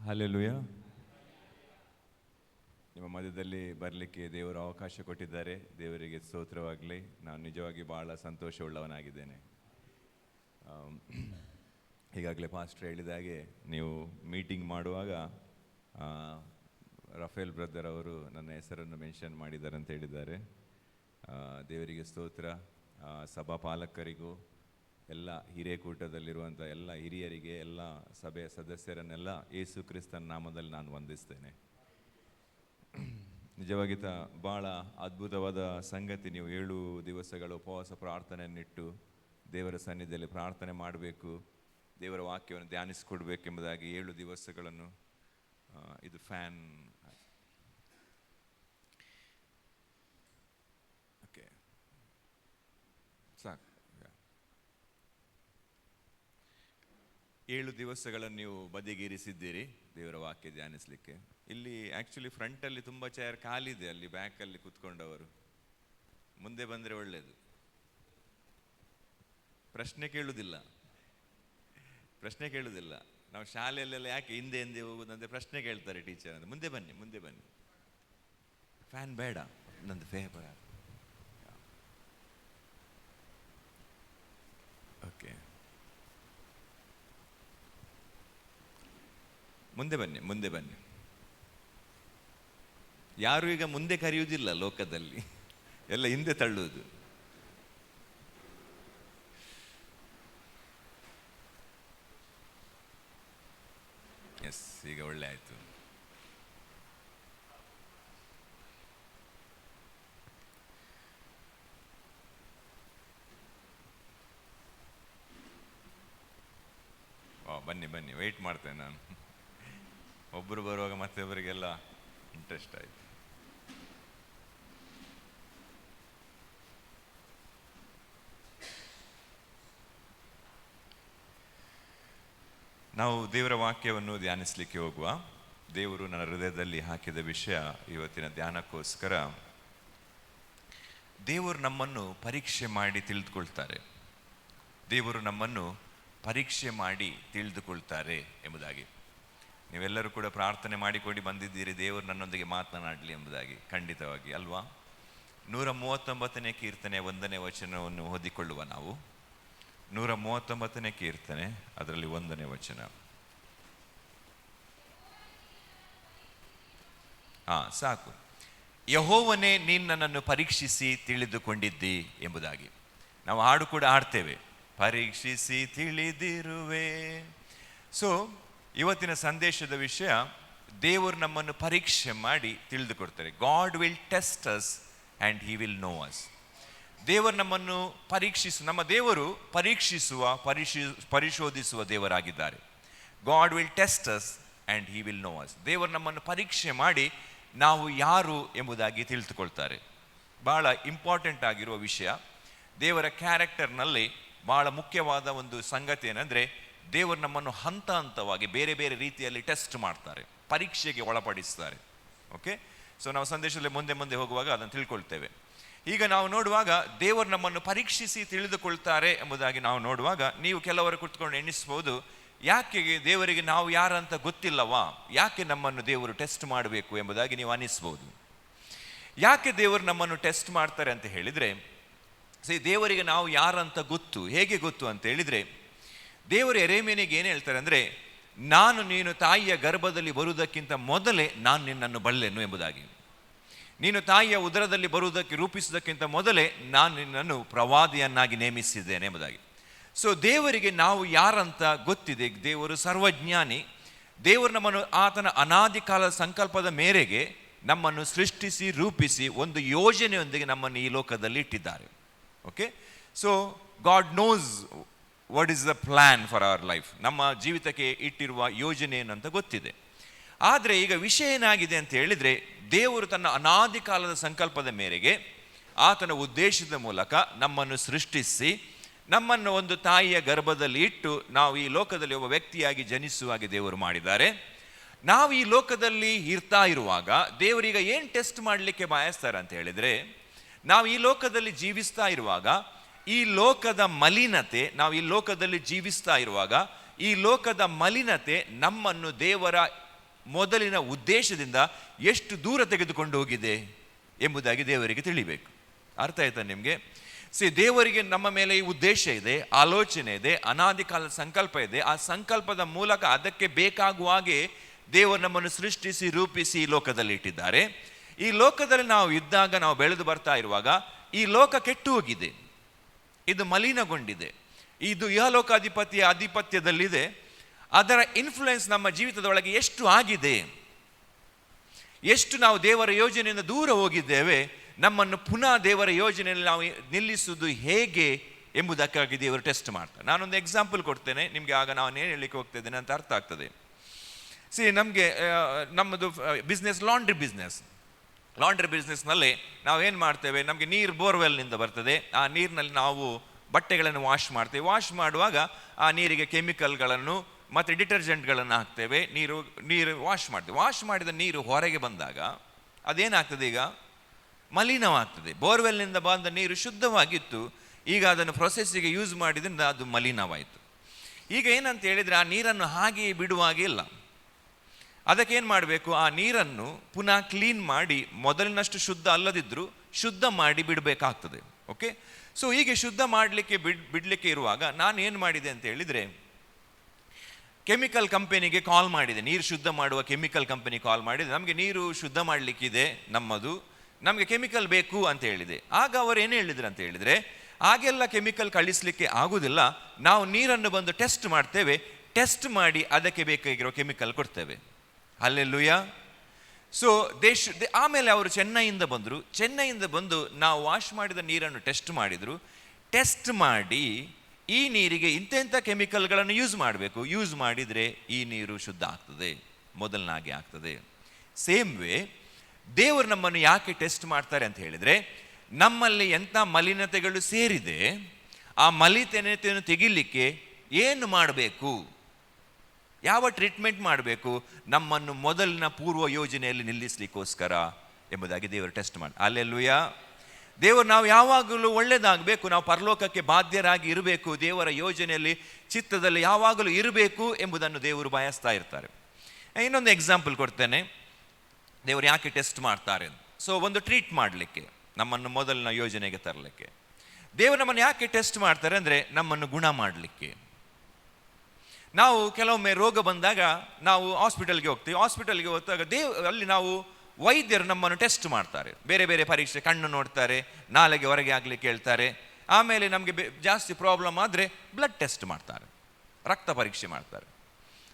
Hallelujah. ನಿಮ್ಮ ಮಧ್ಯದಲ್ಲಿ ಬರಲಿಕ್ಕೆ ದೇವರು ಅವಕಾಶ ಕೊಟ್ಟಿದ್ದಾರೆ. ದೇವರಿಗೆ ಸ್ತೋತ್ರವಾಗಲಿ. ನಾನು ನಿಜವಾಗಿ ಭಾಳ ಸಂತೋಷವುಳ್ಳವನಾಗಿದ್ದೇನೆ. ಈಗಾಗಲೇ ಪಾಸ್ಟರ್ ಹೇಳಿದ ಹಾಗೆ ನೀವು ಮೀಟಿಂಗ್ ಮಾಡುವಾಗ ರಫೇಲ್ ಬ್ರದರ್ ಅವರು ನನ್ನ ಹೆಸರನ್ನು ಮೆನ್ಷನ್ ಮಾಡಿದ್ದಾರೆ ಅಂತ ಹೇಳಿದ್ದಾರೆ. ದೇವರಿಗೆ ಸ್ತೋತ್ರ. ಸಭಾ ಪಾಲಕರಿಗೂ ಎಲ್ಲ ಹಿರೇಕೂಟದಲ್ಲಿರುವಂಥ ಎಲ್ಲ ಹಿರಿಯರಿಗೆ, ಎಲ್ಲ ಸಭೆಯ ಸದಸ್ಯರನ್ನೆಲ್ಲ ಯೇಸು ಕ್ರಿಸ್ತನ ನಾಮದಲ್ಲಿ ನಾನು ವಂದಿಸ್ತೇನೆ. ನಿಜವಾಗಿ ಭಾಳ ಅದ್ಭುತವಾದ ಸಂಗತಿ. ನೀವು 7 ದಿವಸಗಳ ಉಪವಾಸ ಪ್ರಾರ್ಥನೆಯನ್ನಿಟ್ಟು ದೇವರ ಸನ್ನಿಧಿಯಲ್ಲಿ ಪ್ರಾರ್ಥನೆ ಮಾಡಬೇಕು, ದೇವರ ವಾಕ್ಯವನ್ನು ಧ್ಯಾನಿಸಿಕೊಡ್ಬೇಕೆಂಬುದಾಗಿ 7 ದಿವಸಗಳನ್ನು ಇದು ಫ್ಯಾನ್ ಓಕೆ ಸಾಕು. 7 ದಿವಸಗಳನ್ನು ನೀವು ಬದಿಗಿರಿಸಿದ್ದೀರಿ ದೇವರ ವಾಕ್ಯ ಧ್ಯಾನಿಸಲಿಕ್ಕೆ. ಇಲ್ಲಿ ಆ್ಯಕ್ಚುಲಿ ಫ್ರಂಟಲ್ಲಿ ತುಂಬ ಚೇರ್ ಖಾಲಿದೆ, ಅಲ್ಲಿ ಬ್ಯಾಕಲ್ಲಿ ಕೂತ್ಕೊಂಡವರು ಮುಂದೆ ಬಂದರೆ ಒಳ್ಳೆಯದು. ಪ್ರಶ್ನೆ ಕೇಳುವುದಿಲ್ಲ. ನಾವು ಶಾಲೆಯಲ್ಲೆಲ್ಲ ಯಾಕೆ ಹಿಂದೆ ಹೋಗುದಂದ್ರೆ ಪ್ರಶ್ನೆ ಕೇಳ್ತಾರೆ ಟೀಚರ್ ಅಂತ. ಮುಂದೆ ಬನ್ನಿ. ಫ್ಯಾನ್ ಬೇಡ, ನಂದು ಫೇವರ್. ಓಕೆ, ಮುಂದೆ ಬನ್ನಿ. ಯಾರು ಈಗ ಮುಂದೆ ಕರೆಯುವುದಿಲ್ಲ ಲೋಕದಲ್ಲಿ, ಎಲ್ಲ ಹಿಂದೆ ತಳ್ಳುವುದು. ಎಸ್, ಈಗ ಒಳ್ಳೆ ಆಯ್ತು. ಬನ್ನಿ, ವೆಯ್ಟ್ ಮಾಡ್ತೇನೆ ನಾನು. ಒಬ್ಬರು ಬರುವಾಗ ಮತ್ತೆ ಒಬ್ಬರಿಗೆಲ್ಲ ಇಂಟ್ರೆಸ್ಟ್ ಆಯಿತು. ನಾವು ದೇವರ ವಾಕ್ಯವನ್ನು ಧ್ಯಾನಿಸಲಿಕ್ಕೆ ಹೋಗುವ. ದೇವರು ನನ್ನ ಹೃದಯದಲ್ಲಿ ಹಾಕಿದ ವಿಷಯ ಇವತ್ತಿನ ಧ್ಯಾನಕ್ಕೋಸ್ಕರ, ದೇವರು ನಮ್ಮನ್ನು ಪರೀಕ್ಷೆ ಮಾಡಿ ತಿಳಿದುಕೊಳ್ತಾರೆ. ದೇವರು ನಮ್ಮನ್ನು ಪರೀಕ್ಷೆ ಮಾಡಿ ತಿಳಿದುಕೊಳ್ತಾರೆ ಎಂಬುದಾಗಿ. ನೀವೆಲ್ಲರೂ ಕೂಡ ಪ್ರಾರ್ಥನೆ ಮಾಡಿಕೊಂಡು ಬಂದಿದ್ದೀರಿ, ದೇವರು ನನ್ನೊಂದಿಗೆ ಮಾತನಾಡಲಿ ಎಂಬುದಾಗಿ. ಖಂಡಿತವಾಗಿ ಅಲ್ವಾ? 139ನೇ ಕೀರ್ತನೆ 1ನೇ ವಚನವನ್ನು ಓದಿಕೊಳ್ಳುವ ನಾವು. 139ನೇ ಕೀರ್ತನೆ, ಅದರಲ್ಲಿ 1ನೇ ವಚನ. ಸಾಕು. ಯೆಹೋವನೇ, ನೀನು ನನ್ನನ್ನು ಪರೀಕ್ಷಿಸಿ ತಿಳಿದುಕೊಂಡಿದ್ದಿ ಎಂಬುದಾಗಿ. ನಾವು ಹಾಡು ಕೂಡ ಹಾಡ್ತೇವೆ, ಪರೀಕ್ಷಿಸಿ ತಿಳಿದಿರುವೆ. ಸೊ ಇವತ್ತಿನ ಸಂದೇಶದ ವಿಷಯ, ದೇವರು ನಮ್ಮನ್ನು ಪರೀಕ್ಷೆ ಮಾಡಿ ತಿಳಿದುಕೊಡ್ತಾರೆ. God will test us and he will know us. ದೇವರು ನಮ್ಮನ್ನು ನಮ್ಮ ದೇವರು ಪರಿಶೋಧಿಸುವ ದೇವರಾಗಿದ್ದಾರೆ. God will test us and he will know us. ದೇವರು ನಮ್ಮನ್ನು ಪರೀಕ್ಷೆ ಮಾಡಿ ನಾವು ಯಾರು ಎಂಬುದಾಗಿ ತಿಳಿದುಕೊಳ್ತಾರೆ. ಭಾಳ ಇಂಪಾರ್ಟೆಂಟ್ ಆಗಿರುವ ವಿಷಯ. ದೇವರ ಕ್ಯಾರೆಕ್ಟರ್ನಲ್ಲಿ ಭಾಳ ಮುಖ್ಯವಾದ ಒಂದು ಸಂಗತಿ ಏನಂದರೆ, ದೇವರು ನಮ್ಮನ್ನು ಹಂತ ಹಂತವಾಗಿ ಬೇರೆ ಬೇರೆ ರೀತಿಯಲ್ಲಿ ಟೆಸ್ಟ್ ಮಾಡ್ತಾರೆ, ಪರೀಕ್ಷೆಗೆ ಒಳಪಡಿಸ್ತಾರೆ. ಓಕೆ, ಸೊ ನಾವು ಸಂದೇಶದಲ್ಲಿ ಮುಂದೆ ಹೋಗುವಾಗ ಅದನ್ನು ತಿಳ್ಕೊಳ್ತೇವೆ. ಈಗ ನಾವು ನೋಡುವಾಗ ದೇವರು ನಮ್ಮನ್ನು ಪರೀಕ್ಷಿಸಿ ತಿಳಿದುಕೊಳ್ತಾರೆ ಎಂಬುದಾಗಿ ನಾವು ನೋಡುವಾಗ, ನೀವು ಕೆಲವರು ಕುತ್ಕೊಂಡು ಎಣಿಸ್ಬೋದು, ಯಾಕೆ ದೇವರಿಗೆ ನಾವು ಯಾರಂತ ಗೊತ್ತಿಲ್ಲವಾ, ಯಾಕೆ ನಮ್ಮನ್ನು ದೇವರು ಟೆಸ್ಟ್ ಮಾಡಬೇಕು ಎಂಬುದಾಗಿ ನೀವು ಅನಿಸ್ಬೋದು. ಯಾಕೆ ದೇವರು ನಮ್ಮನ್ನು ಟೆಸ್ಟ್ ಮಾಡ್ತಾರೆ ಅಂತ ಹೇಳಿದರೆ, ದೇವರಿಗೆ ನಾವು ಯಾರಂತ ಗೊತ್ತು. ಹೇಗೆ ಗೊತ್ತು ಅಂತ ಹೇಳಿದರೆ, ದೇವರು ಯೆರೆಮೀಯನಿಗೆ ಏನು ಹೇಳ್ತಾರೆ ಅಂದರೆ, ನೀನು ತಾಯಿಯ ಗರ್ಭದಲ್ಲಿ ಬರುವುದಕ್ಕಿಂತ ಮೊದಲೇ ನಾನು ನಿನ್ನನ್ನು ಬಲ್ಲೆನು ಎಂಬುದಾಗಿ. ನೀನು ತಾಯಿಯ ಉದರದಲ್ಲಿ ಬರುವುದಕ್ಕೆ ರೂಪಿಸುವುದಕ್ಕಿಂತ ಮೊದಲೇ ನಾನು ನಿನ್ನನ್ನು ಪ್ರವಾದಿಯನ್ನಾಗಿ ನೇಮಿಸಿದ್ದೇನೆ ಎಂಬುದಾಗಿ. ಸೊ ದೇವರಿಗೆ ನಾವು ಯಾರಂತ ಗೊತ್ತಿದೆ. ದೇವರು ಸರ್ವಜ್ಞಾನಿ. ದೇವರು ನಮ್ಮನ್ನು ಆತನ ಅನಾದಿ ಕಾಲದ ಸಂಕಲ್ಪದ ಮೇರೆಗೆ ನಮ್ಮನ್ನು ಸೃಷ್ಟಿಸಿ ರೂಪಿಸಿ ಒಂದು ಯೋಜನೆಯೊಂದಿಗೆ ನಮ್ಮನ್ನು ಈ ಲೋಕದಲ್ಲಿ ಇಟ್ಟಿದ್ದಾರೆ. Okay, so God knows what is the plan for our life. ನಮ್ಮ ಜೀವಿತಕ್ಕೆ ಇಟ್ಟಿರುವ ಯೋಜನೆ ಏನಂತ ಗೊತ್ತಿದೆ. ಆದರೆ ಈಗ ವಿಷಯ ಏನಾಗಿದೆ ಅಂತ ಹೇಳಿದರೆ, ದೇವರು ತನ್ನ ಅನಾದಿ ಕಾಲದ ಸಂಕಲ್ಪದ ಮೇರೆಗೆ ಆತನ ಉದ್ದೇಶದ ಮೂಲಕ ನಮ್ಮನ್ನು ಸೃಷ್ಟಿಸಿ ನಮ್ಮನ್ನು ಒಂದು ತಾಯಿಯ ಗರ್ಭದಲ್ಲಿ ಇಟ್ಟು ನಾವು ಈ ಲೋಕದಲ್ಲಿ ಒಬ್ಬ ವ್ಯಕ್ತಿಯಾಗಿ ಜನಿಸುವಾಗೆ ದೇವರು ಮಾಡಿದ್ದಾರೆ. ನಾವು ಈ ಲೋಕದಲ್ಲಿ ಇರ್ತಾ ಇರುವಾಗ ದೇವರೀಗ ಏನು ಟೆಸ್ಟ್ ಮಾಡಲಿಕ್ಕೆ ಬಯಸ್ತಾರೆ ಅಂತ ಹೇಳಿದರೆ, ನಾವು ಈ ಲೋಕದಲ್ಲಿ ಜೀವಿಸ್ತಾ ಇರುವಾಗ ಈ ಲೋಕದ ಮಲಿನತೆ, ನಾವು ಈ ಲೋಕದಲ್ಲಿ ಜೀವಿಸ್ತಾ ಇರುವಾಗ ಈ ಲೋಕದ ಮಲಿನತೆ ನಮ್ಮನ್ನು ದೇವರ ಮೊದಲಿನ ಉದ್ದೇಶದಿಂದ ಎಷ್ಟು ದೂರ ತೆಗೆದುಕೊಂಡು ಹೋಗಿದೆ ಎಂಬುದಾಗಿ ದೇವರಿಗೆ ತಿಳಿಬೇಕು. ಅರ್ಥ ಆಯ್ತಾ ನಿಮಗೆ? ದೇವರಿಗೆ ನಮ್ಮ ಮೇಲೆ ಈ ಉದ್ದೇಶ ಇದೆ, ಆಲೋಚನೆ ಇದೆ, ಅನಾದಿ ಕಾಲದ ಸಂಕಲ್ಪ ಇದೆ. ಆ ಸಂಕಲ್ಪದ ಮೂಲಕ ಅದಕ್ಕೆ ಬೇಕಾಗುವ ಹಾಗೆ ದೇವರು ನಮ್ಮನ್ನು ಸೃಷ್ಟಿಸಿ ರೂಪಿಸಿ ಈ ಲೋಕದಲ್ಲಿ ಇಟ್ಟಿದ್ದಾರೆ. ಈ ಲೋಕದಲ್ಲಿ ನಾವು ಇದ್ದಾಗ, ನಾವು ಬೆಳೆದು ಬರ್ತಾ ಇರುವಾಗ ಈ ಲೋಕ ಕೆಟ್ಟು ಹೋಗಿದೆ, ಇದು ಮಲಿನಗೊಂಡಿದೆ, ಇದು ಇಹಲೋಕಾಧಿಪತಿಯ ಆಧಿಪತ್ಯದಲ್ಲಿದೆ. ಅದರ ಇನ್ಫ್ಲುಯೆನ್ಸ್ ನಮ್ಮ ಜೀವಿತದೊಳಗೆ ಎಷ್ಟು ಆಗಿದೆ, ಎಷ್ಟು ನಾವು ದೇವರ ಯೋಜನೆಯಿಂದ ದೂರ ಹೋಗಿದ್ದೇವೆ, ನಮ್ಮನ್ನು ಪುನಃ ದೇವರ ಯೋಜನೆಯಲ್ಲಿ ನಾವು ನಿಲ್ಲಿಸುವುದು ಹೇಗೆ ಎಂಬುದಕ್ಕಾಗಿ ದೇವರು ಟೆಸ್ಟ್ ಮಾಡ್ತಾರೆ. ನಾನೊಂದು ಎಕ್ಸಾಂಪಲ್ ಕೊಡ್ತೇನೆ ನಿಮಗೆ, ಆಗ ನಾನು ಏನು ಹೇಳಲಿಕ್ಕೆ ಹೋಗ್ತಾ ಇದ್ದೇನೆ ಅಂತ ಅರ್ಥ ಆಗ್ತದೆ. ನಮಗೆ ನಮ್ಮದು ಬಿಸ್ನೆಸ್ ಲಾಂಡ್ರಿ ಬಿಸ್ನೆಸ್ನಲ್ಲಿ ನಾವು ಏನು ಮಾಡ್ತೇವೆ, ನಮಗೆ ನೀರು ಬೋರ್ವೆಲ್ನಿಂದ ಬರ್ತದೆ. ಆ ನೀರಿನಲ್ಲಿ ನಾವು ಬಟ್ಟೆಗಳನ್ನು ವಾಶ್ ಮಾಡ್ತೇವೆ. ವಾಶ್ ಮಾಡುವಾಗ ಆ ನೀರಿಗೆ ಕೆಮಿಕಲ್ಗಳನ್ನು ಮತ್ತು ಡಿಟರ್ಜೆಂಟ್ಗಳನ್ನು ಹಾಕ್ತೇವೆ. ನೀರು ವಾಶ್ ಮಾಡ್ತೇವೆ. ವಾಶ್ ಮಾಡಿದ ನೀರು ಹೊರಗೆ ಬಂದಾಗ ಅದೇನಾಗ್ತದೆ, ಈಗ ಮಲಿನವಾಗ್ತದೆ. ಬೋರ್ವೆಲ್ನಿಂದ ಬಂದ ನೀರು ಶುದ್ಧವಾಗಿತ್ತು, ಈಗ ಅದನ್ನು ಪ್ರೊಸೆಸ್ಸಿಗೆ ಯೂಸ್ ಮಾಡಿದ್ರಿಂದ ಅದು ಮಲಿನವಾಯಿತು. ಈಗ ಏನಂತ ಹೇಳಿದರೆ, ಆ ನೀರನ್ನು ಹಾಗೆಯೇ ಬಿಡುವಾಗಿಲ್ಲ. ಅದಕ್ಕೇನು ಮಾಡಬೇಕು, ಆ ನೀರನ್ನು ಪುನಃ ಕ್ಲೀನ್ ಮಾಡಿ ಮೊದಲಿನಷ್ಟು ಶುದ್ಧ ಅಲ್ಲದಿದ್ದರೂ ಶುದ್ಧ ಮಾಡಿ ಬಿಡಬೇಕಾಗ್ತದೆ. ಓಕೆ, ಹೀಗೆ ಶುದ್ಧ ಮಾಡಲಿಕ್ಕೆ ಬಿಡಲಿಕ್ಕೆ ಇರುವಾಗ ನಾನು ಏನು ಮಾಡಿದೆ ಅಂತ ಹೇಳಿದರೆ, ಕೆಮಿಕಲ್ ಕಂಪನಿಗೆ ಕಾಲ್ ಮಾಡಿದೆ. ನೀರು ಶುದ್ಧ ಮಾಡುವ ಕೆಮಿಕಲ್ ಕಂಪನಿ ಕಾಲ್ ಮಾಡಿದೆ, ನಮಗೆ ನೀರು ಶುದ್ಧ ಮಾಡಲಿಕ್ಕಿದೆ ನಮ್ಮದು, ನಮಗೆ ಕೆಮಿಕಲ್ ಬೇಕು ಅಂತ ಹೇಳಿದೆ. ಆಗ ಅವರು ಏನು ಹೇಳಿದ್ರು ಅಂತ ಹೇಳಿದರೆ, ಹಾಗೆಲ್ಲ ಕೆಮಿಕಲ್ ಕಳಿಸ್ಲಿಕ್ಕೆ ಆಗುವುದಿಲ್ಲ, ನಾವು ನೀರನ್ನು ಬಂದು ಟೆಸ್ಟ್ ಮಾಡ್ತೇವೆ, ಟೆಸ್ಟ್ ಮಾಡಿ ಅದಕ್ಕೆ ಬೇಕಾಗಿರೋ ಕೆಮಿಕಲ್ ಕೊಡ್ತೇವೆ. ಹಲ್ಲೆಲೂಯಾ. ಆಮೇಲೆ ಅವರು ಚೆನ್ನೈಯಿಂದ ಬಂದು ನಾವು ವಾಶ್ ಮಾಡಿದ ನೀರನ್ನು ಟೆಸ್ಟ್ ಮಾಡಿದರು. ಟೆಸ್ಟ್ ಮಾಡಿ ಈ ನೀರಿಗೆ ಇಂಥ ಕೆಮಿಕಲ್ಗಳನ್ನು ಯೂಸ್ ಮಾಡಬೇಕು, ಯೂಸ್ ಮಾಡಿದರೆ ಈ ನೀರು ಶುದ್ಧ ಆಗ್ತದೆ, ಮೊದಲನಾಗೆ ಆಗ್ತದೆ. ಸೇಮ್ ವೇ ದೇವರು ನಮ್ಮನ್ನು ಯಾಕೆ ಟೆಸ್ಟ್ ಮಾಡ್ತಾರೆ ಅಂತ ಹೇಳಿದರೆ, ನಮ್ಮಲ್ಲಿ ಎಂಥ ಮಲಿನತೆಗಳು ಸೇರಿದೆ, ಆ ಮಲಿನತೆಯನ್ನು ತೆಗಿಲಿಕ್ಕೆ ಏನು ಮಾಡಬೇಕು, ಯಾವ ಟ್ರೀಟ್ಮೆಂಟ್ ಮಾಡಬೇಕು, ನಮ್ಮನ್ನು ಮೊದಲಿನ ಪೂರ್ವ ಯೋಜನೆಯಲ್ಲಿ ನಿಲ್ಲಿಸಲಿಕ್ಕೋಸ್ಕರ ಎಂಬುದಾಗಿ ದೇವರು ಟೆಸ್ಟ್ ಮಾಡಿ. ಹಲ್ಲೆಲೂಯಾ. ದೇವರು ನಾವು ಯಾವಾಗಲೂ ಒಳ್ಳೆಯದಾಗಬೇಕು, ನಾವು ಪರಲೋಕಕ್ಕೆ ಬಾಧ್ಯರಾಗಿ ಇರಬೇಕು, ದೇವರ ಯೋಜನೆಯಲ್ಲಿ ಚಿತ್ತದಲ್ಲಿ ಯಾವಾಗಲೂ ಇರಬೇಕು ಎಂಬುದನ್ನು ದೇವರು ಬಯಸ್ತಾ ಇರ್ತಾರೆ. ಇನ್ನೊಂದು ಎಕ್ಸಾಂಪಲ್ ಕೊಡ್ತೇನೆ, ದೇವರು ಯಾಕೆ ಟೆಸ್ಟ್ ಮಾಡ್ತಾರೆ. ಒಂದು ಟ್ರೀಟ್ ಮಾಡಲಿಕ್ಕೆ, ನಮ್ಮನ್ನು ಮೊದಲಿನ ಯೋಜನೆಗೆ ತರಲಿಕ್ಕೆ ದೇವರು ನಮ್ಮನ್ನು ಯಾಕೆ ಟೆಸ್ಟ್ ಮಾಡ್ತಾರೆ ಅಂದರೆ, ನಮ್ಮನ್ನು ಗುಣ ಮಾಡಲಿಕ್ಕೆ. ನಾವು ಕೆಲವೊಮ್ಮೆ ರೋಗ ಬಂದಾಗ ನಾವು ಹಾಸ್ಪಿಟಲ್ಗೆ ಹೋಗ್ತೀವಿ. ಹಾಸ್ಪಿಟಲ್ಗೆ ಹೋದಾಗ ಅಲ್ಲಿ ನಾವು ವೈದ್ಯರು ನಮ್ಮನ್ನು ಟೆಸ್ಟ್ ಮಾಡ್ತಾರೆ, ಬೇರೆ ಬೇರೆ ಪರೀಕ್ಷೆ, ಕಣ್ಣು ನೋಡ್ತಾರೆ, ನಾಲೆಗೆ ಹೊರಗೆ ಆಗಲಿಕ್ಕೆ ಹೇಳ್ತಾರೆ. ಆಮೇಲೆ ನಮಗೆ ಜಾಸ್ತಿ ಪ್ರಾಬ್ಲಮ್ ಆದರೆ ಬ್ಲಡ್ ಟೆಸ್ಟ್ ಮಾಡ್ತಾರೆ, ರಕ್ತ ಪರೀಕ್ಷೆ ಮಾಡ್ತಾರೆ.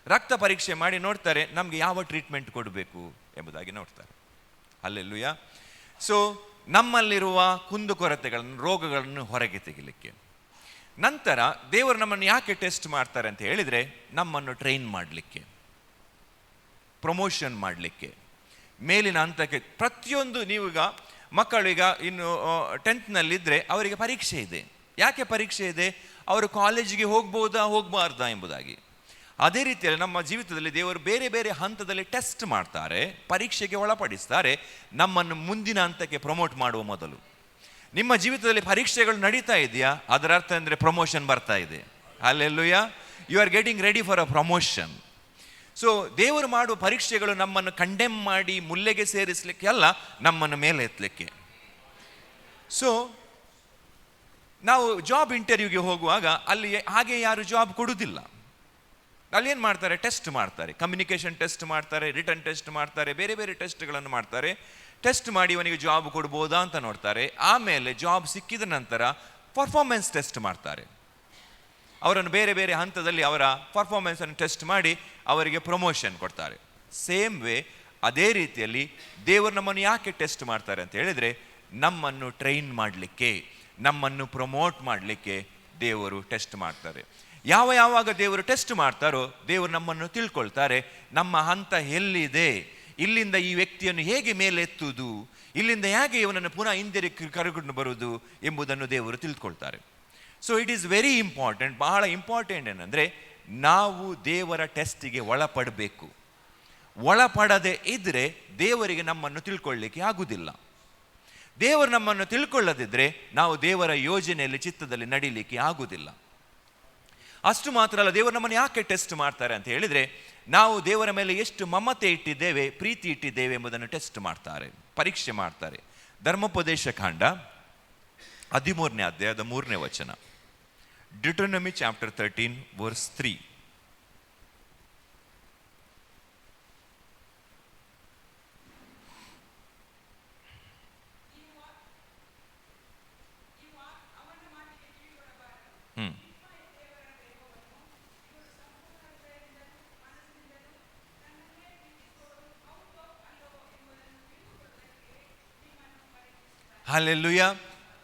ರಕ್ತ ಪರೀಕ್ಷೆ ಮಾಡಿ ನೋಡ್ತಾರೆ ನಮಗೆ ಯಾವ ಟ್ರೀಟ್ಮೆಂಟ್ ಕೊಡಬೇಕು ಎಂಬುದಾಗಿ ನೋಡ್ತಾರೆ. ಹಲ್ಲೆಲೂಯಾ. ನಮ್ಮಲ್ಲಿರುವ ಕುಂದುಕೊರತೆಗಳನ್ನು, ರೋಗಗಳನ್ನು ಹೊರಗೆ ತೆಗಿಲಿಕ್ಕೆ. ನಂತರ ದೇವರು ನಮ್ಮನ್ನು ಯಾಕೆ ಟೆಸ್ಟ್ ಮಾಡ್ತಾರೆ ಅಂತ ಹೇಳಿದರೆ, ನಮ್ಮನ್ನು ಟ್ರೈನ್ ಮಾಡಲಿಕ್ಕೆ, ಪ್ರಮೋಷನ್ ಮಾಡಲಿಕ್ಕೆ, ಮೇಲಿನ ಹಂತಕ್ಕೆ. ಪ್ರತಿಯೊಂದು ನೀವೀಗ ಮಕ್ಕಳೀಗ ಇನ್ನು 10th ಅವರಿಗೆ ಪರೀಕ್ಷೆ ಇದೆ. ಯಾಕೆ ಪರೀಕ್ಷೆ ಇದೆ? ಅವರು ಕಾಲೇಜಿಗೆ ಹೋಗಬಾರ್ದಾ ಎಂಬುದಾಗಿ. ಅದೇ ರೀತಿಯಲ್ಲಿ ನಮ್ಮ ಜೀವಿತದಲ್ಲಿ ದೇವರು ಬೇರೆ ಬೇರೆ ಹಂತದಲ್ಲಿ ಟೆಸ್ಟ್ ಮಾಡ್ತಾರೆ, ಪರೀಕ್ಷೆಗೆ ಒಳಪಡಿಸ್ತಾರೆ, ನಮ್ಮನ್ನು ಮುಂದಿನ ಹಂತಕ್ಕೆ ಪ್ರಮೋಟ್ ಮಾಡುವ ಮೊದಲು. ನಿಮ್ಮ ಜೀವಿತದಲ್ಲಿ ಪರೀಕ್ಷೆಗಳು ನಡೀತಾ ಇದೆಯಾ, ಅದರ ಅರ್ಥ ಅಂದರೆ ಪ್ರಮೋಷನ್ ಬರ್ತಾ ಇದೆ. Hallelujah. You are getting ready for a promotion. ದೇವರು ಮಾಡುವ ಪರೀಕ್ಷೆಗಳು ನಮ್ಮನ್ನು ಕಂಡೆಮ್ ಮಾಡಿ ಮುಲ್ಲೆಗೆ ಸೇರಿಸಲಿಕ್ಕೆ ಅಲ್ಲ, ನಮ್ಮನ್ನು ಮೇಲೆ ಎತ್ತಲಿಕ್ಕೆ. ನಾವು ಜಾಬ್ ಇಂಟರ್ವ್ಯೂಗೆ ಹೋಗುವಾಗ ಅಲ್ಲಿ ಹಾಗೆ ಯಾರು ಜಾಬ್ ಕೊಡುವುದಿಲ್ಲ. ಅಲ್ಲಿ ಏನು ಮಾಡ್ತಾರೆ, ಟೆಸ್ಟ್ ಮಾಡ್ತಾರೆ, ಕಮ್ಯುನಿಕೇಷನ್ ಟೆಸ್ಟ್ ಮಾಡ್ತಾರೆ, ರಿಟರ್ನ್ ಟೆಸ್ಟ್ ಮಾಡ್ತಾರೆ, ಬೇರೆ ಬೇರೆ ಟೆಸ್ಟ್ಗಳನ್ನು ಮಾಡ್ತಾರೆ. ಟೆಸ್ಟ್ ಮಾಡಿ ಇವನಿಗೆ ಜಾಬ್ ಕೊಡ್ಬೋದಾ ಅಂತ ನೋಡ್ತಾರೆ. ಆಮೇಲೆ ಜಾಬ್ ಸಿಕ್ಕಿದ ನಂತರ ಪರ್ಫಾರ್ಮೆನ್ಸ್ ಟೆಸ್ಟ್ ಮಾಡ್ತಾರೆ. ಅವರನ್ನು ಬೇರೆ ಬೇರೆ ಹಂತದಲ್ಲಿ ಅವರ ಪರ್ಫಾರ್ಮೆನ್ಸನ್ನು ಟೆಸ್ಟ್ ಮಾಡಿ ಅವರಿಗೆ ಪ್ರಮೋಷನ್ ಕೊಡ್ತಾರೆ. ಸೇಮ್ ವೇ ಅದೇ ರೀತಿಯಲ್ಲಿ ದೇವರು ನಮ್ಮನ್ನು ಯಾಕೆ ಟೆಸ್ಟ್ ಮಾಡ್ತಾರೆ ಅಂತ ಹೇಳಿದರೆ, ನಮ್ಮನ್ನು ಟ್ರೈನ್ ಮಾಡಲಿಕ್ಕೆ, ನಮ್ಮನ್ನು ಪ್ರಮೋಟ್ ಮಾಡಲಿಕ್ಕೆ ದೇವರು ಟೆಸ್ಟ್ ಮಾಡ್ತಾರೆ. ಯಾವಾಗ ದೇವರು ಟೆಸ್ಟ್ ಮಾಡ್ತಾರೋ ದೇವರು ನಮ್ಮನ್ನು ತಿಳ್ಕೊಳ್ತಾರೆ, ನಮ್ಮ ಹಂತ ಎಲ್ಲಿದೆ, ಇಲ್ಲಿಂದ ಈ ವ್ಯಕ್ತಿಯನ್ನು ಹೇಗೆ ಮೇಲೆ ಎತ್ತುವುದು, ಇಲ್ಲಿಂದ ಹೇಗೆ ಇವನನ್ನು ಪುನಃ ಹಿಂದಿರುಗಿ ಕರೆದುಕೊಂಡು ಬರುವುದು ಎಂಬುದನ್ನು ದೇವರು ತಿಳ್ಕೊಳ್ತಾರೆ. ಇಟ್ ಈಸ್ ವೆರಿ ಇಂಪಾರ್ಟೆಂಟ್, ಬಹಳ ಇಂಪಾರ್ಟೆಂಟ್ ಏನಂದರೆ, ನಾವು ದೇವರ ಟೆಸ್ಟಿಗೆ ಒಳಪಡಬೇಕು. ಒಳಪಡದೆ ಇದ್ದರೆ ದೇವರಿಗೆ ನಮ್ಮನ್ನು ತಿಳ್ಕೊಳ್ಳಿಕ್ಕೆ ಆಗುವುದಿಲ್ಲ. ದೇವರು ನಮ್ಮನ್ನು ತಿಳ್ಕೊಳ್ಳದಿದ್ದರೆ ನಾವು ದೇವರ ಯೋಜನೆಯಲ್ಲಿ, ಚಿತ್ತದಲ್ಲಿ ನಡೀಲಿಕ್ಕೆ ಆಗುವುದಿಲ್ಲ. ಅಷ್ಟು ಮಾತ್ರ ಅಲ್ಲ, ದೇವರು ನಮ್ಮನ್ನು ಯಾಕೆ ಟೆಸ್ಟ್ ಮಾಡ್ತಾರೆ ಅಂತ ಹೇಳಿದರೆ, ನಾವು ದೇವರ ಮೇಲೆ ಎಷ್ಟು ಮಮತೆ ಇಟ್ಟಿದ್ದೇವೆ, ಪ್ರೀತಿ ಇಟ್ಟಿದ್ದೇವೆ ಎಂಬುದನ್ನು ಟೆಸ್ಟ್ ಮಾಡ್ತಾರೆ, ಪರೀಕ್ಷೆ ಮಾಡ್ತಾರೆ. ಧರ್ಮೋಪದೇಶ ಕಾಂಡ 13ನೇ ಅಧ್ಯಾಯದ 3ನೇ ವಚನ, ಡಿಟ್ರೋನಮಿ ಚಾಪ್ಟರ್ 13 ವರ್ಸ್ 3. ಹಲ್ಲೆಲೂಯಾ.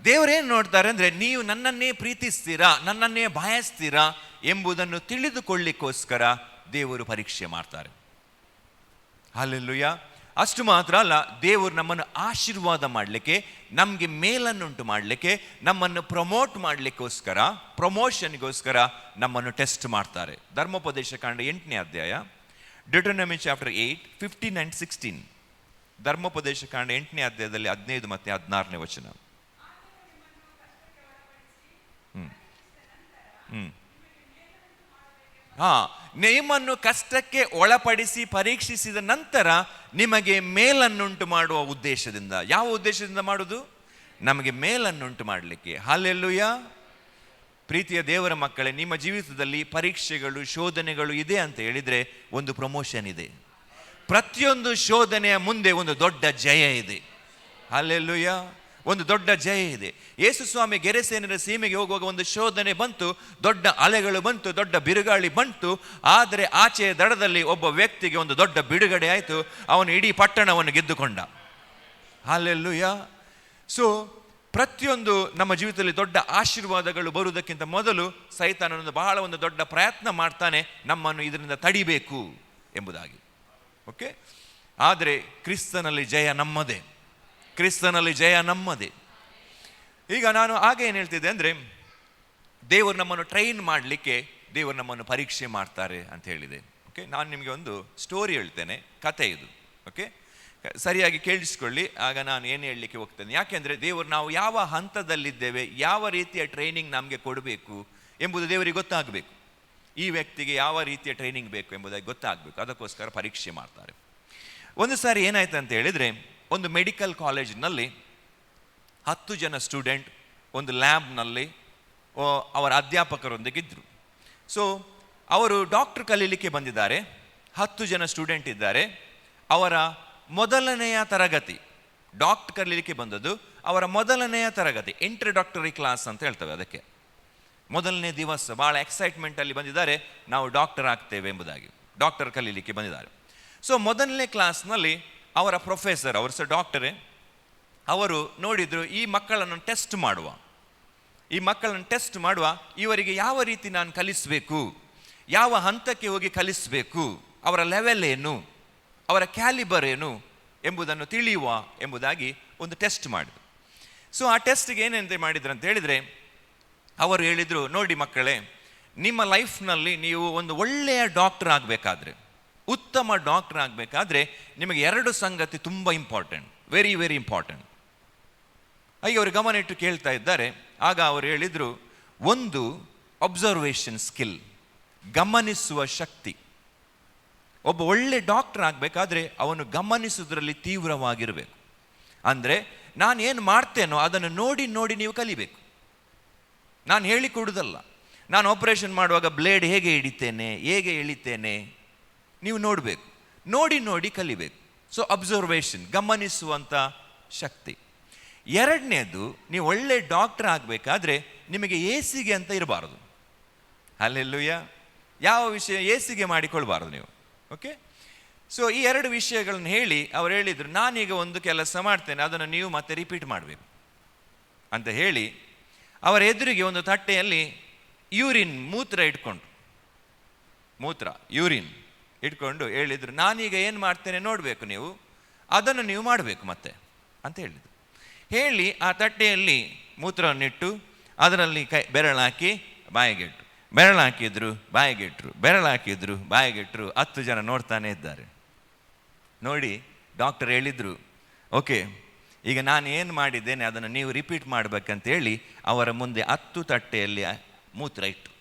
ದೇವರೇನು ನೋಡ್ತಾರೆ ಅಂದರೆ, ನೀವು ನನ್ನನ್ನೇ ಪ್ರೀತಿಸ್ತೀರಾ, ನನ್ನನ್ನೇ ಬಯಸ್ತೀರಾ ಎಂಬುದನ್ನು ತಿಳಿದುಕೊಳ್ಳಿಕ್ಕೋಸ್ಕರ ದೇವರು ಪರೀಕ್ಷೆ ಮಾಡ್ತಾರೆ. ಹಲ್ಲೆಲೂಯಾ. ಅಷ್ಟು ಮಾತ್ರ ಅಲ್ಲ, ದೇವರು ನಮ್ಮನ್ನು ಆಶೀರ್ವಾದ ಮಾಡಲಿಕ್ಕೆ, ನಮಗೆ ಮೇಲನ್ನುಂಟು ಮಾಡಲಿಕ್ಕೆ, ನಮ್ಮನ್ನು ಪ್ರಮೋಟ್ ಮಾಡಲಿಕ್ಕೋಸ್ಕರ, ಪ್ರಮೋಷನ್ಗೋಸ್ಕರ ನಮ್ಮನ್ನು ಟೆಸ್ಟ್ ಮಾಡ್ತಾರೆ. ಧರ್ಮೋಪದೇಶ ಕಾಂಡ 8ನೇ ಅಧ್ಯಾಯ, ಡಿಟ್ರೋನಮಿ ಚಾಪ್ಟರ್ 8, 15 and 16. ಧರ್ಮೋಪದೇಶ ಕಾಂಡ 8ನೇ ಅಧ್ಯಾಯದಲ್ಲಿ 15 ಮತ್ತು 16ನೇ ವಚನ. ನಿಮ್ಮನ್ನು ಕಷ್ಟಕ್ಕೆ ಒಳಪಡಿಸಿ ಪರೀಕ್ಷಿಸಿದ ನಂತರ ನಿಮಗೆ ಮೇಲನ್ನುಂಟು ಮಾಡುವ ಉದ್ದೇಶದಿಂದ. ಯಾವ ಉದ್ದೇಶದಿಂದ ಮಾಡುವುದು? ನಮಗೆ ಮೇಲನ್ನುಂಟು ಮಾಡಲಿಕ್ಕೆ. ಹಲ್ಲೆಲೂಯಾ. ಪ್ರೀತಿಯ ದೇವರ ಮಕ್ಕಳೇ, ನಿಮ್ಮ ಜೀವಿತದಲ್ಲಿ ಪರೀಕ್ಷೆಗಳು, ಶೋಧನೆಗಳು ಇದೆ ಅಂತ ಹೇಳಿದರೆ ಒಂದು ಪ್ರಮೋಷನ್ ಇದೆ. ಪ್ರತಿಯೊಂದು ಶೋಧನೆಯ ಮುಂದೆ ಒಂದು ದೊಡ್ಡ ಜಯ ಇದೆ. ಹಲ್ಲೆಲೂಯಾ. ಒಂದು ದೊಡ್ಡ ಜಯ ಇದೆ. ಯೇಸು ಸ್ವಾಮಿ ಗೆರೆಸೇನರ ಸೀಮೆಗೆ ಹೋಗುವಾಗ ಒಂದು ಶೋಧನೆ ಬಂತು, ದೊಡ್ಡ ಅಲೆಗಳು ಬಂತು, ದೊಡ್ಡ ಬಿರುಗಾಳಿ ಬಂತು. ಆದರೆ ಆಚೆಯ ದಡದಲ್ಲಿ ಒಬ್ಬ ವ್ಯಕ್ತಿಗೆ ಒಂದು ದೊಡ್ಡ ಬಿಡುಗಡೆ ಆಯಿತು. ಅವನು ಇಡೀ ಪಟ್ಟಣವನ್ನು ಗೆದ್ದುಕೊಂಡ. ಹಲ್ಲೆಲೂಯಾ. ಸೊ ಪ್ರತಿಯೊಂದು ನಮ್ಮ ಜೀವಿತದಲ್ಲಿ ದೊಡ್ಡ ಆಶೀರ್ವಾದಗಳು ಬರುವುದಕ್ಕಿಂತ ಮೊದಲು ಸೈತಾನನೊಂದು ಬಹಳ ಒಂದು ದೊಡ್ಡ ಪ್ರಯತ್ನ ಮಾಡ್ತಾನೆ, ನಮ್ಮನ್ನು ಇದರಿಂದ ತಡಿಬೇಕು ಎಂಬುದಾಗಿ. ಓಕೆ. ಆದರೆ ಕ್ರಿಸ್ತನಲ್ಲಿ ಜಯ ನಮ್ಮದೇ, ಕ್ರಿಸ್ತನಲ್ಲಿ ಜಯ ನಮ್ಮದೇ. ಈಗ ನಾನು ಆಗ ಏನು ಹೇಳ್ತಿದ್ದೆ ಅಂದರೆ, ದೇವರು ನಮ್ಮನ್ನು ಟ್ರೈನ್ ಮಾಡಲಿಕ್ಕೆ ದೇವರು ನಮ್ಮನ್ನು ಪರೀಕ್ಷೆ ಮಾಡ್ತಾರೆ ಅಂತ ಹೇಳಿದೆ. ಓಕೆ. ನಾನು ನಿಮಗೆ ಒಂದು ಸ್ಟೋರಿ ಹೇಳ್ತೇನೆ, ಕತೆ ಇದು. ಓಕೆ, ಸರಿಯಾಗಿ ಕೇಳಿಸ್ಕೊಳ್ಳಿ, ಆಗ ನಾನು ಏನು ಹೇಳಲಿಕ್ಕೆ ಹೋಗ್ತೇನೆ. ಯಾಕೆಂದರೆ ದೇವರು ನಾವು ಯಾವ ಹಂತದಲ್ಲಿದ್ದೇವೆ, ಯಾವ ರೀತಿಯ ಟ್ರೈನಿಂಗ್ ನಮಗೆ ಕೊಡಬೇಕು ಎಂಬುದು ದೇವರಿಗೆ ಗೊತ್ತಾಗಬೇಕು. ಈ ವ್ಯಕ್ತಿಗೆ ಯಾವ ರೀತಿಯ ಟ್ರೈನಿಂಗ್ ಬೇಕು ಎಂಬುದಾಗಿ ಗೊತ್ತಾಗಬೇಕು. ಅದಕ್ಕೋಸ್ಕರ ಪರೀಕ್ಷೆ ಮಾಡ್ತಾರೆ. ಒಂದು ಸಾರಿ ಏನಾಯ್ತು ಅಂತ ಹೇಳಿದರೆ, ಒಂದು ಮೆಡಿಕಲ್ ಕಾಲೇಜಿನಲ್ಲಿ 10 ಜನ ಸ್ಟೂಡೆಂಟ್ ಒಂದು ಲ್ಯಾಬ್ನಲ್ಲಿ ಅವರ ಅಧ್ಯಾಪಕರೊಂದಿಗಿದ್ದರು. ಸೊ ಅವರು ಡಾಕ್ಟರ್ ಕಲೀಲಿಕ್ಕೆ ಬಂದಿದ್ದಾರೆ. 10 ಜನ ಸ್ಟೂಡೆಂಟ್ ಇದ್ದಾರೆ. ಅವರ ಮೊದಲನೆಯ ತರಗತಿ, ಡಾಕ್ಟರ್ ಕಲೀಲಿಕ್ಕೆ ಬಂದದ್ದು ಅವರ ಮೊದಲನೆಯ ತರಗತಿ, ಇಂಟ್ರಡಕ್ಟರಿ ಕ್ಲಾಸ್ ಅಂತ ಹೇಳ್ತೇವೆ ಅದಕ್ಕೆ. ಮೊದಲನೇ ದಿವಸ ಭಾಳ ಎಕ್ಸೈಟ್ಮೆಂಟಲ್ಲಿ ಬಂದಿದ್ದಾರೆ, ನಾವು ಡಾಕ್ಟರ್ ಆಗ್ತೇವೆ ಎಂಬುದಾಗಿ, ಡಾಕ್ಟರ್ ಕಲೀಲಿಕ್ಕೆ ಬಂದಿದ್ದಾರೆ. ಸೊ ಮೊದಲನೇ ಕ್ಲಾಸ್ನಲ್ಲಿ ಅವರ ಪ್ರೊಫೆಸರ್, ಅವರು ಸಹ ಡಾಕ್ಟರೇ, ಅವರು ನೋಡಿದರು ಈ ಮಕ್ಕಳನ್ನು ಟೆಸ್ಟ್ ಮಾಡುವ, ಇವರಿಗೆ ಯಾವ ರೀತಿ ನಾನು ಕಲಿಸಬೇಕು, ಯಾವ ಹಂತಕ್ಕೆ ಹೋಗಿ ಕಲಿಸಬೇಕು, ಅವರ ಲೆವೆಲ್ ಏನು, ಅವರ ಕ್ಯಾಲಿಬರ್ ಏನು ಎಂಬುದನ್ನು ತಿಳಿಯುವ ಎಂಬುದಾಗಿ ಒಂದು ಟೆಸ್ಟ್ ಮಾಡಿದರು. ಸೊ ಆ ಟೆಸ್ಟ್ಗೆ ಏನಂತ ಮಾಡಿದ್ರು ಅಂತ ಹೇಳಿದರೆ, ಅವರು ಹೇಳಿದರು, ನೋಡಿ ಮಕ್ಕಳೇ, ನಿಮ್ಮ ಲೈಫ್ನಲ್ಲಿ ನೀವು ಒಂದು ಒಳ್ಳೆಯ ಡಾಕ್ಟರ್ ಆಗಬೇಕಾದ್ರೆ, ಉತ್ತಮ ಡಾಕ್ಟರ್ ಆಗಬೇಕಾದ್ರೆ ನಿಮಗೆ 2 ಸಂಗತಿ ತುಂಬ ಇಂಪಾರ್ಟೆಂಟ್, ವೆರಿ ವೆರಿ ಇಂಪಾರ್ಟೆಂಟ್. ಹಾಗೆ ಅವರು ಗಮನ ಇಟ್ಟು ಕೇಳ್ತಾ ಇದ್ದಾರೆ. ಆಗ ಅವರು ಹೇಳಿದರು, ಒಂದು ಅಬ್ಸರ್ವೇಷನ್ ಸ್ಕಿಲ್, ಗಮನಿಸುವ ಶಕ್ತಿ. ಒಬ್ಬ ಒಳ್ಳೆ ಡಾಕ್ಟರ್ ಆಗಬೇಕಾದ್ರೆ ಅವನು ಗಮನಿಸುವುದರಲ್ಲಿ ತೀವ್ರವಾಗಿರಬೇಕು. ಅಂದರೆ ನಾನು ಏನು ಮಾಡ್ತೇನೋ ಅದನ್ನು ನೋಡಿ ನೋಡಿ ನೀವು ಕಲಿಬೇಕು. ನಾನು ಹೇಳಿಕೊಡುವುದಲ್ಲ. ನಾನು ಆಪರೇಷನ್ ಮಾಡುವಾಗ ಬ್ಲೇಡ್ ಹೇಗೆ ಹಿಡಿತೇನೆ, ಹೇಗೆ ಎಳಿತೇನೆ, ನೀವು ನೋಡಬೇಕು, ನೋಡಿ ನೋಡಿ ಕಲಿಬೇಕು. ಸೊ ಅಬ್ಸರ್ವೇಷನ್, ಗಮನಿಸುವಂಥ ಶಕ್ತಿ. ಎರಡನೇದು, ನೀವು ಒಳ್ಳೆ ಡಾಕ್ಟರ್ ಆಗಬೇಕಾದ್ರೆ ನಿಮಗೆ ಎಸಿಗೆ ಅಂತ ಇರಬಾರ್ದು. ಹಲ್ಲೆಲೂಯಾ. ಯಾವ ವಿಷಯ ಎಸಿಗೆ ಮಾಡಿಕೊಳ್ಬಾರ್ದು ನೀವು. ಓಕೆ. ಸೊ ಈ 2 ವಿಷಯಗಳನ್ನು ಹೇಳಿ ಅವ್ರು ಹೇಳಿದರು, ನಾನೀಗ ಒಂದು ಕೆಲಸ ಮಾಡ್ತೇನೆ, ಅದನ್ನು ನೀವು ಮತ್ತೆ ರಿಪೀಟ್ ಮಾಡಬೇಕು ಅಂತ ಹೇಳಿ ಅವರ ಎದುರಿಗೆ ಒಂದು ತಟ್ಟೆಯಲ್ಲಿ ಮೂತ್ರ ಇಟ್ಕೊಂಡು ಹೇಳಿದರು, ನಾನೀಗ ಏನು ಮಾಡ್ತೇನೆ ನೋಡಬೇಕು, ನೀವು ಅದನ್ನು ನೀವು ಮಾಡಬೇಕು ಮತ್ತೆ ಅಂತ ಹೇಳಿದರು. ಹೇಳಿ ಆ ತಟ್ಟೆಯಲ್ಲಿ ಮೂತ್ರವನ್ನಿಟ್ಟು ಅದರಲ್ಲಿ ಬೆರಳಾಕಿ ಬಾಯಿಗೆಟ್ರು, ಬೆರಳಾಕಿದ್ರು ಬಾಯಿಗೆಟ್ರು, ಬೆರಳಾಕಿದ್ರು ಬಾಯಿಗೆಟ್ರು. 10 ಜನ ನೋಡ್ತಾನೆ ಇದ್ದಾರೆ. ನೋಡಿ ಡಾಕ್ಟರ್ ಹೇಳಿದರು, ಓಕೆ, ಈಗ ನಾನು ಏನು ಮಾಡಿದ್ದೇನೆ ಅದನ್ನು ನೀವು ರಿಪೀಟ್ ಮಾಡಬೇಕಂತ ಹೇಳಿ ಅವರ ಮುಂದೆ 10 ತಟ್ಟೆಯಲ್ಲಿ ಮೂತ್ರ ಇಟ್ಟು.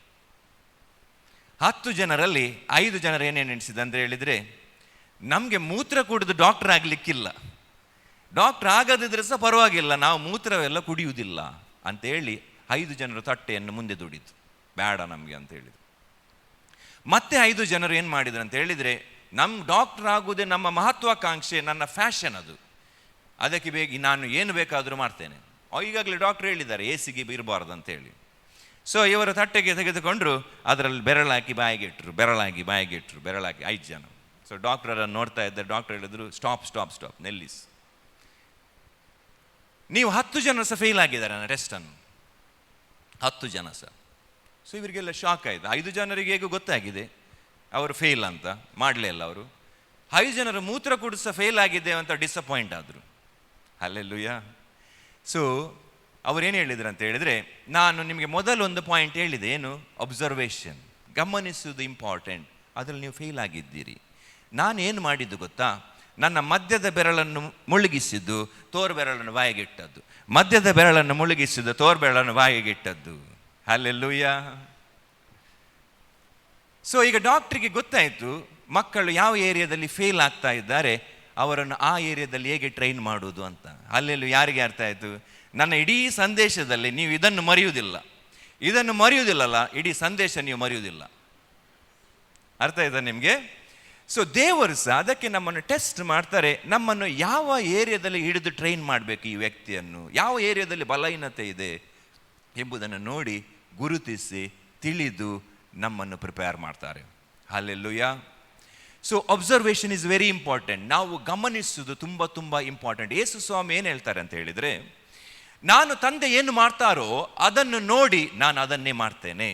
10 ಜನರಲ್ಲಿ 5 ಜನರು ಏನೇನು ಎಣಿಸಿದೆ ಅಂತ ಹೇಳಿದರೆ, ನಮಗೆ ಮೂತ್ರ ಕುಡಿದು ಡಾಕ್ಟರ್ ಆಗಲಿಕ್ಕಿಲ್ಲ, ಡಾಕ್ಟರ್ ಆಗದಿದ್ರೆ ಸಹ ಪರವಾಗಿಲ್ಲ, ನಾವು ಮೂತ್ರವೆಲ್ಲ ಕುಡಿಯುವುದಿಲ್ಲ ಅಂತೇಳಿ 5 ಜನರು ತಟ್ಟೆಯನ್ನು ಮುಂದೆ ದುಡಿತು, ಬೇಡ ನಮಗೆ ಅಂತ ಹೇಳಿದ್ರು. ಮತ್ತೆ 5 ಜನರು ಏನು ಮಾಡಿದ್ರು ಅಂತ ಹೇಳಿದರೆ, ನಮ್ಮ ಡಾಕ್ಟರ್ ಆಗುವುದೇ ನಮ್ಮ ಮಹತ್ವಾಕಾಂಕ್ಷೆ, ನನ್ನ ಫ್ಯಾಷನ್ ಅದು, ಅದಕ್ಕೆ ನಾನು ಏನು ಬೇಕಾದರೂ ಮಾಡ್ತೇನೆ. ಈಗಾಗಲೇ ಡಾಕ್ಟರ್ ಹೇಳಿದ್ದಾರೆ AC ಇರಬಾರ್ದು ಅಂತೇಳಿ. ಸೊ ಇವರು ತಟ್ಟೆಗೆ ತೆಗೆದುಕೊಂಡ್ರು, ಅದರಲ್ಲಿ ಬೆರಳಾಕಿ ಬಾಯಿಗೆ ಇಟ್ಟರು, ಬೆರಳಾಗಿ ಬಾಯಿಗೆ ಇಟ್ಟರು, ಬೆರಳಾಕಿ 5 ಜನ. ಸೊ ಡಾಕ್ಟರನ್ನು ನೋಡ್ತಾ ಇದ್ದಾರೆ. ಡಾಕ್ಟರ್ ಹೇಳಿದ್ರು, ಸ್ಟಾಪ್ ಸ್ಟಾಪ್ ಸ್ಟಾಪ್, ನಿಲ್ಲಿಸಿ, ನೀವು 10 ಜನ ಸಹ ಫೇಲ್ ಆಗಿದ್ದಾರೆ ನನ್ನ ಟೆಸ್ಟನ್ನು, 10 ಜನ ಸಹ. ಸೊ ಇವರಿಗೆಲ್ಲ ಶಾಕ್ ಆಯಿತು. 5 ಜನರಿಗೆ ಹೇಗೂ ಗೊತ್ತಾಗಿದೆ ಅವರು ಫೇಲ್ ಅಂತ, ಮಾಡಲೇ ಇಲ್ಲ ಅವರು. 5 ಜನರು ಮೂತ್ರ ಕುಡಿಸ ಫೇಲ್ ಆಗಿದ್ದೇವೆ ಅಂತ ಡಿಸಪಾಯಿಂಟ್ ಆದರು. ಹಲ್ಲೆಲೂಯಾ. ಸೊ ಅವರೇನು ಹೇಳಿದ್ರು ಅಂತ ಹೇಳಿದರೆ, ನಾನು ನಿಮಗೆ ಮೊದಲೊಂದು ಪಾಯಿಂಟ್ ಹೇಳಿದೆ, ಏನು? ಅಬ್ಸರ್ವೇಷನ್, ಗಮನಿಸುವುದು ಇಂಪಾರ್ಟೆಂಟ್. ಅದರಲ್ಲಿ ನೀವು ಫೇಲ್ ಆಗಿದ್ದೀರಿ. ನಾನೇನು ಮಾಡಿದ್ದು ಗೊತ್ತಾ? ನನ್ನ ಮಧ್ಯದ ಬೆರಳನ್ನು ಮುಳುಗಿಸಿದ್ದು, ತೋರು ಬೆರಳನ್ನು ಬಾಯಿಗಿಟ್ಟದ್ದು, ಮಧ್ಯದ ಬೆರಳನ್ನು ಮುಳುಗಿಸಿದ್ದು, ತೋರು ಬೆರಳನ್ನು ಬಾಯಿಗಿಟ್ಟದ್ದು. ಹಲ್ಲೆಲೂಯಾ. ಸೊ ಈಗ ಡಾಕ್ಟ್ರಿಗೆ ಗೊತ್ತಾಯಿತು ಮಕ್ಕಳು ಯಾವ ಏರಿಯಾದಲ್ಲಿ ಫೇಲ್ ಆಗ್ತಾ ಇದ್ದಾರೆ, ಅವರನ್ನು ಆ ಏರಿಯಾದಲ್ಲಿ ಹೇಗೆ ಟ್ರೈನ್ ಮಾಡುವುದು ಅಂತ. ಅಲ್ಲೆಲ್ಲೂ ಯಾರಿಗೆ ಅರ್ಥ ಆಯಿತು? ನನ್ನ ಇಡೀ ಸಂದೇಶದಲ್ಲಿ ನೀವು ಇದನ್ನು ಮರೆಯುವುದಿಲ್ಲಲ್ಲ, ಇಡೀ ಸಂದೇಶ ನೀವು ಮರೆಯುವುದಿಲ್ಲ. ಅರ್ಥ ಆಯ್ತಾ ನಿಮಗೆ? ಸೊ ದೇವರು ಸಹ ಅದಕ್ಕೆ ನಮ್ಮನ್ನು ಟೆಸ್ಟ್ ಮಾಡ್ತಾರೆ, ನಮ್ಮನ್ನು ಯಾವ ಏರಿಯಾದಲ್ಲಿ ಹಿಡಿದು ಟ್ರೈನ್ ಮಾಡಬೇಕು, ಈ ವ್ಯಕ್ತಿಯನ್ನು ಯಾವ ಏರಿಯಾದಲ್ಲಿ ಬಲಹೀನತೆ ಇದೆ ಎಂಬುದನ್ನು ನೋಡಿ ಗುರುತಿಸಿ ತಿಳಿದು ನಮ್ಮನ್ನು ಪ್ರಿಪೇರ್ ಮಾಡ್ತಾರೆ. Hallelujah. So observation is very important. ನಾವು ಗಮನಿಸುವುದು ತುಂಬ ತುಂಬ ಇಂಪಾರ್ಟೆಂಟ್. ಯೇಸು ಸ್ವಾಮಿ ಏನು ಹೇಳ್ತಾರೆ ಅಂತ ಹೇಳಿದರೆ, ನಾನು ತಂದೆ ಏನು ಮಾಡ್ತಾರೋ ಅದನ್ನು ನೋಡಿ ನಾನು ಅದನ್ನೇ ಮಾಡ್ತೇನೆ.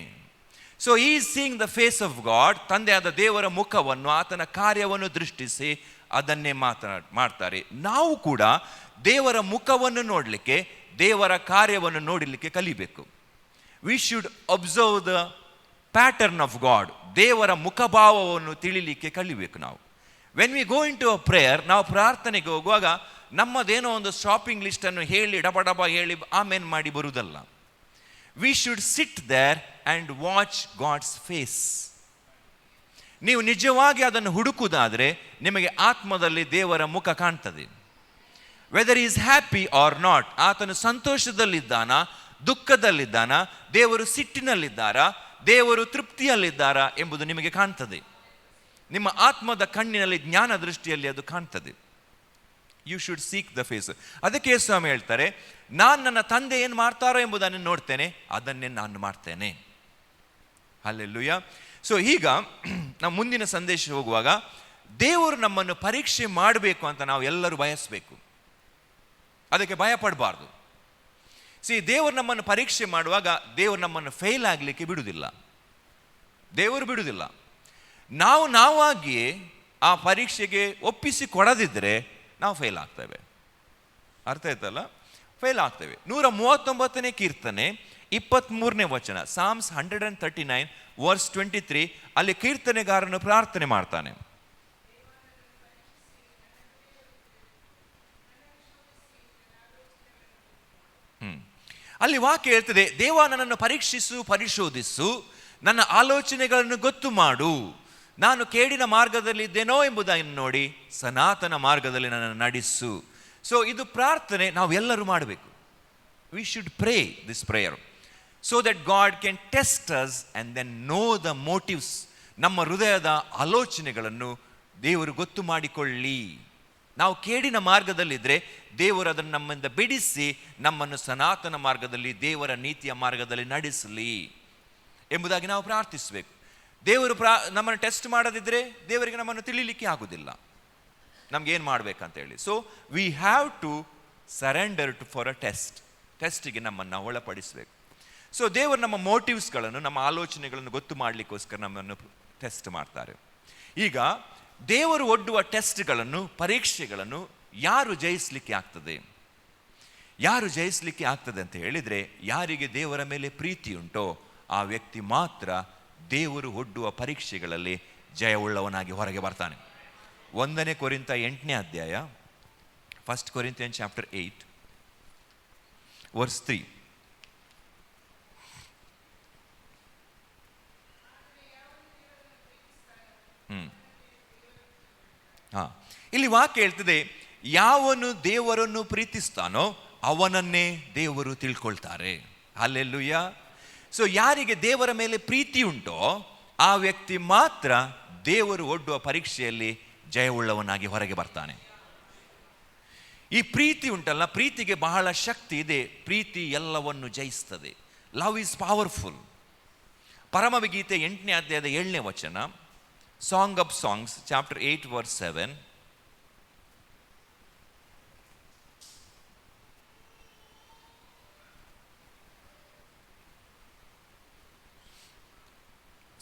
ಸೊ ಈ seeing the face of God, ತಂದೆಯಾದ ದೇವರ ಮುಖವನ್ನು, ಆತನ ಕಾರ್ಯವನ್ನು ದೃಷ್ಟಿಸಿ ಅದನ್ನೇ ಮಾಡ್ತಾರೆ. ನಾವು ಕೂಡ ದೇವರ ಮುಖವನ್ನು ನೋಡಲಿಕ್ಕೆ, ದೇವರ ಕಾರ್ಯವನ್ನು ನೋಡಲಿಕ್ಕೆ ಕಲಿಬೇಕು. We should observe the pattern of God. ದೇವರ ಮುಖಭಾವವನ್ನು ತಿಳಿಲಿಕ್ಕೆ ಕಲಿಬೇಕು ನಾವು. When we go into a prayer, ನಾವು ಪ್ರಾರ್ಥನೆಗೆ ಹೋಗುವಾಗ ನಮ್ಮದೇನೋ ಒಂದು ಶಾಪಿಂಗ್ ಲಿಸ್ಟನ್ನು ಹೇಳಿ ಡಬ ಡಬ ಹೇಳಿ ಆಮೇನ್ ಮಾಡಿ ಬರುವುದಲ್ಲ. We should sit there and watch God's face. ನೀವು ನಿಜವಾಗಿ ಅದನ್ನು ಹುಡುಕುವುದಾದರೆ ನಿಮಗೆ ಆತ್ಮದಲ್ಲಿ ದೇವರ ಮುಖ ಕಾಣ್ತದೆ. Whether is happy or not, ಆತನು ಸಂತೋಷದಲ್ಲಿದ್ದಾನ, ದುಃಖದಲ್ಲಿದ್ದಾನ, ದೇವರು ಸಿಟ್ಟಿನಲ್ಲಿದ್ದಾರಾ, ದೇವರು ತೃಪ್ತಿಯಲ್ಲಿದ್ದಾರಾ ಎಂಬುದು ನಿಮಗೆ ಕಾಣ್ತದೆ. ನಿಮ್ಮ ಆತ್ಮದ ಕಣ್ಣಿನಲ್ಲಿ, ಜ್ಞಾನ ದೃಷ್ಟಿಯಲ್ಲಿ ಅದು ಕಾಣ್ತದೆ. You should seek the face. ಅದಕ್ಕೆ ಸ್ವಾಮಿ ಹೇಳ್ತಾರೆ, ನಾನು ನನ್ನ ತಂದೆ ಏನು ಮಾಡ್ತಾರೋ ಎಂಬುದನ್ನು ನೋಡ್ತೇನೆ, ಅದನ್ನೇ ನಾನು ಮಾಡ್ತೇನೆ. ಹಲ್ಲೆಲೂಯಾ. ಸೊ ಈಗ ನಾವು ಮುಂದಿನ ಸಂದೇಶ ಹೋಗುವಾಗ, ದೇವರು ನಮ್ಮನ್ನು ಪರೀಕ್ಷೆ ಮಾಡಬೇಕು ಅಂತ ನಾವು ಎಲ್ಲರೂ ಬಯಸಬೇಕು. ಅದಕ್ಕೆ ಭಯ ಪಡಬಾರ್ದು. ದೇವರು ನಮ್ಮನ್ನು ಪರೀಕ್ಷೆ ಮಾಡುವಾಗ ದೇವರು ನಮ್ಮನ್ನು ಫೇಲ್ ಆಗಲಿಕ್ಕೆ ಬಿಡುವುದಿಲ್ಲ. ದೇವರು ಬಿಡುವುದಿಲ್ಲ. ನಾವಾಗಿಯೇ ಆ ಪರೀಕ್ಷೆಗೆ ಒಪ್ಪಿಸಿ ಕೊಡದಿದ್ದರೆ ನಾವು ಫೇಲ್ ಆಗ್ತೇವೆ. ಅರ್ಥ ಆಯ್ತಲ್ಲ? ಫೇಲ್ ಆಗ್ತೇವೆ. 139ನೇ ಕೀರ್ತನೆ 23ನೇ ವಚನ, ಸಾಮ್ಸ್ 139 ವರ್ಸ್ 23, ಅಲ್ಲಿ ಕೀರ್ತನೆಗಾರನು ಪ್ರಾರ್ಥನೆ ಮಾಡ್ತಾನೆ. ಅಲ್ಲಿ ವಾಕ್ಯ ಹೇಳ್ತದೆ, ದೇವ ನನ್ನನ್ನು ಪರೀಕ್ಷಿಸು, ಪರಿಶೋಧಿಸು, ನನ್ನ ಆಲೋಚನೆಗಳನ್ನು ಗೊತ್ತು ಮಾಡು, ನಾನು ಕೇಡಿನ ಮಾರ್ಗದಲ್ಲಿದ್ದೇನೋ ಎಂಬುದನ್ನು ನೋಡಿ ಸನಾತನ ಮಾರ್ಗದಲ್ಲಿ ನನ್ನನ್ನು ನಡೆಸು. ಸೊ ಇದು ಪ್ರಾರ್ಥನೆ ನಾವೆಲ್ಲರೂ ಮಾಡಬೇಕು. We should pray this prayer so that God can test us and then know the motives. ನಮ್ಮ ಹೃದಯದ ಆಲೋಚನೆಗಳನ್ನು ದೇವರು ಗೊತ್ತು ಮಾಡಿಕೊಳ್ಳಿ. ನಾವು ಕೇಡಿನ ಮಾರ್ಗದಲ್ಲಿದ್ದರೆ ದೇವರು ಅದನ್ನು ನಮ್ಮಿಂದ ಬಿಡಿಸಿ ನಮ್ಮನ್ನು ಸನಾತನ ಮಾರ್ಗದಲ್ಲಿ, ದೇವರ ನೀತಿಯ ಮಾರ್ಗದಲ್ಲಿ ನಡೆಸಲಿ ಎಂಬುದಾಗಿ ನಾವು ಪ್ರಾರ್ಥಿಸಬೇಕು. ದೇವರು ನಮ್ಮನ್ನು ಟೆಸ್ಟ್ ಮಾಡದಿದ್ದರೆ ದೇವರಿಗೆ ನಮ್ಮನ್ನು ತಿಳಿಲಿಕ್ಕೆ ಆಗುವುದಿಲ್ಲ, ನಮಗೇನು ಮಾಡಬೇಕಂತೇಳಿ. So we have to surrender to for a ಟೆಸ್ಟಿಗೆ ನಮ್ಮನ್ನು ಒಳಪಡಿಸಬೇಕು. ಸೊ ದೇವರು ನಮ್ಮ ಮೋಟಿವ್ಸ್ಗಳನ್ನು, ನಮ್ಮ ಆಲೋಚನೆಗಳನ್ನು ಗೊತ್ತು ಮಾಡಲಿಕ್ಕೋಸ್ಕರ ನಮ್ಮನ್ನು ಟೆಸ್ಟ್ ಮಾಡ್ತಾರೆ. ಈಗ ದೇವರು ಒಡ್ಡುವ ಟೆಸ್ಟ್ಗಳನ್ನು, ಪರೀಕ್ಷೆಗಳನ್ನು ಯಾರು ಜಯಿಸಲಿಕ್ಕೆ ಆಗ್ತದೆ? ಯಾರು ಜಯಿಸಲಿಕ್ಕೆ ಆಗ್ತದೆ ಅಂತ ಹೇಳಿದರೆ, ಯಾರಿಗೆ ದೇವರ ಮೇಲೆ ಪ್ರೀತಿ ಉಂಟೋ ಆ ವ್ಯಕ್ತಿ ಮಾತ್ರ ದೇವರು ಒಡ್ಡುವ ಪರೀಕ್ಷೆಗಳಲ್ಲಿ ಜಯವುಳ್ಳವನಾಗಿ ಹೊರಗೆ ಬರ್ತಾನೆ. 1 ಕೊರಿಂಥ 8ನೇ ಅಧ್ಯಾಯ, 1 Corinthians chapter 8 verse 3. ಹಾ, ಇಲ್ಲಿ ವಾಕ್ಯ ಹೇಳ್ತದೆ, ಯಾವನು ದೇವರನ್ನು ಪ್ರೀತಿಸ್ತಾನೋ ಅವನನ್ನೇ ದೇವರು ತಿಳ್ಕೊಳ್ತಾರೆ. ಹಲ್ಲೆಲೂಯಾ. ಸೊ ಯಾರಿಗೆ ದೇವರ ಮೇಲೆ ಪ್ರೀತಿ ಉಂಟೋ ಆ ವ್ಯಕ್ತಿ ಮಾತ್ರ ದೇವರು ಒಡ್ಡುವ ಪರೀಕ್ಷೆಯಲ್ಲಿ ಜಯವುಳ್ಳವನಾಗಿ ಹೊರಗೆ ಬರ್ತಾನೆ. ಈ ಪ್ರೀತಿ ಉಂಟಲ್ಲ, ಪ್ರೀತಿಗೆ ಬಹಳ ಶಕ್ತಿ ಇದೆ. ಪ್ರೀತಿ ಎಲ್ಲವನ್ನು ಜಯಿಸ್ತದೆ. Love is powerful. ಪರಮಗೀತೆ 8ನೇ ಅಧ್ಯಾಯದ 7ನೇ ವಚನ, song of songs chapter 8 verse 7.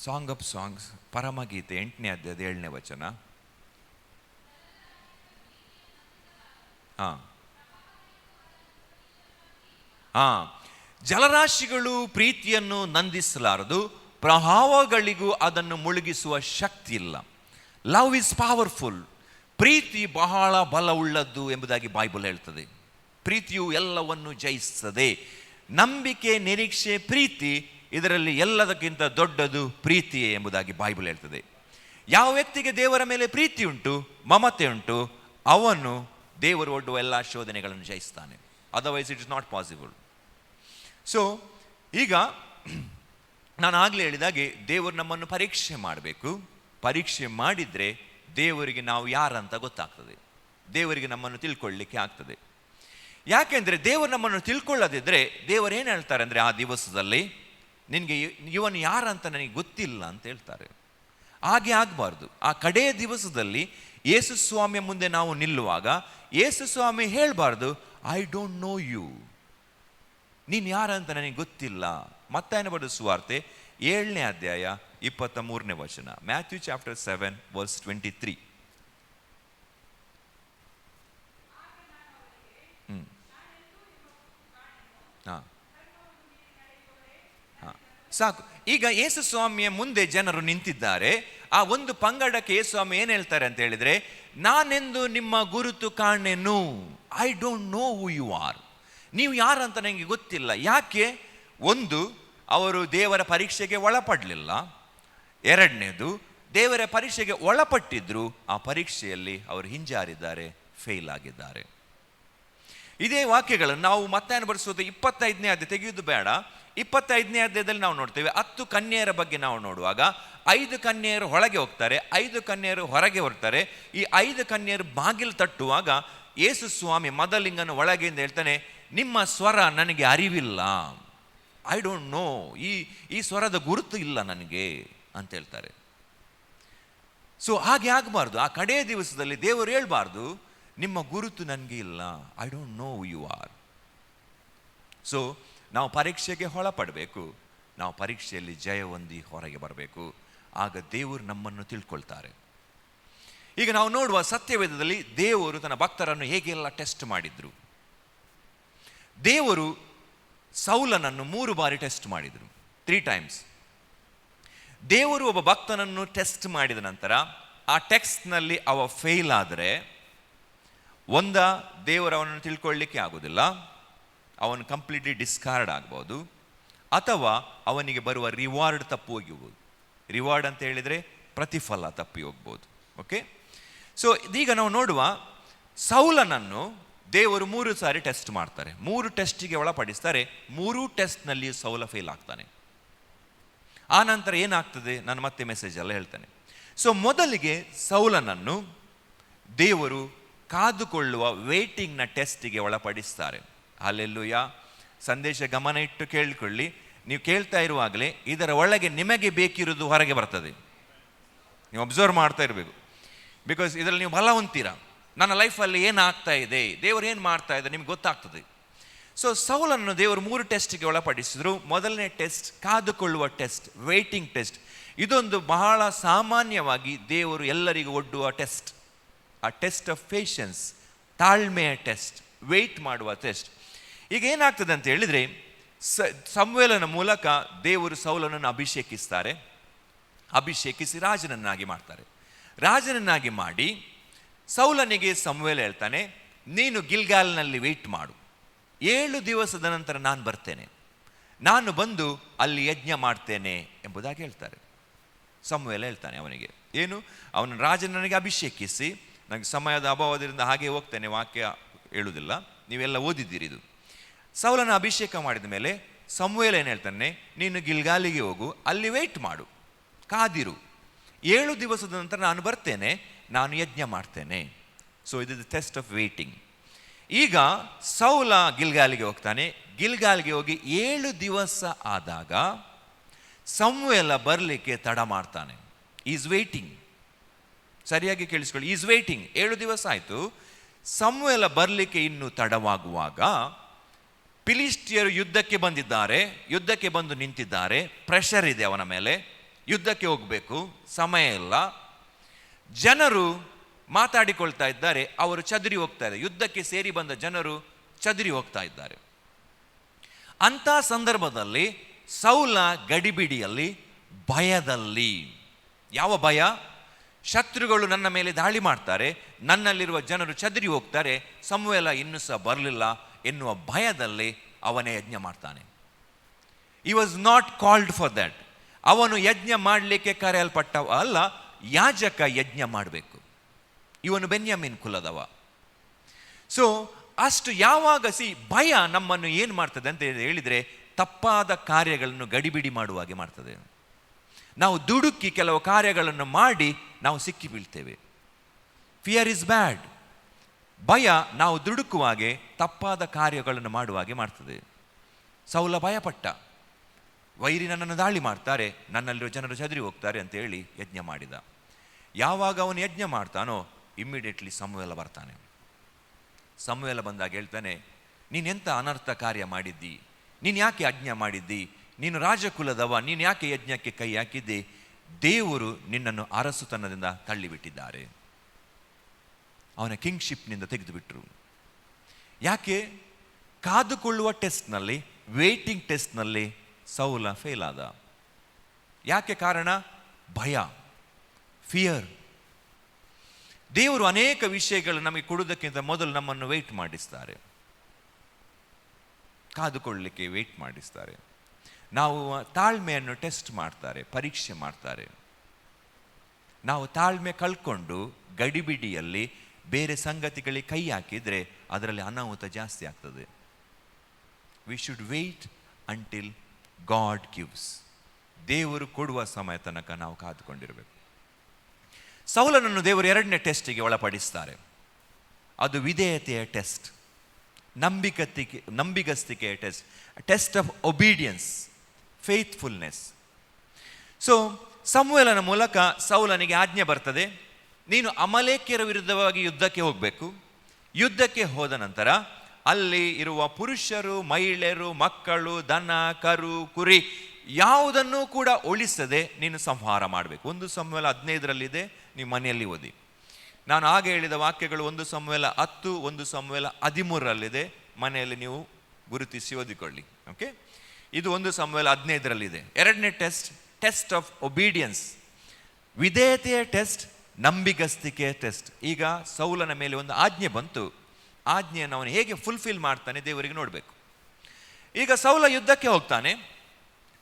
Song of songs, ಪರಮಗೀತೆ 8ನೇ ಅಧ್ಯಾಯದ 7ನೇ ವಚನ. ಜಲರಾಶಿಗಳು ಪ್ರೀತಿಯನ್ನು ನಂದಿಸಲಾರದು, ಪ್ರವಾಹಗಳಿಗೂ ಅದನ್ನು ಮುಳುಗಿಸುವ ಶಕ್ತಿ ಇಲ್ಲ. Love is powerful. ಪ್ರೀತಿ ಬಹಳ ಬಲವುಳ್ಳದ್ದು ಎಂಬುದಾಗಿ ಬೈಬಲ್ ಹೇಳ್ತದೆ. ಪ್ರೀತಿಯು ಎಲ್ಲವನ್ನು ಜಯಿಸ್ತದೆ. ನಂಬಿಕೆ, ನಿರೀಕ್ಷೆ, ಪ್ರೀತಿ, ಇದರಲ್ಲಿ ಎಲ್ಲದಕ್ಕಿಂತ ದೊಡ್ಡದು ಪ್ರೀತಿಯೇ ಎಂಬುದಾಗಿ ಬೈಬಲ್ ಹೇಳ್ತದೆ. ಯಾವ ವ್ಯಕ್ತಿಗೆ ದೇವರ ಮೇಲೆ ಪ್ರೀತಿ ಉಂಟು, ಮಮತೆ ಉಂಟು, ಅವನು ದೇವರು ಒಡ್ಡುವ ಎಲ್ಲ ಶೋಧನೆಗಳನ್ನು ಜಯಿಸ್ತಾನೆ. Otherwise it is not possible. So ಈಗ ನಾನು ಆಗಲೇ ಹೇಳಿದಾಗೆ ದೇವರು ನಮ್ಮನ್ನು ಪರೀಕ್ಷೆ ಮಾಡಬೇಕು. ಪರೀಕ್ಷೆ ಮಾಡಿದರೆ ದೇವರಿಗೆ ನಾವು ಯಾರಂತ ಗೊತ್ತಾಗ್ತದೆ, ದೇವರಿಗೆ ನಮ್ಮನ್ನು ತಿಳ್ಕೊಳ್ಳಿಕ್ಕೆ ಆಗ್ತದೆ. ಯಾಕೆಂದರೆ ದೇವರು ನಮ್ಮನ್ನು ತಿಳ್ಕೊಳ್ಳದಿದ್ದರೆ ದೇವರು ಏನು ಹೇಳ್ತಾರೆ ಅಂದರೆ, ಆ ದಿವಸದಲ್ಲಿ ನಿನಗೆ ಇವನು ಯಾರಂತ ನನಗೆ ಗೊತ್ತಿಲ್ಲ ಅಂತ ಹೇಳ್ತಾರೆ. ಹಾಗೆ ಆಗಬಾರ್ದು. ಆ ಕಡೆಯ ದಿವಸದಲ್ಲಿ ಯೇಸು ಸ್ವಾಮಿಯ ಮುಂದೆ ನಾವು ನಿಲ್ಲುವಾಗ ಯೇಸು ಸ್ವಾಮಿ ಹೇಳಬಾರ್ದು, ಐ ಡೋಂಟ್ ನೋ ಯು, ನೀನು ಯಾರಂತ ನನಗೆ ಗೊತ್ತಿಲ್ಲ. ಮತ್ತಾಯನ ಬರೆದ ಸುವಾರ್ತೆ 7ನೇ ಅಧ್ಯಾಯ 23ನೇ ವಚನ, ಮ್ಯಾಥ್ಯೂ ಚಾಪ್ಟರ್ 7 ವರ್ಸ್ 23. ಸಾಕು. ಈಗ ಯೇಸು ಸ್ವಾಮಿಯ ಮುಂದೆ ಜನರು ನಿಂತಿದ್ದಾರೆ. ಆ ಒಂದು ಪಂಗಡಕ್ಕೆ ಯೇಸು ಸ್ವಾಮಿ ಏನು ಹೇಳ್ತಾರೆ ಅಂತ ಹೇಳಿದ್ರೆ, ನಾನೆಂದು ನಿಮ್ಮ ಗುರುತು ಕಾಣೆನು, I don't know who you are, ನೀವು ಯಾರಂತ ನನಗೆ ಗೊತ್ತಿಲ್ಲ. ಯಾಕೆ? ಒಂದು, ಅವರು ದೇವರ ಪರೀಕ್ಷೆಗೆ ಒಳಪಡಲಿಲ್ಲ. ಎರಡನೇದು, ದೇವರ ಪರೀಕ್ಷೆಗೆ ಒಳಪಟ್ಟಿದ್ರು, ಆ ಪರೀಕ್ಷೆಯಲ್ಲಿ ಅವರು ಹಿಂಜಾರಿದ್ದಾರೆ, ಫೇಲ್ ಆಗಿದ್ದಾರೆ. ಇದೇ ವಾಕ್ಯಗಳನ್ನು ನಾವು ಮತ್ತಾಯನ ಬರೆಸೋದು 25ನೇ ಅಧ್ಯಾಯ ತೆಗೆಯುವುದು ಬೇಡ. 25ನೇ ಅಧ್ಯಾಯದಲ್ಲಿ ನಾವು ನೋಡ್ತೇವೆ. 10 ಕನ್ಯೆಯರ ಬಗ್ಗೆ ನಾವು ನೋಡುವಾಗ 5 ಕನ್ಯೆಯರು ಒಳಗೆ ಹೋಗ್ತಾರೆ, 5 ಕನ್ಯೆಯರು ಹೊರಗೆ ಬರ್ತಾರೆ. ಈ 5 ಕನ್ಯೆಯರು ಬಾಗಿಲು ತಟ್ಟುವಾಗ ಯೇಸು ಸ್ವಾಮಿ ಮೊದಲಿಂಗನ ಒಳಗೆಯಿಂದ ಹೇಳ್ತಾನೆ, ನಿಮ್ಮ ಸ್ವರ ನನಗೆ ಅರಿವಿಲ್ಲ, ಐ ಡೋಂಟ್ ನೋ, ಈ ಸ್ವರದ ಗುರುತು ಇಲ್ಲ ನನಗೆ ಅಂತ ಹೇಳ್ತಾರೆ. ಸೊ ಹಾಗೆ ಆಗಬಾರ್ದು. ಆ ಕಡೆಯ ದಿವಸದಲ್ಲಿ ದೇವರು ಹೇಳ್ಬಾರ್ದು, ನಿಮ್ಮ ಗುರುತು ನನಗೆ ಇಲ್ಲ, I don't know who you are. So ನಾವು ಪರೀಕ್ಷೆಗೆ ಒಳಪಡಬೇಕು. ನಾವು ಪರೀಕ್ಷೆಯಲ್ಲಿ ಜಯ ಹೊಂದಿ ಹೊರಗೆ ಬರಬೇಕು. ಆಗ ದೇವರು ನಮ್ಮನ್ನು ತಿಳ್ಕೊಳ್ತಾರೆ. ಈಗ ನಾವು ನೋಡುವ ಸತ್ಯವೇದದಲ್ಲಿ ದೇವರು ತನ್ನ ಭಕ್ತರನ್ನು ಹೇಗೆಲ್ಲ ಟೆಸ್ಟ್ ಮಾಡಿದ್ರು. ದೇವರು ಸೌಲನನ್ನು 3 ಬಾರಿ ಟೆಸ್ಟ್ ಮಾಡಿದರು, 3 ಟೈಮ್ಸ್. ದೇವರು ಒಬ್ಬ ಭಕ್ತನನ್ನು ಟೆಸ್ಟ್ ಮಾಡಿದ ನಂತರ ಆ ಟೆಸ್ಟ್ನಲ್ಲಿ ಅವ ಫೇಲ್ ಆದರೆ, ದೇವರು ಅವನನ್ನು ತಿಳ್ಕೊಳ್ಳಿಕ್ಕೆ ಆಗೋದಿಲ್ಲ, ಅವನು ಕಂಪ್ಲೀಟ್ಲಿ ಡಿಸ್ಕಾರ್ಡ್ ಆಗ್ಬೋದು, ಅಥವಾ ಅವನಿಗೆ ಬರುವ ರಿವಾರ್ಡ್ ತಪ್ಪು ಹೋಗಿರ್ಬೋದು. ರಿವಾರ್ಡ್ ಅಂತ ಹೇಳಿದರೆ ಪ್ರತಿಫಲ ತಪ್ಪಿ ಹೋಗ್ಬೋದು. ಓಕೆ. ಸೊ ಇದೀಗ ನಾವು ನೋಡುವ ಸೌಲನನ್ನು ದೇವರು 3 ಸಾರಿ ಟೆಸ್ಟ್ ಮಾಡ್ತಾರೆ. 3 ಟೆಸ್ಟಿಗೆ ಒಳಪಡಿಸ್ತಾರೆ. 3 ಟೆಸ್ಟ್ನಲ್ಲಿ ಸೌಲ ಫೇಲ್ ಆಗ್ತಾನೆ. ಆ ನಂತರ ಏನಾಗ್ತದೆ ನಾನು ಮತ್ತೆ ಮೆಸೇಜಲ್ಲಿ ಹೇಳ್ತೇನೆ. ಸೊ ಮೊದಲಿಗೆ ಸೌಲನನ್ನು ದೇವರು ಕಾದುಕೊಳ್ಳುವ ವೇಟಿಂಗ್ನ ಟೆಸ್ಟಿಗೆ ಒಳಪಡಿಸ್ತಾರೆ. ಹಲ್ಲೆಲೂಯಾ. ಸಂದೇಶ ಗಮನ ಇಟ್ಟು ಕೇಳಿಕೊಳ್ಳಿ. ನೀವು ಕೇಳ್ತಾ ಇರುವಾಗಲೇ ಇದರ ಒಳಗೆ ನಿಮಗೆ ಬೇಕಿರುವುದು ಹೊರಗೆ ಬರ್ತದೆ. ನೀವು ಅಬ್ಸರ್ವ್ ಮಾಡ್ತಾ ಇರಬೇಕು. ಬಿಕಾಸ್ ಇದರಲ್ಲಿ ನೀವು ಬಲ ಹೊಂತೀರ. ನನ್ನ ಲೈಫಲ್ಲಿ ಏನಾಗ್ತಾ ಇದೆ, ದೇವರು ಏನು ಮಾಡ್ತಾ ಇದ್ದಾರೆ ನಿಮ್ಗೆ ಗೊತ್ತಾಗ್ತದೆ. ಸೊ ಸೌಲನ್ನು ದೇವರು 3 ಟೆಸ್ಟಿಗೆ ಒಳಪಡಿಸಿದ್ರು. ಮೊದಲನೇ ಟೆಸ್ಟ್ ಕಾದುಕೊಳ್ಳುವ ಟೆಸ್ಟ್, ವೇಟಿಂಗ್ ಟೆಸ್ಟ್. ಇದೊಂದು ಬಹಳ ಸಾಮಾನ್ಯವಾಗಿ ದೇವರು ಎಲ್ಲರಿಗೂ ಒಡ್ಡುವ ಟೆಸ್ಟ್. ಆ ಟೆಸ್ಟ್ ಆಫ್ ಪೇಷನ್ಸ್, ತಾಳ್ಮೆಯ ಟೆಸ್ಟ್, ವೇಟ್ ಮಾಡುವ ಟೆಸ್ಟ್. ಈಗ ಏನಾಗ್ತದೆ ಅಂತ ಹೇಳಿದರೆ, ಸಮುವೇಲನ ಮೂಲಕ ದೇವರು ಸೌಲನನ್ನು ಅಭಿಷೇಕಿಸ್ತಾರೆ. ಅಭಿಷೇಕಿಸಿ ರಾಜನನ್ನಾಗಿ ಮಾಡ್ತಾರೆ. ರಾಜನನ್ನಾಗಿ ಮಾಡಿ ಸೌಲನಿಗೆ ಸಮುವೇಲ ಹೇಳ್ತಾನೆ, ನೀನು ಗಿಲ್ಗಾಲ್ನಲ್ಲಿ ವೇಟ್ ಮಾಡು, 7 ದಿವಸದ ನಂತರ ನಾನು ಬರ್ತೇನೆ, ನಾನು ಬಂದು ಅಲ್ಲಿ ಯಜ್ಞ ಮಾಡ್ತೇನೆ ಎಂಬುದಾಗಿ ಹೇಳ್ತಾರೆ. ಸಮುವೇಲ ಹೇಳ್ತಾನೆ ಅವನಿಗೆ ಏನು, ಅವನ ರಾಜನನಿಗೆ ಅಭಿಷೇಕಿಸಿ ನನಗೆ ಸಮಯದ ಅಭಾವದಿಂದ ಹಾಗೆ ಹೋಗ್ತೇನೆ, ವಾಕ್ಯ ಹೇಳುವುದಿಲ್ಲ, ನೀವೆಲ್ಲ ಓದಿದ್ದೀರಿ ಇದು. ಸೌಲನ ಅಭಿಷೇಕ ಮಾಡಿದ ಮೇಲೆ ಸಮುವೇಲ ಏನು ಹೇಳ್ತಾನೆ, ನೀನು ಗಿಲ್ಗಾಲಿಗೆ ಹೋಗು, ಅಲ್ಲಿ ವೆಯ್ಟ್ ಮಾಡು, ಕಾದಿರು, 7 ದಿವಸದ ನಂತರ ನಾನು ಬರ್ತೇನೆ, ನಾನು ಯಜ್ಞ ಮಾಡ್ತೇನೆ. ಸೊ ಇದು ದ ಟೆಸ್ಟ್ ಆಫ್ ವೇಟಿಂಗ್. ಈಗ ಸೌಲ ಗಿಲ್ಗಾಲಿಗೆ ಹೋಗ್ತಾನೆ. ಗಿಲ್ಗಾಲಿಗೆ ಹೋಗಿ 7 ದಿವಸ ಆದಾಗ ಸಮುವೇಲ ಬರಲಿಕ್ಕೆ ತಡ ಮಾಡ್ತಾನೆ. Is waiting. ಸರಿಯಾಗಿ ಕೇಳಿಸ್ಕೊಳ್ಳಿ, ಈಸ್ ವೇಟಿಂಗ್. 7 ದಿವಸ ಆಯಿತು, ಸಮುವೇಲ ಬರಲಿಕ್ಕೆ ಇನ್ನೂ ತಡವಾಗುವಾಗ ಫಿಲಿಷ್ಟಿಯರು ಯುದ್ಧಕ್ಕೆ ಬಂದಿದ್ದಾರೆ, ಯುದ್ಧಕ್ಕೆ ಬಂದು ನಿಂತಿದ್ದಾರೆ, ಪ್ರೆಷರ್ ಇದೆ ಅವನ ಮೇಲೆ, ಯುದ್ಧಕ್ಕೆ ಹೋಗಬೇಕು, ಸಮಯ ಇಲ್ಲ. ಜನರು ಮಾತಾಡಿಕೊಳ್ತಾ ಇದ್ದಾರೆ, ಅವರು ಚದುರಿ ಹೋಗ್ತಾ ಇದ್ದಾರೆ, ಯುದ್ಧಕ್ಕೆ ಸೇರಿ ಬಂದ ಜನರು ಚದುರಿ ಹೋಗ್ತಾ ಇದ್ದಾರೆ. ಅಂಥ ಸಂದರ್ಭದಲ್ಲಿ ಸೌಲ ಗಡಿಬಿಡಿಯಲ್ಲಿ, ಭಯದಲ್ಲಿ, ಯಾವ ಭಯ? ಶತ್ರುಗಳು ನನ್ನ ಮೇಲೆ ದಾಳಿ ಮಾಡ್ತಾರೆ, ನನ್ನಲ್ಲಿರುವ ಜನರು ಚದುರಿ ಹೋಗ್ತಾರೆ, ಸಮುವೇಲ ಇನ್ನೂ ಸಹ ಬರಲಿಲ್ಲ ಎನ್ನುವ ಭಯದಲ್ಲಿ ಅವನೇ ಯಜ್ಞ ಮಾಡ್ತಾನೆ. ಈ was not called for that. ಅವನು ಯಜ್ಞ ಮಾಡಲಿಕ್ಕೆ ಕರೆಯಲ್ಪಟ್ಟವ ಅಲ್ಲ, ಯಾಜಕ ಯಜ್ಞ ಮಾಡಬೇಕು. ಇವನು ಬೆನ್ಯಾಮೀನ್ ಕುಲದವ. ಸೊ ಅಷ್ಟು ಯಾವಾಗ ಭಯ ನಮ್ಮನ್ನು ಏನು ಮಾಡ್ತದೆ ಅಂತ ಹೇಳಿದರೆ, ತಪ್ಪಾದ ಕಾರ್ಯಗಳನ್ನು ಗಡಿಬಿಡಿ ಮಾಡುವ ಹಾಗೆ ಮಾಡ್ತದೆ. ನಾವು ದುಡುಕಿ ಕೆಲವು ಕಾರ್ಯಗಳನ್ನು ಮಾಡಿ ನಾವು ಸಿಕ್ಕಿ ಬೀಳ್ತೇವೆ. Fear is bad. ಭಯ ನಾವು ದುಡುಕುವಾಗೆ ತಪ್ಪಾದ ಕಾರ್ಯಗಳನ್ನು ಮಾಡುವ ಹಾಗೆ ಮಾಡ್ತದೆ. ಸೌಲ ಭಯಪಟ್ಟ, ವೈರಿ ನನ್ನನ್ನು ದಾಳಿ ಮಾಡ್ತಾರೆ, ನನ್ನಲ್ಲಿರುವ ಜನರು ಚದುರಿ ಹೋಗ್ತಾರೆ ಅಂತ ಹೇಳಿ ಯಜ್ಞ ಮಾಡಿದ. ಯಾವಾಗ ಅವನು ಯಜ್ಞ ಮಾಡ್ತಾನೋ ಇಮ್ಮಿಡಿಯೇಟ್ಲಿ ಸಮುವೇಲ ಬರ್ತಾನೆ. ಸಮುವೇಲ ಬಂದಾಗ ಹೇಳ್ತಾನೆ, ನೀನೆಂಥ ಅನರ್ಥ ಕಾರ್ಯ ಮಾಡಿದ್ದಿ, ನೀನು ಯಾಕೆ ಯಜ್ಞ ಮಾಡಿದ್ದಿ, ನೀನು ರಾಜಕುಲದವ, ನೀನು ಯಾಕೆ ಯಜ್ಞಕ್ಕೆ ಕೈ ಹಾಕಿದ್ದಿ, ದೇವರು ನಿನ್ನನ್ನು ಅರಸುತನದಿಂದ ತಳ್ಳಿಬಿಟ್ಟಿದ್ದಾರೆ, ಅವನ ಕಿಂಗ್ಶಿಪ್ನಿಂದ ತೆಗೆದುಬಿಟ್ರು. ಯಾಕೆ? ಕಾದುಕೊಳ್ಳುವ ಟೆಸ್ಟ್ನಲ್ಲಿ, ವೇಟಿಂಗ್ ಟೆಸ್ಟ್ನಲ್ಲಿ ಸೌಲ ಫೇಲ್ ಆದ. ಯಾಕೆ ಕಾರಣ? ಭಯ, ಫಿಯರ್. ದೇವರು ಅನೇಕ ವಿಷಯಗಳು ನಮಗೆ ಕೊಡುವುದಕ್ಕಿಂತ ಮೊದಲು ನಮ್ಮನ್ನು ವೆಯ್ಟ್ ಮಾಡಿಸ್ತಾರೆ, ಕಾದುಕೊಳ್ಳಲಿಕ್ಕೆ ವೆಯ್ಟ್ ಮಾಡಿಸ್ತಾರೆ. ನಾವು ತಾಳ್ಮೆಯನ್ನು ಟೆಸ್ಟ್ ಮಾಡ್ತಾರೆ, ಪರೀಕ್ಷೆ ಮಾಡ್ತಾರೆ. ನಾವು ತಾಳ್ಮೆ ಕಳ್ಕೊಂಡು ಗಡಿಬಿಡಿಯಲ್ಲಿ ಬೇರೆ ಸಂಗತಿಗಳಿಗೆ ಕೈ ಹಾಕಿದರೆ ಅದರಲ್ಲಿ ಅನಾಹುತ ಜಾಸ್ತಿ ಆಗ್ತದೆ. We should weight until god gives. ದೇವರು ಕೊಡುವ ಸಮಯ ತನಕ ನಾವು ಕಾದುಕೊಂಡಿರಬೇಕು. ಸೌಲನನ್ನು ದೇವರು 2ನೇ ಟೆಸ್ಟಿಗೆ ಒಳಪಡಿಸ್ತಾರೆ. ಅದು ವಿಧೇಯತೆಯ ಟೆಸ್ಟ್, ನಂಬಿಗಸ್ತಿಕೆಯ test, test of obedience, faithfulness. So ಸಮುವೇಲನ ಮೂಲಕ ಸೌಲನಿಗೆ ಆಜ್ಞೆ ಬರ್ತದೆ, ನೀನು ಅಮಲೇಕ್ಯರ ವಿರುದ್ಧವಾಗಿ ಯುದ್ಧಕ್ಕೆ ಹೋಗಬೇಕು. ಯುದ್ಧಕ್ಕೆ ಹೋದ ನಂತರ ಅಲ್ಲಿ ಇರುವ ಪುರುಷರು, ಮಹಿಳೆಯರು, ಮಕ್ಕಳು, ದನ, ಕರು, ಕುರಿ ಯಾವುದನ್ನೂ ಕೂಡ ಉಳಿಸದೆ ನೀನು ಸಂಹಾರ ಮಾಡಬೇಕು. 1 ಸಮುವೇಲ 15ರಲ್ಲಿದೆ, ನೀವು ಮನೆಯಲ್ಲಿ ಓದಿ. ನಾನು ಆಗ ಹೇಳಿದ ವಾಕ್ಯಗಳು 1 ಸಮುವೇಲ 10, 1 ಸಮುವೇಲ 13ರಲ್ಲಿದೆ, ಮನೆಯಲ್ಲಿ ನೀವು ಗುರುತಿಸಿ ಓದಿಕೊಳ್ಳಿ. ಓಕೆ, ಇದು 1 ಸಮುವೇಲ 15ರಲ್ಲಿದೆ. 2ನೇ ಟೆಸ್ಟ್, ಟೆಸ್ಟ್ ಆಫ್ ಒಬೀಡಿಯನ್ಸ್, ವಿಧೇಯತೆಯ ಟೆಸ್ಟ್, ನಂಬಿಗಸ್ತಿಕೆಯ ಟೆಸ್ಟ್. ಈಗ ಸೌಲನ ಮೇಲೆ ಒಂದು ಆಜ್ಞೆ ಬಂತು, ಆಜ್ಞೆಯನ್ನು ಅವನು ಹೇಗೆ ಫುಲ್ಫಿಲ್ ಮಾಡ್ತಾನೆ ದೇವರಿಗೆ ನೋಡಬೇಕು. ಈಗ ಸೌಲ ಯುದ್ಧಕ್ಕೆ ಹೋಗ್ತಾನೆ,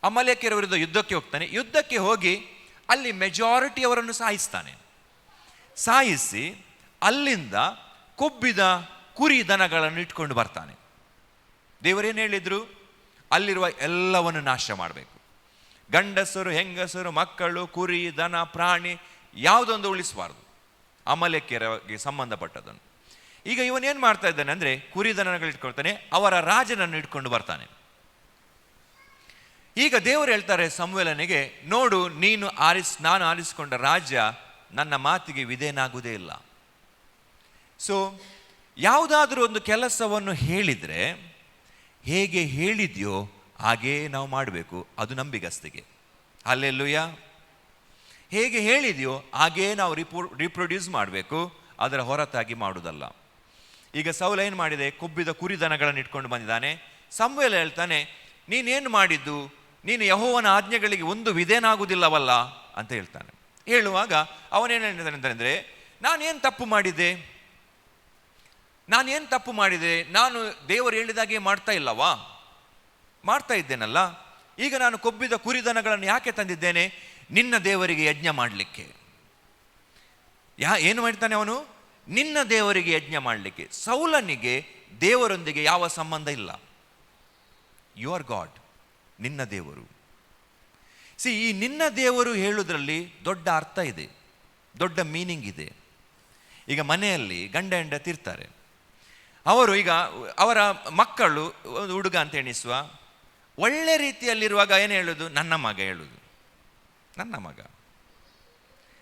ಅಮಲೇಕ್ಯರ ವಿರುದ್ಧ ಯುದ್ಧಕ್ಕೆ ಹೋಗ್ತಾನೆ. ಯುದ್ಧಕ್ಕೆ ಹೋಗಿ ಅಲ್ಲಿ ಮೆಜಾರಿಟಿ ಅವರನ್ನು ಸಾಯಿಸ್ತಾನೆ. ಸಾಯಿಸಿ ಅಲ್ಲಿಂದ ಕೊಬ್ಬಿದ ಕುರಿ ದನಗಳನ್ನು ಇಟ್ಕೊಂಡು ಬರ್ತಾನೆ. ದೇವರೇನು ಹೇಳಿದ್ರು? ಅಲ್ಲಿರುವ ಎಲ್ಲವನ್ನು ನಾಶ ಮಾಡಬೇಕು. ಗಂಡಸರು, ಹೆಂಗಸರು, ಮಕ್ಕಳು, ಕುರಿ, ದನ, ಪ್ರಾಣಿ ಯಾವುದೊಂದು ಉಳಿಸಬಾರ್ದು, ಅಮಲೇಕ್ಯರಿಗೆ ಸಂಬಂಧಪಟ್ಟದನ್ನು. ಈಗ ಇವನೇನು ಮಾಡ್ತಾ ಇದ್ದಾನೆ ಅಂದರೆ, ಕುರಿ ದನಗಳು ಇಟ್ಕೊಳ್ತಾನೆ, ಅವರ ರಾಜನನ್ನು ಇಟ್ಕೊಂಡು ಬರ್ತಾನೆ. ಈಗ ದೇವರು ಹೇಳ್ತಾರೆ ಸಮುವೇಲನಿಗೆ, ನೋಡು, ನಾನು ಆರಿಸಿಕೊಂಡ ರಾಜ್ಯ ನನ್ನ ಮಾತಿಗೆ ವಿಧೇಯನಾಗುವುದೇ ಇಲ್ಲ. ಸೊ ಯಾವುದಾದ್ರೂ ಒಂದು ಕೆಲಸವನ್ನು ಹೇಳಿದರೆ ಹೇಗೆ ಹೇಳಿದ್ಯೋ ಹಾಗೇ ನಾವು ಮಾಡಬೇಕು, ಅದು ನಂಬಿಗಸ್ತಿಕೆ. ಹಲ್ಲೆಲೂಯಾ. ಹೇಗೆ ಹೇಳಿದೆಯೋ ಹಾಗೇ ನಾವು ರಿಪ್ರೊಡ್ಯೂಸ್ ಮಾಡಬೇಕು, ಅದರ ಹೊರತಾಗಿ ಮಾಡುವುದಲ್ಲ. ಈಗ ಸೌಲ ಏನು ಮಾಡಿದೆ? ಕೊಬ್ಬಿದ ಕುರಿದನಗಳನ್ನು ಇಟ್ಕೊಂಡು ಬಂದಿದ್ದಾನೆ. ಸಮುವೇಲ ಹೇಳ್ತಾನೆ, ನೀನೇನು ಮಾಡಿದ್ದು? ನೀನು ಯೆಹೋವನ ಆಜ್ಞೆಗಳಿಗೆ ಒಂದು ವಿಧೇಯನಾಗುವುದಿಲ್ಲವಲ್ಲ ಅಂತ ಹೇಳ್ತಾನೆ. ಹೇಳುವಾಗ ಅವನೇನು ಹೇಳ್ತಾನೆ ಅಂತಂದರೆ, ನಾನೇನು ತಪ್ಪು ಮಾಡಿದೆ? ನಾನು ದೇವರು ಹೇಳಿದಾಗೆ ಮಾಡ್ತಾ ಇಲ್ಲವಾ? ಮಾಡ್ತಾ ಇದ್ದೇನಲ್ಲ. ಈಗ ನಾನು ಕೊಬ್ಬಿದ ಕುರಿದನಗಳನ್ನು ಯಾಕೆ ತಂದಿದ್ದೇನೆ? ನಿನ್ನ ದೇವರಿಗೆ ಯಜ್ಞ ಮಾಡಲಿಕ್ಕೆ. ಏನು ಮಾಡ್ತಾನೆ ಅವನು? ನಿನ್ನ ದೇವರಿಗೆ ಯಜ್ಞ ಮಾಡಲಿಕ್ಕೆ. ಸೌಲನಿಗೆ ದೇವರೊಂದಿಗೆ ಯಾವ ಸಂಬಂಧ ಇಲ್ಲ. ಯು ಆರ್ ಗಾಡ್, ನಿನ್ನ ದೇವರು. ಈ ನಿನ್ನ ದೇವರು ಹೇಳುವುದರಲ್ಲಿ ದೊಡ್ಡ ಅರ್ಥ ಇದೆ, ದೊಡ್ಡ ಮೀನಿಂಗ್ ಇದೆ. ಈಗ ಮನೆಯಲ್ಲಿ ಗಂಡ ಹೆಂಡತಿ ಇರ್ತಾರೆ. ಅವರು ಈಗ ಅವರ ಮಕ್ಕಳು ಒಂದು ಹುಡುಗ ಅಂತ ಎಣಿಸುವ, ಒಳ್ಳೆ ರೀತಿಯಲ್ಲಿರುವಾಗ ಏನು ಹೇಳೋದು? ನನ್ನ ಮಗ ಹೇಳೋದು, ನನ್ನ ಮಗ.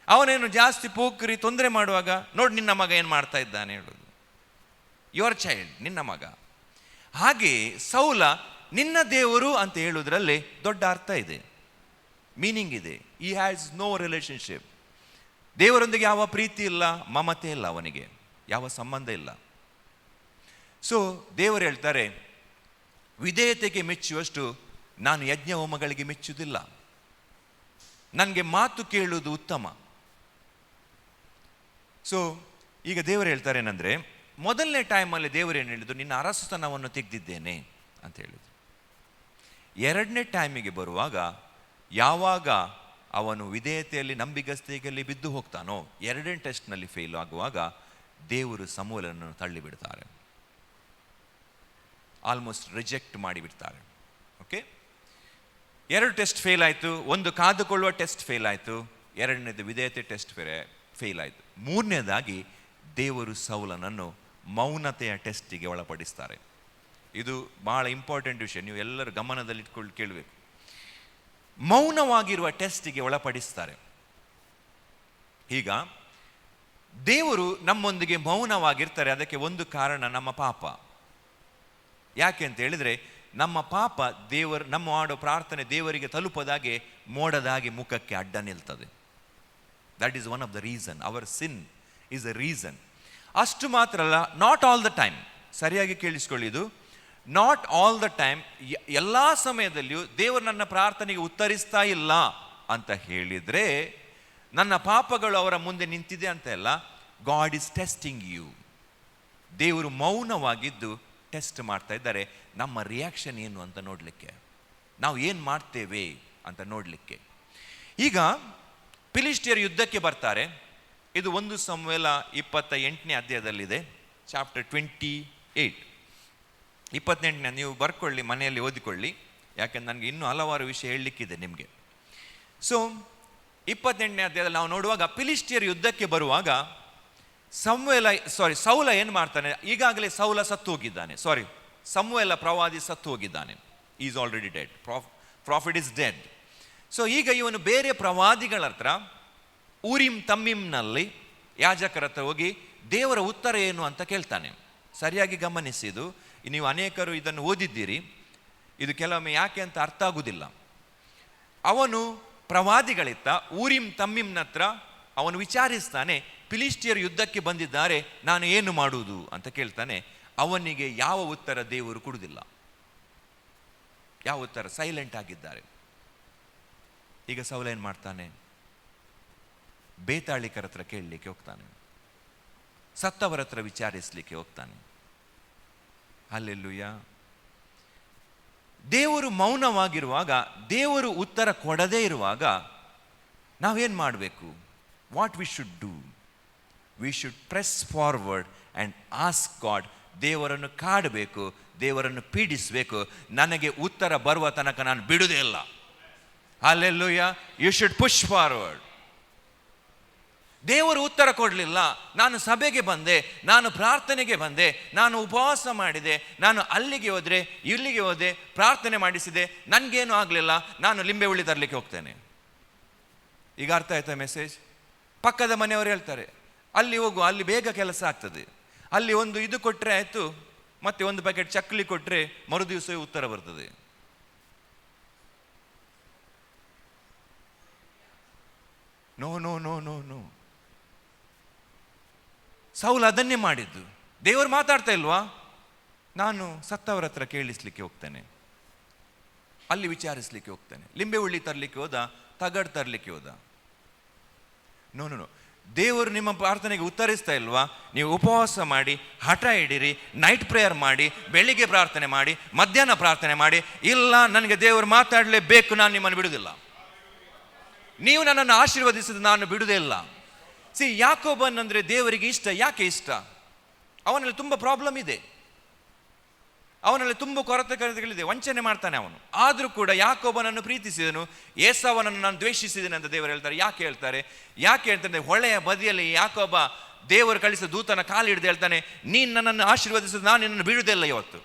ಅವನೇನು ಜಾಸ್ತಿ ಪೋಖ್ರಿ ತೊಂದರೆ ಮಾಡುವಾಗ, ನೋಡಿ ನಿನ್ನ ಮಗ ಏನು ಮಾಡ್ತಾ ಇದ್ದಾನೆ ಹೇಳೋದು, ಯುವರ್ ಚೈಲ್ಡ್, ನಿನ್ನ ಮಗ. ಹಾಗೆ ಸೌಲ ನಿನ್ನ ದೇವರು ಅಂತ ಹೇಳುವುದರಲ್ಲಿ ದೊಡ್ಡ ಅರ್ಥ ಇದೆ, ಮೀನಿಂಗ್ ಇದೆ. ಈ ಹ್ಯಾಸ್ ನೋ ರಿಲೇಶನ್ಶಿಪ್. ದೇವರೊಂದಿಗೆ ಯಾವ ಪ್ರೀತಿ ಇಲ್ಲ, ಮಮತೆ ಇಲ್ಲ, ಅವನಿಗೆ ಯಾವ ಸಂಬಂಧ ಇಲ್ಲ. ದೇವರು ಹೇಳ್ತಾರೆ, ವಿಧೇಯತೆಗೆ ಮೆಚ್ಚುವಷ್ಟು ನಾನು ಯಜ್ಞ ಹೋಮಗಳಿಗೆ ಮೆಚ್ಚುವುದಿಲ್ಲ, ನನಗೆ ಮಾತು ಕೇಳುವುದು ಉತ್ತಮ. ಈಗ ದೇವರು ಹೇಳ್ತಾರೆ ಏನಂದ್ರೆ, ಮೊದಲನೇ ಟೈಮಲ್ಲಿ ದೇವರು ಏನು ಹೇಳಿದ್ರು? ನಿನ್ನ ಅರಸುತನವನ್ನು ತೆಗೆದಿದ್ದೇನೆ ಅಂತ ಹೇಳಿದ್ರು. ಎರಡನೇ ಟೈಮಿಗೆ ಬರುವಾಗ, ಯಾವಾಗ ಅವನು ವಿಧೇಯತೆಯಲ್ಲಿ ನಂಬಿಗಸ್ತಿಕೆಯಲ್ಲಿ ಬಿದ್ದು ಹೋಗ್ತಾನೋ, ಎರಡನೇ ಟೆಸ್ಟ್ನಲ್ಲಿ ಫೇಲ್ ಆಗುವಾಗ ದೇವರು ಸಮೂಲನನ್ನು ತಳ್ಳಿಬಿಡ್ತಾರೆ, ಆಲ್ಮೋಸ್ಟ್ ರಿಜೆಕ್ಟ್ ಮಾಡಿಬಿಡ್ತಾರೆ. ಓಕೆ, ಎರಡು ಟೆಸ್ಟ್ ಫೇಲ್ ಆಯಿತು. ಒಂದು ಕಾದುಕೊಳ್ಳುವ ಟೆಸ್ಟ್ ಫೇಲ್ ಆಯಿತು, ಎರಡನೇದು ವಿಧೇಯತೆ ಟೆಸ್ಟ್ ಫೇಲ್ ಆಯಿತು. ಮೂರನೇದಾಗಿ ದೇವರು ಸೌಲನನ್ನು ಮೌನತೆಯ ಟೆಸ್ಟಿಗೆ ಒಳಪಡಿಸ್ತಾರೆ. ಇದು ಬಹಳ ಇಂಪಾರ್ಟೆಂಟ್ ವಿಷಯ, ನೀವು ಎಲ್ಲರೂ ಗಮನದಲ್ಲಿಟ್ಕೊಂಡು ಕೇಳಬೇಕು. ಮೌನವಾಗಿರುವ ಟೆಸ್ಟಿಗೆ ಒಳಪಡಿಸ್ತಾರೆ. ಈಗ ದೇವರು ನಮ್ಮೊಂದಿಗೆ ಮೌನವಾಗಿರ್ತಾರೆ, ಅದಕ್ಕೆ ಒಂದು ಕಾರಣ ನಮ್ಮ ಪಾಪ. ಯಾಕೆ ಅಂತ ಹೇಳಿದ್ರೆ, ನಮ್ಮ ಪಾಪ ನಮ್ಮ ಮಾಡೋ ಪ್ರಾರ್ಥನೆ ದೇವರಿಗೆ ತಲುಪದಾಗೆ ಮೋಡದಾಗಿ ಮುಖಕ್ಕೆ ಅಡ್ಡ ನಿಲ್ತದೆ. That is one of the reason. Hour sin is a reason. ಅಷ್ಟು ಮಾತ್ರ ಅಲ್ಲ, ನಾಟ್ ಆಲ್ ದ ಟೈಮ್. ಸರಿಯಾಗಿ ಕೇಳಿಸ್ಕೊಳ್ಳಿದು, ನಾಟ್ ಆಲ್ ದ ಟೈಮ್. ಎಲ್ಲ ಸಮಯದಲ್ಲಿಯೂ ದೇವರು ನನ್ನ ಪ್ರಾರ್ಥನೆಗೆ ಉತ್ತರಿಸ್ತಾ ಇಲ್ಲ ಅಂತ ಹೇಳಿದ್ರೆ, ನನ್ನ ಪಾಪಗಳು ಅವರ ಮುಂದೆ ನಿಂತಿದೆ ಅಂತ ಅಲ್ಲ. God is testing you. ದೇವರು ಮೌನವಾಗಿದ್ದು ಟೆಸ್ಟ್ ಮಾಡ್ತಾ ಇದ್ದಾರೆ, ನಮ್ಮ ರಿಯಾಕ್ಷನ್ ಏನು ಅಂತ ನೋಡಲಿಕ್ಕೆ, ನಾವು ಏನು ಮಾಡ್ತೇವೆ ಅಂತ ನೋಡಲಿಕ್ಕೆ. ಈಗ ಫಿಲಿಷ್ಟಿಯರು ಯುದ್ಧಕ್ಕೆ ಬರ್ತಾರೆ. ಇದು 1 ಸಮುವೇಲ 28ನೇ ಅಧ್ಯಾಯದಲ್ಲಿದೆ, ಚಾಪ್ಟರ್ 28. 28ನೇ ನೀವು ಬರ್ಕೊಳ್ಳಿ, ಮನೆಯಲ್ಲಿ ಓದಿಕೊಳ್ಳಿ, ಯಾಕೆಂದ್ರೆ ನನಗೆ ಇನ್ನೂ ಹಲವಾರು ವಿಷಯ ಹೇಳಲಿಕ್ಕಿದೆ ನಿಮಗೆ. 28ನೇ ಅಧ್ಯಾಯದಲ್ಲಿ ನಾವು ನೋಡುವಾಗ, ಫಿಲಿಷ್ಟಿಯರು ಯುದ್ಧಕ್ಕೆ ಬರುವಾಗ ಸೌಲ ಏನು ಮಾಡ್ತಾನೆ? ಈಗಾಗಲೇ ಸೌಲ ಸತ್ತು ಹೋಗಿದ್ದಾನೆ, ಸಮುವೇಲ ಪ್ರವಾದಿ ಸತ್ತು ಹೋಗಿದ್ದಾನೆ. Is already dead, profit is dead. ಈಗ ಇವನು ಬೇರೆ ಪ್ರವಾದಿಗಳ ಹತ್ರ, ಊರಿಮ್ ತಮ್ಮಿಮ್ನಲ್ಲಿ ಯಾಜಕರ ಹತ್ರ ಹೋಗಿ ದೇವರ ಉತ್ತರ ಏನು ಅಂತ ಕೇಳ್ತಾನೆ. ಸರಿಯಾಗಿ ಗಮನಿಸಿದು, ನೀವು ಅನೇಕರು ಇದನ್ನು ಓದಿದ್ದೀರಿ. ಇದು ಕೆಲವೊಮ್ಮೆ ಯಾಕೆ ಅಂತ ಅರ್ಥ ಆಗುವುದಿಲ್ಲ. ಅವನು ಪ್ರವಾದಿಗಳಿತ್ತ ಊರಿಮ್ ತಮ್ಮಿಮ್ನ ಹತ್ರ ಅವನು ವಿಚಾರಿಸ್ತಾನೆ, ಫಿಲಿಷ್ಟಿಯರು ಯುದ್ಧಕ್ಕೆ ಬಂದಿದ್ದಾರೆ, ನಾನು ಏನು ಮಾಡುವುದು ಅಂತ ಕೇಳ್ತಾನೆ. ಅವನಿಗೆ ಯಾವ ಉತ್ತರ ದೇವರು ಕೊಡುವುದಿಲ್ಲ, ಯಾವ ಉತ್ತರ, ಸೈಲೆಂಟ್ ಆಗಿದ್ದಾರೆ. ಈಗ ಸೌಲ ಏನು ಮಾಡ್ತಾನೆ? ಬೇತಾಳಿಕರ ಹತ್ರ ಕೇಳಲಿಕ್ಕೆ ಹೋಗ್ತಾನೆ, ಸತ್ತವರ ಹತ್ರ ವಿಚಾರಿಸಲಿಕ್ಕೆ ಹೋಗ್ತಾನೆ. ಹಲ್ಲೆಲೂಯಾ. ದೇವರು ಮೌನವಾಗಿರುವಾಗ, ದೇವರು ಉತ್ತರ ಕೊಡದೇ ಇರುವಾಗ ನಾವೇನು ಮಾಡಬೇಕು? What we should do? We should press forward and ask god. ದೇವರನ್ನು ಕಾಡಬೇಕು, ದೇವರನ್ನು ಪೀಡಿಸಬೇಕು. ನನಗೆ ಉತ್ತರ ಬರುವ ತನಕ ನಾನು ಬಿಡುವುದೇ ಇಲ್ಲ. Hallelujah. You should push forward. ದೇವರು ಉತ್ತರ ಕೊಡಲಿಲ್ಲ, ನಾನು ಸಭೆಗೆ ಬಂದೆ, ನಾನು ಪ್ರಾರ್ಥನೆಗೆ ಬಂದೆ, ನಾನು ಉಪವಾಸ ಮಾಡಿದೆ, ನಾನು ಅಲ್ಲಿಗೆ ಹೋದರೆ ಇಲ್ಲಿಗೆ ಹೋದೆ, ಪ್ರಾರ್ಥನೆ ಮಾಡಿಸಿದೆ, ನನಗೇನು ಆಗಲಿಲ್ಲ, ನಾನು ಲಿಂಬೆ ಹುಳಿ ತರಲಿಕ್ಕೆ ಹೋಗ್ತೇನೆ. ಈಗ ಅರ್ಥ ಆಯ್ತಾ ಮೆಸೇಜ್? ಪಕ್ಕದ ಮನೆಯವರು ಹೇಳ್ತಾರೆ, ಅಲ್ಲಿ ಹೋಗು, ಅಲ್ಲಿ ಬೇಗ ಕೆಲಸ ಆಗ್ತದೆ, ಅಲ್ಲಿ ಒಂದು ಇದು ಕೊಟ್ಟರೆ ಆಯಿತು, ಮತ್ತೆ ಒಂದು ಪ್ಯಾಕೆಟ್ ಚಕ್ಲಿ ಕೊಟ್ಟರೆ ಮರುದಿವಸವೇ ಉತ್ತರ ಬರ್ತದೆ. No no no no no. ಸೌಲ ಅದನ್ನೇ ಮಾಡಿದ್ದು. ದೇವರು ಮಾತಾಡ್ತಾ ಇಲ್ವಾ? ನಾನು ಸತ್ತವರ ಹತ್ರ ಕೇಳಿಸ್ಲಿಕ್ಕೆ ಹೋಗ್ತೇನೆ, ಅಲ್ಲಿ ವಿಚಾರಿಸ್ಲಿಕ್ಕೆ ಹೋಗ್ತೇನೆ. ಲಿಂಬೆ ಹುಳಿ ತರಲಿಕ್ಕೆ ಹೋದ, ತಗಡ್ ತರಲಿಕ್ಕೆ ಹೋದ. No no no. ದೇವರು ನಿಮ್ಮ ಪ್ರಾರ್ಥನೆಗೆ ಉತ್ತರಿಸ್ತಾ ಇಲ್ವಾ? ನೀವು ಉಪವಾಸ ಮಾಡಿ, ಹಠ ಹಿಡಿರಿ, ನೈಟ್ ಪ್ರೇಯರ್ ಮಾಡಿ, ಬೆಳಿಗ್ಗೆ ಪ್ರಾರ್ಥನೆ ಮಾಡಿ, ಮಧ್ಯಾಹ್ನ ಪ್ರಾರ್ಥನೆ ಮಾಡಿ. ಇಲ್ಲ, ನನಗೆ ದೇವರು ಮಾತಾಡಲೇಬೇಕು, ನಾನು ನಿಮ್ಮನ್ನು ಬಿಡುವುದಿಲ್ಲ, ನೀವು ನನ್ನನ್ನು ಆಶೀರ್ವದಿಸಿದ ನಾನು ಬಿಡುವುದೇ ಇಲ್ಲ. ಯಾಕೋಬನ್ ಅಂದರೆ ದೇವರಿಗೆ ಇಷ್ಟ. ಯಾಕೆ ಇಷ್ಟ? ಅವನಲ್ಲಿ ತುಂಬ ಪ್ರಾಬ್ಲಮ್ ಇದೆ, ಅವನಲ್ಲಿ ತುಂಬ ಕೊರತೆಗಳಿದೆ, ವಂಚನೆ ಮಾಡ್ತಾನೆ ಅವನು. ಆದರೂ ಕೂಡ ಯಾಕೋಬನನ್ನು ಪ್ರೀತಿಸಿದನು, ಏಸಾವನನ್ನು ನಾನು ದ್ವೇಷಿಸಿದ್ದೇನೆ ಅಂತ ದೇವರು ಹೇಳ್ತಾರೆ. ಯಾಕೆ ಹೇಳ್ತಾರೆ? ಹೊಳೆಯ ಬದಿಯಲ್ಲಿ ಯಾಕೋಬ ದೇವರು ಕಳಿಸಿದ ದೂತನ ಕಾಲು ಹಿಡಿದು ಹೇಳ್ತಾನೆ, ನೀನು ನನ್ನನ್ನು ಆಶೀರ್ವದಿಸಿದ, ನಾನು ನಿನ್ನನ್ನು ಬಿಡುವುದಿಲ್ಲ ಇವತ್ತು.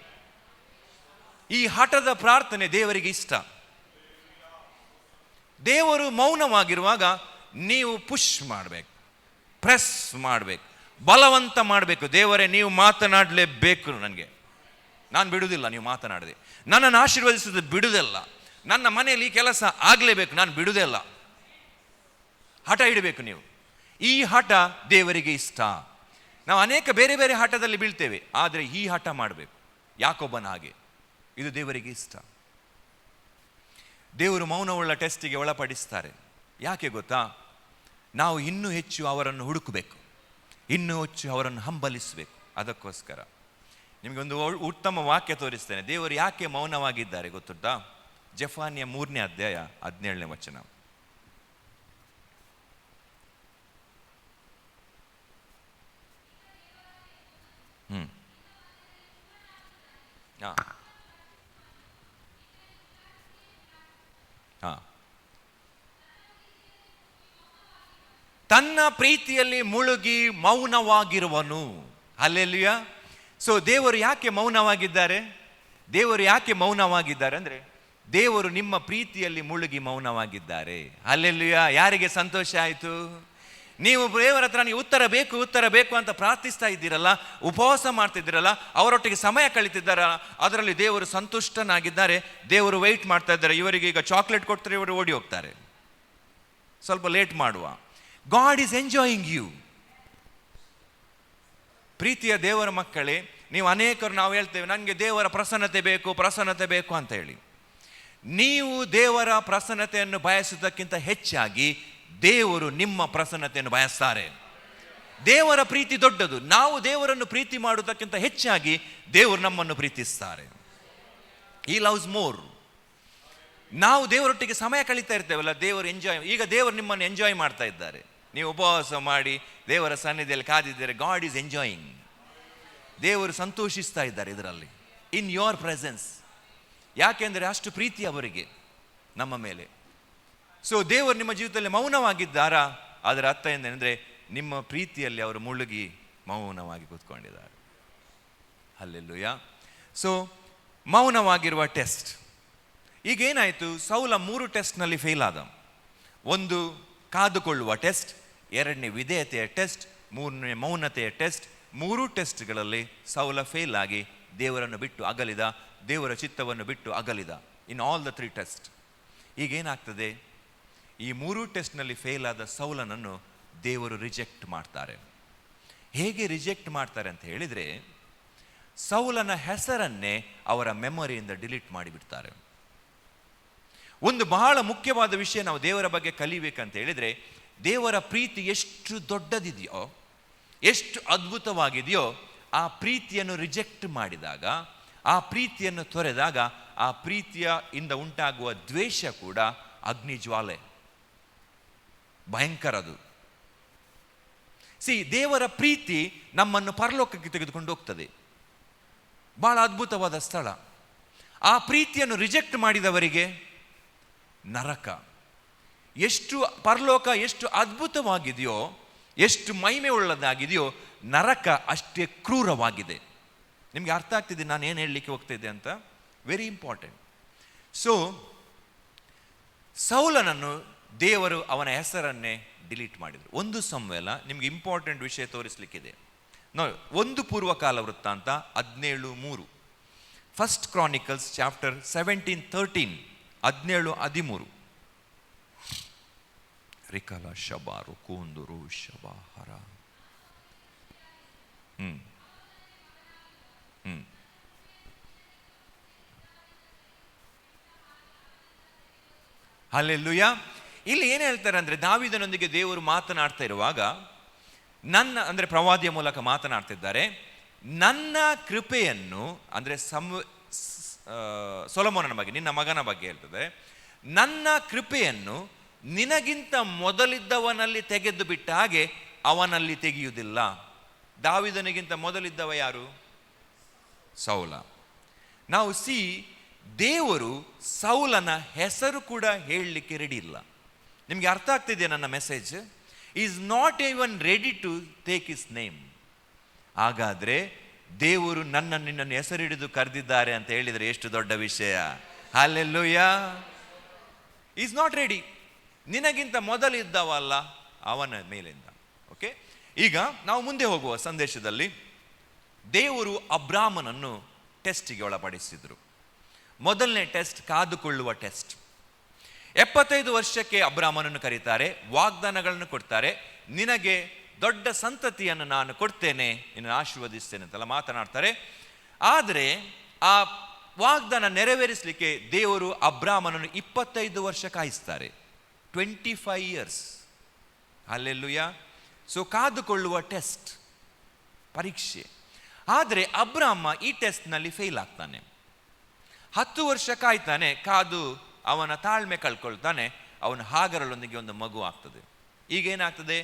ಈ ಹಠದ ಪ್ರಾರ್ಥನೆ ದೇವರಿಗೆ ಇಷ್ಟ. ದೇವರು ಮೌನವಾಗಿರುವಾಗ ನೀವು ಪುಷ್ ಮಾಡಬೇಕು, ಪ್ರೆಸ್ ಮಾಡಬೇಕು, ಬಲವಂತ ಮಾಡಬೇಕು. ದೇವರೇ, ನೀವು ಮಾತನಾಡಲೇಬೇಕು, ನನಗೆ, ನಾನು ಬಿಡುವುದಿಲ್ಲ ನೀವು ಮಾತನಾಡದೆ. ನನ್ನನ್ನು ಆಶೀರ್ವದಿಸೋದು ಬಿಡುವುದಿಲ್ಲ, ನನ್ನ ಮನೆಯಲ್ಲಿ ಈ ಕೆಲಸ ಆಗಲೇಬೇಕು, ನಾನು ಬಿಡುವುದಿಲ್ಲ. ಹಠ ಇಡಬೇಕು ನೀವು. ಈ ಹಠ ದೇವರಿಗೆ ಇಷ್ಟ. ನಾವು ಅನೇಕ ಬೇರೆ ಬೇರೆ ಹಠದಲ್ಲಿ ಬೀಳ್ತೇವೆ, ಆದರೆ ಈ ಹಠ ಮಾಡಬೇಕು ಯಾಕೋಬನ ಹಾಗೆ. ಇದು ದೇವರಿಗೆ ಇಷ್ಟ. ದೇವರು ಮೌನವುಳ್ಳ ಟೆಸ್ಟಿಗೆ ಒಳಪಡಿಸ್ತಾರೆ. ಯಾಕೆ ಗೊತ್ತಾ? ನಾವು ಇನ್ನೂ ಹೆಚ್ಚು ಅವರನ್ನು ಹುಡುಕಬೇಕು, ಇನ್ನೂ ಹೆಚ್ಚು ಅವರನ್ನು ಹಂಬಲಿಸಬೇಕು. ಅದಕ್ಕೋಸ್ಕರ ನಿಮಗೊಂದು ಉತ್ತಮ ವಾಕ್ಯ ತೋರಿಸ್ತೇನೆ. ದೇವರು ಯಾಕೆ ಮೌನವಾಗಿದ್ದಾರೆ ಗೊತ್ತುಂಟಾ? ಜೆಫಾನ್ಯ 3ನೇ ಅಧ್ಯಾಯ 17ನೇ ವಚನ. ತನ್ನ ಪ್ರೀತಿಯಲ್ಲಿ ಮುಳುಗಿ ಮೌನವಾಗಿರುವನು. ಹಲ್ಲೆಲೂಯ. ದೇವರು ಯಾಕೆ ಮೌನವಾಗಿದ್ದಾರೆ? ಅಂದರೆ ದೇವರು ನಿಮ್ಮ ಪ್ರೀತಿಯಲ್ಲಿ ಮುಳುಗಿ ಮೌನವಾಗಿದ್ದಾರೆ. ಹಲ್ಲೆಲೂಯ. ಯಾರಿಗೆ ಸಂತೋಷ ಆಯಿತು? ನೀವು ದೇವರ ಹತ್ರ ನೀವು ಉತ್ತರ ಬೇಕು ಅಂತ ಪ್ರಾರ್ಥಿಸ್ತಾ ಇದ್ದೀರಲ್ಲ, ಉಪವಾಸ ಮಾಡ್ತಿದ್ದೀರಲ್ಲ, ಅವರೊಟ್ಟಿಗೆ ಸಮಯ ಕಳೀತಿದ್ದಾರಲ್ಲ, ಅದರಲ್ಲಿ ದೇವರು ಸಂತುಷ್ಟನಾಗಿದ್ದಾರೆ. ದೇವರು ವೆಯ್ಟ್ ಮಾಡ್ತಾ ಇದ್ದಾರೆ. ಇವರಿಗೆ ಈಗ ಚಾಕ್ಲೇಟ್ ಕೊಡ್ತಾರೆ, ಇವರು ಓಡಿ ಹೋಗ್ತಾರೆ, ಸ್ವಲ್ಪ ಲೇಟ್ ಮಾಡುವ. God is enjoying you. ಪ್ರೀತಿಯ ದೇವರ ಮಕ್ಕಳೇ, ನೀವು ಅನೇಕರು ನಾವು ಹೇಳ್ತೇವೆ, ನನಗೆ ದೇವರ ಪ್ರಸನ್ನತೆ ಬೇಕು ಅಂತ ಹೇಳಿ. ನೀವು ದೇವರ ಪ್ರಸನ್ನತೆಯನ್ನು ಬಯಸುವುದಕ್ಕಿಂತ ಹೆಚ್ಚಾಗಿ ದೇವರು ನಿಮ್ಮ ಪ್ರಸನ್ನತೆಯನ್ನು ಬಯಸ್ತಾರೆ. ದೇವರ ಪ್ರೀತಿ ದೊಡ್ಡದು. ನಾವು ದೇವರನ್ನು ಪ್ರೀತಿ ಮಾಡುವುದಕ್ಕಿಂತ ಹೆಚ್ಚಾಗಿ ದೇವರು ನಮ್ಮನ್ನು ಪ್ರೀತಿಸ್ತಾರೆ. He loves more. ನಾವು ದೇವರೊಟ್ಟಿಗೆ ಸಮಯ ಕಳೀತಾ ಇರ್ತೇವಲ್ಲ, ದೇವರು ಈಗ ದೇವರು ನಿಮ್ಮನ್ನು ಎಂಜಾಯ್ ಮಾಡ್ತಾ ಇದ್ದಾರೆ. ನೀವು ಉಪವಾಸ ಮಾಡಿ ದೇವರ ಸನ್ನಿಧಿಯಲ್ಲಿ ಕಾದಿದ್ದಾರೆ. God is enjoying. ದೇವರು ಸಂತೋಷಿಸ್ತಾ ಇದ್ದಾರೆ ಇದರಲ್ಲಿ, ಇನ್ ಯೋರ್ ಪ್ರೆಸೆನ್ಸ್. ಯಾಕೆಂದರೆ ಅಷ್ಟು ಪ್ರೀತಿ ಅವರಿಗೆ ನಮ್ಮ ಮೇಲೆ. ದೇವರು ನಿಮ್ಮ ಜೀವಿತದಲ್ಲಿ ಮೌನವಾಗಿದ್ದಾರಾ? ಅದರ ಅರ್ಥ ಏನೆಂದರೆ ನಿಮ್ಮ ಪ್ರೀತಿಯಲ್ಲಿ ಅವರು ಮುಳುಗಿ ಮೌನವಾಗಿ ಕೂತ್ಕೊಂಡಿದ್ದಾರೆ. ಹಲ್ಲೆಲೂಯಾ. ಮೌನವಾಗಿರುವ ಟೆಸ್ಟ್. ಈಗೇನಾಯಿತು? ಸೌಲ 3 ಟೆಸ್ಟ್ನಲ್ಲಿ ಫೇಲ್ ಆದ. 1 ಕಾದುಕೊಳ್ಳುವ ಟೆಸ್ಟ್, 2ನೇ ವಿಧೇಯತೆಯ ಟೆಸ್ಟ್, 3ನೇ ಮೌನತೆಯ ಟೆಸ್ಟ್. 3 ಟೆಸ್ಟ್ಗಳಲ್ಲಿ ಸೌಲ ಫೇಲ್ ಆಗಿ ದೇವರನ್ನು ಬಿಟ್ಟು ಅಗಲಿದ, ದೇವರ ಚಿತ್ತವನ್ನು ಬಿಟ್ಟು ಅಗಲಿದ. In all the 3 test. ಈಗೇನಾಗ್ತದೆ? ಈ 3 ಟೆಸ್ಟ್ನಲ್ಲಿ ಫೇಲ್ ಆದ ಸೌಲನನ್ನು ದೇವರು ರಿಜೆಕ್ಟ್ ಮಾಡ್ತಾರೆ. ಹೇಗೆ ರಿಜೆಕ್ಟ್ ಮಾಡ್ತಾರೆ ಅಂತ ಹೇಳಿದರೆ, ಸೌಲನ ಹೆಸರನ್ನೇ ಅವರ ಮೆಮೊರಿಯಿಂದ ಡಿಲೀಟ್ ಮಾಡಿಬಿಡ್ತಾರೆ. ಒಂದು ಬಹಳ ಮುಖ್ಯವಾದ ವಿಷಯ ನಾವು ದೇವರ ಬಗ್ಗೆ ಕಲಿಬೇಕಂತ ಹೇಳಿದರೆ, ದೇವರ ಪ್ರೀತಿ ಎಷ್ಟು ದೊಡ್ಡದಿದೆಯೋ, ಎಷ್ಟು ಅದ್ಭುತವಾಗಿದೆಯೋ, ಆ ಪ್ರೀತಿಯನ್ನು ರಿಜೆಕ್ಟ್ ಮಾಡಿದಾಗ, ಆ ಪ್ರೀತಿಯನ್ನು ತೊರೆದಾಗ, ಆ ಪ್ರೀತಿಯ ಇಂದ ಉಂಟಾಗುವ ದ್ವೇಷ ಕೂಡ ಅಗ್ನಿ ಜ್ವಾಲೆ, ಭಯಂಕರದು. ದೇವರ ಪ್ರೀತಿ ನಮ್ಮನ್ನು ಪರಲೋಕಕ್ಕೆ ತೆಗೆದುಕೊಂಡು ಹೋಗ್ತದೆ. ಬಹಳ ಅದ್ಭುತವಾದ ಸ್ಥಳ. ಆ ಪ್ರೀತಿಯನ್ನು ರಿಜೆಕ್ಟ್ ಮಾಡಿದವರಿಗೆ ನರಕ. ಎಷ್ಟು ಪರಲೋಕ ಎಷ್ಟು ಅದ್ಭುತವಾಗಿದೆಯೋ, ಎಷ್ಟು ಮಹಿಮೆ ಉಳ್ಳದಾಗಿದೆಯೋ, ನರಕ ಅಷ್ಟೇ ಕ್ರೂರವಾಗಿದೆ. ನಿಮಗೆ ಅರ್ಥ ಆಗ್ತಿದೆ ನಾನು ಏನು ಹೇಳಲಿಕ್ಕೆ ಹೋಗ್ತಿದ್ದೆ ಅಂತ? Very important. ಸೌಲನನ್ನು ದೇವರು ಅವನ ಹೆಸರನ್ನೇ ಡಿಲೀಟ್ ಮಾಡಿದರು. 1 ಸಮುವೇಲ ನಿಮ್ಗೆ ಇಂಪಾರ್ಟೆಂಟ್ ವಿಷಯ ತೋರಿಸಲಿಕ್ಕಿದೆ ನೋಡಿ. 1 ಪೂರ್ವಕಾಲ ವೃತ್ತಾಂತ 17:3. First Chronicles chapter 17:13. 17:13. ರಿಕಲ ಶಬಾರು ಕೂಂದುರು ಶಬಾಹರ. ಹಲ್ಲೆಲೂಯಾ. ಇಲ್ಲಿ ಏನು ಹೇಳ್ತಾರೆ ಅಂದರೆ, ದಾವೀದನೊಂದಿಗೆ ದೇವರು ಮಾತನಾಡ್ತಾ ಇರುವಾಗ, ಅಂದರೆ ಪ್ರವಾದಿಯ ಮೂಲಕ ಮಾತನಾಡ್ತಿದ್ದಾರೆ, ನನ್ನ ಕೃಪೆಯನ್ನು, ಅಂದರೆ ಸೊಲೊಮೋನನ ಬಗ್ಗೆ, ನಿನ್ನ ಮಗನ ಬಗ್ಗೆ ಹೇಳ್ತದೆ, ನನ್ನ ಕೃಪೆಯನ್ನು ನಿನಗಿಂತ ಮೊದಲಿದ್ದವನಲ್ಲಿ ತೆಗೆದು ಬಿಟ್ಟ ಹಾಗೆ ಅವನಲ್ಲಿ ತೆಗೆಯುವುದಿಲ್ಲ. ದಾವೀದನಿಗಿಂತ ಮೊದಲಿದ್ದವ ಯಾರು? ಸೌಲ. ನಾವು ದೇವರು ಸೌಲನ ಹೆಸರು ಕೂಡ ಹೇಳಲಿಕ್ಕೆ ರೆಡಿ ಇಲ್ಲ. ನಿಮಗೆ ಅರ್ಥ ಆಗ್ತಿದೆಯಾ ನನ್ನ message? Is not even ready to take his name. ಹಾಗಾದ್ರೆ ದೇವರು ನಿನ್ನನ್ನು ಹೆಸರಿಡಿದು ಕರೆದಿದ್ದಾರೆ ಅಂತ ಹೇಳಿದರೆ ಎಷ್ಟು ದೊಡ್ಡ ವಿಷಯ. ಹಲ್ಲೆಲೂಯಾ. Is not ready. ನಿನಗಿಂತ ಮೊದಲಿದ್ದವಲ್ಲ, ಅವನ ಮೇಲಿಂದ. ಓಕೆ, ಈಗ ನಾವು ಮುಂದೆ ಹೋಗುವ ಸಂದೇಶದಲ್ಲಿ ದೇವರು ಅಬ್ರಾಮನನ್ನು ಟೆಸ್ಟಿಗೆ ಒಳಪಡಿಸಿದ್ರು. ಮೊದಲನೇ ಟೆಸ್ಟ್ ಕಾದುಕೊಳ್ಳುವ ಟೆಸ್ಟ್. 75 ವರ್ಷಕ್ಕೆ ಅಬ್ರಾಮನನ್ನು ಕರೀತಾರೆ, ವಾಗ್ದಾನಗಳನ್ನು ಕೊಡ್ತಾರೆ. ನಿನಗೆ ದೊಡ್ಡ ಸಂತತಿಯನ್ನು ನಾನು ಕೊಡ್ತೇನೆ, ನಿನ್ನ ಆಶೀರ್ವದಿಸ್ತೇನೆ ಅಂತೆಲ್ಲ ಮಾತನಾಡ್ತಾರೆ. ಆದರೆ ಆ ವಾಗ್ದಾನ ನೆರವೇರಿಸಲಿಕ್ಕೆ ದೇವರು ಅಬ್ರಾಮನನ್ನು 25 ವರ್ಷ ಕಾಯಿಸ್ತಾರೆ. 25 years. ಹಲ್ಲೆಲೂಯಾ. ಸೊ ಕಾದುಕೊಳ್ಳುವ ಟೆಸ್ಟ್, ಪರೀಕ್ಷೆ. ಆದರೆ ಅಬ್ರಾಮ ಈ ಟೆಸ್ಟ್ನಲ್ಲಿ ಫೇಲ್ ಆಗ್ತಾನೆ. 10 ವರ್ಷ ಕಾಯ್ತಾನೆ, ಕಾದು ಅವನ ತಾಳ್ಮೆ ಕಳ್ಕೊಳ್ತಾನೆ. ಅವನ ಹಾಗರಳೊಂದಿಗೆ ಒಂದು ಮಗು ಆಗ್ತದೆ. ಈಗೇನಾಗ್ತದೆ?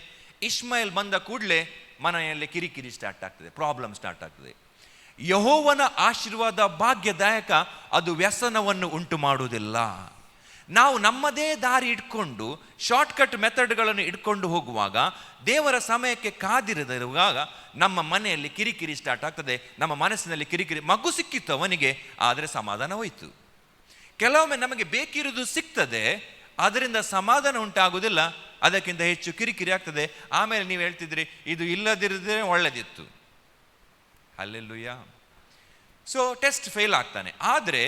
ಇಷ್ಮಾಯೇಲ್ ಬಂದ ಕೂಡಲೇ ಮನೆಯಲ್ಲಿ ಕಿರಿಕಿರಿ ಸ್ಟಾರ್ಟ್ ಆಗ್ತದೆ, ಪ್ರಾಬ್ಲಮ್ ಸ್ಟಾರ್ಟ್ ಆಗ್ತದೆ. ಯೆಹೋವನ ಆಶೀರ್ವಾದ ಭಾಗ್ಯದಾಯಕ, ಅದು ವ್ಯಸನವನ್ನು ಉಂಟು ಮಾಡುವುದಿಲ್ಲ. ನಾವು ನಮ್ಮದೇ ದಾರಿ ಇಟ್ಕೊಂಡು ಶಾರ್ಟ್ಕಟ್ ಮೆಥಡ್ಗಳನ್ನು ಇಟ್ಕೊಂಡು ಹೋಗುವಾಗ, ದೇವರ ಸಮಯಕ್ಕೆ ಕಾದಿರದಿರುವಾಗ ನಮ್ಮ ಮನೆಯಲ್ಲಿ ಕಿರಿಕಿರಿ ಸ್ಟಾರ್ಟ್ ಆಗ್ತದೆ. ನಮ್ಮ ಮನಸ್ಸಿನಲ್ಲಿ ಕಿರಿಕಿರಿ. ಮಗು ಸಿಕ್ಕಿತ್ತು ಅವನಿಗೆ, ಆದರೆ ಸಮಾಧಾನ ಹೋಯಿತು. ಕೆಲವೊಮ್ಮೆ ನಮಗೆ ಬೇಕಿರುವುದು ಸಿಗ್ತದೆ, ಅದರಿಂದ ಸಮಾಧಾನ ಉಂಟಾಗುವುದಿಲ್ಲ, ಅದಕ್ಕಿಂತ ಹೆಚ್ಚು ಕಿರಿಕಿರಿ ಆಗ್ತದೆ. ಆಮೇಲೆ ನೀವು ಹೇಳ್ತಿದ್ರಿ ಇದು ಇಲ್ಲದಿರದೇ ಒಳ್ಳೆದಿತ್ತು. ಹಲ್ಲೆಲೂಯಾ. ಸೊ ಟೆಸ್ಟ್ ಫೇಲ್ ಆಗ್ತಾನೆ. ಆದರೆ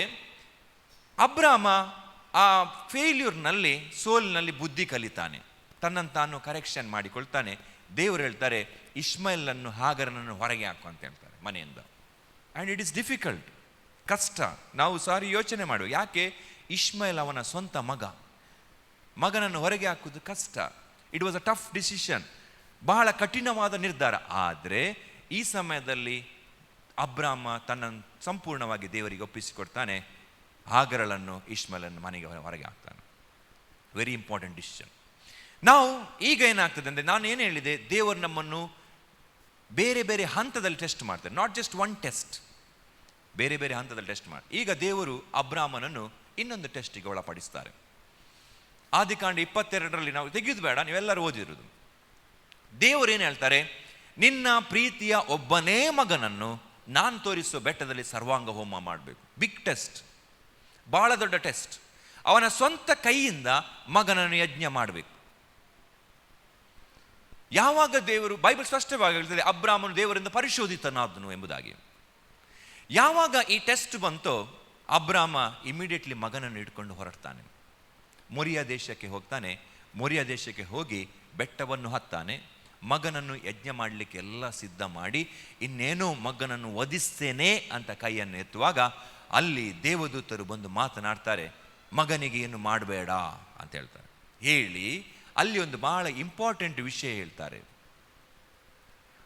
ಅಬ್ರಾಮ ಆ ಫೇಲ್ಯೂರ್ನಲ್ಲಿ, ಸೋಲಿನಲ್ಲಿ ಬುದ್ಧಿ ಕಲಿತಾನೆ, ತನ್ನನ್ನು ತಾನು ಕರೆಕ್ಷನ್ ಮಾಡಿಕೊಳ್ತಾನೆ. ದೇವರು ಹೇಳ್ತಾರೆ, ಇಷ್ಮಾಯೇಲನ್ನು ಹಾಗರನನ್ನು ಹೊರಗೆ ಹಾಕು ಅಂತ ಹೇಳ್ತಾರೆ ಮನೆಯಿಂದ. ಆ್ಯಂಡ್ ಇಟ್ ಇಸ್ ಡಿಫಿಕಲ್ಟ್, ಕಷ್ಟ. ನಾವು ಯೋಚನೆ ಮಾಡುವ, ಯಾಕೆ? ಇಷ್ಮಾಯೇಲ್ ಅವನ ಸ್ವಂತ ಮಗನನ್ನು ಹೊರಗೆ ಹಾಕುವುದು ಕಷ್ಟ. It was a tough decision, ಬಹಳ ಕಠಿಣವಾದ ನಿರ್ಧಾರ. ಆದರೆ ಈ ಸಮಯದಲ್ಲಿ ಅಬ್ರಾಮ ತನ್ನನ್ನು ಸಂಪೂರ್ಣವಾಗಿ ದೇವರಿಗೆ ಒಪ್ಪಿಸಿಕೊಡ್ತಾನೆ. ಹಾಗರಳನ್ನು, ಇಷ್ಮಾಯೇಲನ್ನು ಮನೆಗೆ ಹೊರಗೆ ಹಾಕ್ತಾನೆ. Very important decision. ನಾವು ಈಗ ಏನಾಗ್ತದೆ ಅಂದರೆ, ನಾನು ಏನು ಹೇಳಿದೆ, ದೇವರು ನಮ್ಮನ್ನು ಬೇರೆ ಬೇರೆ ಹಂತದಲ್ಲಿ ಟೆಸ್ಟ್ ಮಾಡ್ತಾರೆ. ನಾಟ್ ಜಸ್ಟ್ ಒನ್ ಟೆಸ್ಟ್, ಬೇರೆ ಬೇರೆ ಹಂತದಲ್ಲಿ ಟೆಸ್ಟ್ ಮಾಡಿ. ಈಗ ದೇವರು ಅಬ್ರಾಮನನ್ನು ಇನ್ನೊಂದು ಟೆಸ್ಟಿಗೆ ಒಳಪಡಿಸ್ತಾರೆ. ಆದಿಕಾಂಡ 22ರಲ್ಲಿ ನಾವು ತೆಗೆದು ಬೇಡ, ನೀವೆಲ್ಲರೂ ಓದಿರುವುದು. ದೇವರು ಏನು ಹೇಳ್ತಾರೆ? ನಿನ್ನ ಪ್ರೀತಿಯ ಒಬ್ಬನೇ ಮಗನನ್ನು ನಾನು ತೋರಿಸುವ ಬೆಟ್ಟದಲ್ಲಿ ಸರ್ವಾಂಗ ಹೋಮ ಮಾಡಬೇಕು. ಬಿಗ್ ಟೆಸ್ಟ್, ಬಹಳ ದೊಡ್ಡ ಟೆಸ್ಟ್. ಅವನ ಸ್ವಂತ ಕೈಯಿಂದ ಮಗನನ್ನು ಯಜ್ಞ ಮಾಡಬೇಕು. ಯಾವಾಗ ದೇವರು, ಬೈಬಲ್ ಸ್ಪಷ್ಟವಾಗಿ ಹೇಳ್ತದೆ, ಅಬ್ರಾಮನು ದೇವರಿಂದ ಪರಿಶೋಧಿತನಾದನು ಎಂಬುದಾಗಿ. ಯಾವಾಗ ಈ ಟೆಸ್ಟ್ ಬಂತೋ, ಅಬ್ರಾಮ ಇಮಿಡಿಯೇಟ್ಲಿ ಮಗನನ್ನು ಇಟ್ಕೊಂಡು ಹೊರಡ್ತಾನೆ. ಮೊರಿಯಾ ದೇಶಕ್ಕೆ ಹೋಗ್ತಾನೆ. ಮೊರಿಯಾ ದೇಶಕ್ಕೆ ಹೋಗಿ ಬೆಟ್ಟವನ್ನು ಹತ್ತಾನೆ. ಮಗನನ್ನು ಯಜ್ಞ ಮಾಡಲಿಕ್ಕೆ ಎಲ್ಲ ಸಿದ್ಧ ಮಾಡಿ, ಇನ್ನೇನೋ ಮಗನನ್ನು ವಧಿಸ್ತೇನೆ ಅಂತ ಕೈಯನ್ನು ಎತ್ತುವಾಗ ಅಲ್ಲಿ ದೇವದೂತರು ಬಂದು ಮಾತನಾಡ್ತಾರೆ, ಮಗನಿಗೆ ಏನು ಮಾಡಬೇಡ ಅಂತ ಹೇಳ್ತಾರೆ. ಹೇಳಿ ಅಲ್ಲಿ ಒಂದು ಬಹಳ ಇಂಪಾರ್ಟೆಂಟ್ ವಿಷಯ ಹೇಳ್ತಾರೆ.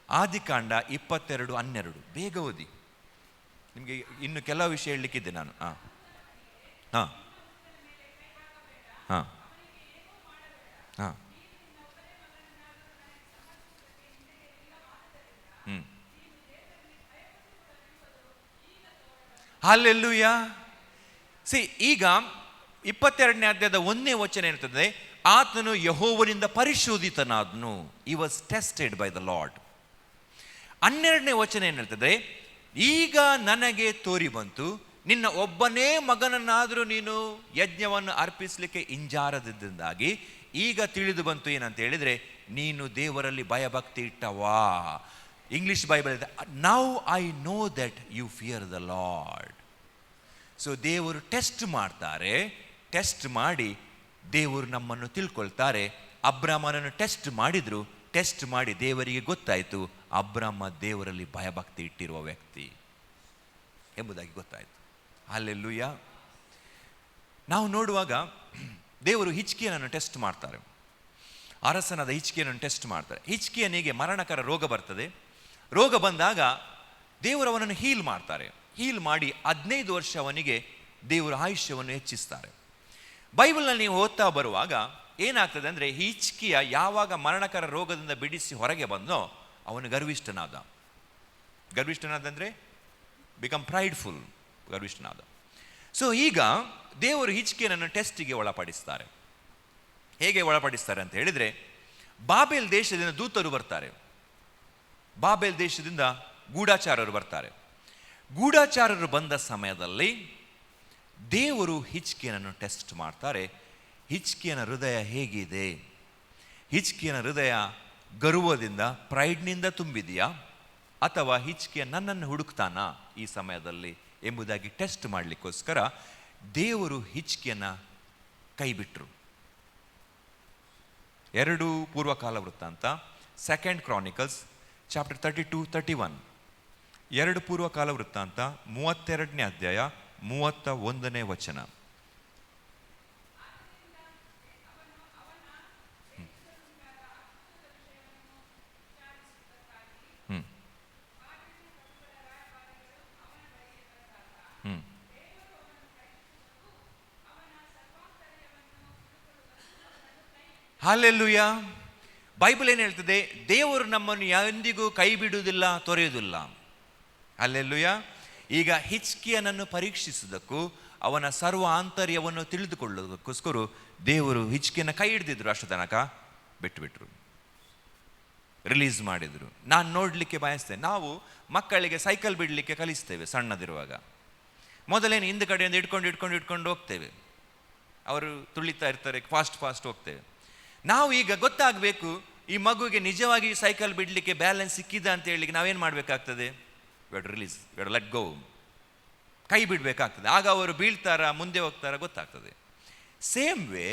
ಆದಿಕಾಂಡ 22:12. ಬೇಗ ಓದಿ, ನಿಮಗೆ ಇನ್ನು ಕೆಲವು ವಿಷಯ ಹೇಳಲಿಕ್ಕಿದ್ದೆ ನಾನು. ಹಾಂ ಹಾಂ ಹಾಂ ಹಾಂ ಹಲ್ಲೆಲೂಯಾ. ಈಗ 22ನೇ ಅಧ್ಯಾಯದ 1ನೇ ವಚನ ಇರ್ತದೆ, ಆತನು ಯೆಹೋವನಿಂದ ಪರಿಶೋಧಿತನಾದನು. He was tested by the Lord. 12ನೇ ವಚನ ಏನಿರ್ತದೆ, ಈಗ ನನಗೆ ತೋರಿ ಬಂತು, ನಿನ್ನ ಒಬ್ಬನೇ ಮಗನನ್ನಾದರೂ ನೀನು ಯಜ್ಞವನ್ನು ಅರ್ಪಿಸಲಿಕ್ಕೆ ಹಿಂಜಾರದಿದ್ದಾಗಿ ಈಗ ತಿಳಿದು ಬಂತು. ಏನಂತ ಹೇಳಿದರೆ, ನೀನು ದೇವರಲ್ಲಿ ಭಯಭಕ್ತಿ ಇಟ್ಟವಾ. ಇಂಗ್ಲಿಷ್ ಬೈಬಲ್ ಇದೆ, now I know that you fear the Lord. So ದೇವರು ಟೆಸ್ಟ್ ಮಾಡ್ತಾರೆ. ಟೆಸ್ಟ್ ಮಾಡಿ ದೇವರು ನಮ್ಮನ್ನು ತಿಳ್ಕೊಳ್ತಾರೆ. ಅಬ್ರಾಮನನ್ನು ಟೆಸ್ಟ್ ಮಾಡಿದ್ರು. ಟೆಸ್ಟ್ ಮಾಡಿ ದೇವರಿಗೆ ಗೊತ್ತಾಯಿತು, ಅಬ್ರಾಮ ದೇವರಲ್ಲಿ ಭಯಭಕ್ತಿ ಇಟ್ಟಿರುವ ವ್ಯಕ್ತಿ ಎಂಬುದಾಗಿ ಗೊತ್ತಾಯಿತು. ಹಲ್ಲೆಲೂಯಾ. ನಾವು ನೋಡುವಾಗ ದೇವರು ಹಿಜ್ಕೀಯನನ್ನು ಟೆಸ್ಟ್ ಮಾಡ್ತಾರೆ. ಅರಸನಾದ ಹಿಜ್ಕೀಯನನ್ನು ಟೆಸ್ಟ್ ಮಾಡ್ತಾರೆ. ಹಿಜ್ಕೀಯನಿಗೆ ಮರಣಕರ ರೋಗ ಬರ್ತದೆ. ರೋಗ ಬಂದಾಗ ದೇವರು ಅವನನ್ನು ಹೀಲ್ ಮಾಡ್ತಾರೆ. ಹೀಲ್ ಮಾಡಿ 15 ವರ್ಷ ಅವನಿಗೆ ದೇವರ ಆಯುಷ್ಯವನ್ನು ಹೆಚ್ಚಿಸ್ತಾರೆ. ಬೈಬಲ್ನಲ್ಲಿ ನೀವು ಓದ್ತಾ ಬರುವಾಗ ಏನಾಗ್ತದೆ ಅಂದರೆ, ಹಿಜ್ಕೀಯ ಯಾವಾಗ ಮರಣಕರ ರೋಗದಿಂದ ಬಿಡಿಸಿ ಹೊರಗೆ ಬಂದೋ ಅವನು ಗರ್ವಿಷ್ಠನಾದ. ಅಂದರೆ ಬಿಕಮ್ ಪ್ರೈಡ್ಫುಲ್, ಗರ್ವಿಷ್ಠನಾದ. ಸೊ ಈಗ ದೇವರು ಹಿಜ್ಕೀಯನನ್ನು ಟೆಸ್ಟಿಗೆ ಒಳಪಡಿಸ್ತಾರೆ. ಹೇಗೆ ಒಳಪಡಿಸ್ತಾರೆ ಅಂತ ಹೇಳಿದರೆ, ಬಾಬೆಲ್ ದೇಶದಿಂದ ದೂತರು ಬರ್ತಾರೆ, ಬಾಬೆಲ್ ದೇಶದಿಂದ ಗೂಢಾಚಾರರು ಬರ್ತಾರೆ. ಗೂಢಾಚಾರರು ಬಂದ ಸಮಯದಲ್ಲಿ ದೇವರು ಹಿಜ್ಕೀಯನನ್ನು ಟೆಸ್ಟ್ ಮಾಡ್ತಾರೆ. ಹಿಜ್ಕೀಯನ ಹೃದಯ ಹೇಗಿದೆ? ಹಿಜ್ಕೀಯನ ಹೃದಯ ಗರ್ವದಿಂದ, ಪ್ರೈಡ್ನಿಂದ ತುಂಬಿದೆಯಾ, ಅಥವಾ ಹಿಜ್ಕೀಯ ನನ್ನನ್ನು ಹುಡುಕ್ತಾನಾ ಈ ಸಮಯದಲ್ಲಿ ಎಂಬುದಾಗಿ ಟೆಸ್ಟ್ ಮಾಡಲಿಕ್ಕೋಸ್ಕರ ದೇವರು ಹಿಜ್ಕೀಯನ ಕೈ ಬಿಟ್ಟರು. 2 ಪೂರ್ವಕಾಲ ವೃತ್ತಾಂತ, 2 ಕ್ರಾನಿಕಲ್ಸ್ ಚಾಪ್ಟರ್ 32-31. 2 ಪೂರ್ವಕಾಲ ವೃತ್ತಾಂತ 32ನೇ ಅಧ್ಯಾಯ 31ನೇ ವಚನ. ಹಲ್ಲೆಲೂಯಾ. ಬೈಬಲ್ ಏನು ಹೇಳ್ತದೆ? ದೇವರು ನಮ್ಮನ್ನು ಎಂದಿಗೂ ಕೈ ಬಿಡುವುದಿಲ್ಲ, ತೊರೆಯುವುದಿಲ್ಲ. ಹಲ್ಲೆಲೂಯಾ. ಈಗ ಹಿಜ್ಕೀಯನನ್ನು ಪರೀಕ್ಷಿಸುವುದಕ್ಕೂ ಅವನ ಸರ್ವ ಆಂತರ್ಯವನ್ನು ತಿಳಿದುಕೊಳ್ಳುವುದಕ್ಕೋಸ್ಕರ ದೇವರು ಹಿಜ್ಕೀಯನ ಕೈ ಹಿಡಿದಿದ್ರು. ಅಷ್ಟು ತನಕ ಬಿಟ್ಟುಬಿಟ್ರು, ರಿಲೀಸ್ ಮಾಡಿದರು. ನಾನು ನೋಡಲಿಕ್ಕೆ ಬಯಸ್ತೇನೆ. ನಾವು ಮಕ್ಕಳಿಗೆ ಸೈಕಲ್ ಬಿಡಲಿಕ್ಕೆ ಕಲಿಸ್ತೇವೆ ಸಣ್ಣದಿರುವಾಗ. ಮೊದಲೇನು ಹಿಂದುಗಡೆಯಿಂದ ಇಟ್ಕೊಂಡು ಹೋಗ್ತೇವೆ, ಅವರು ತುಳಿತಾ ಇರ್ತಾರೆ, ಫಾಸ್ಟ್ ಹೋಗ್ತೇವೆ. ನಾವು ಈಗ ಗೊತ್ತಾಗಬೇಕು, ಈ ಮಗುವಿಗೆ ನಿಜವಾಗಿ ಸೈಕಲ್ ಬಿಡಲಿಕ್ಕೆ ಬ್ಯಾಲೆನ್ಸ್ ಸಿಕ್ಕಿದ ಅಂತ ಹೇಳಲಿಕ್ಕೆ ನಾವೇನು ಮಾಡಬೇಕಾಗ್ತದೆ? ರಿಲೀಸ್, ಲೆಟ್ ಗೋ, ಕೈ ಬಿಡಬೇಕಾಗ್ತದೆ. ಆಗ ಅವರು ಬೀಳ್ತಾರ, ಮುಂದೆ ಹೋಗ್ತಾರ, ಗೊತ್ತಾಗ್ತದೆ. ಸೇಮ್ ವೇ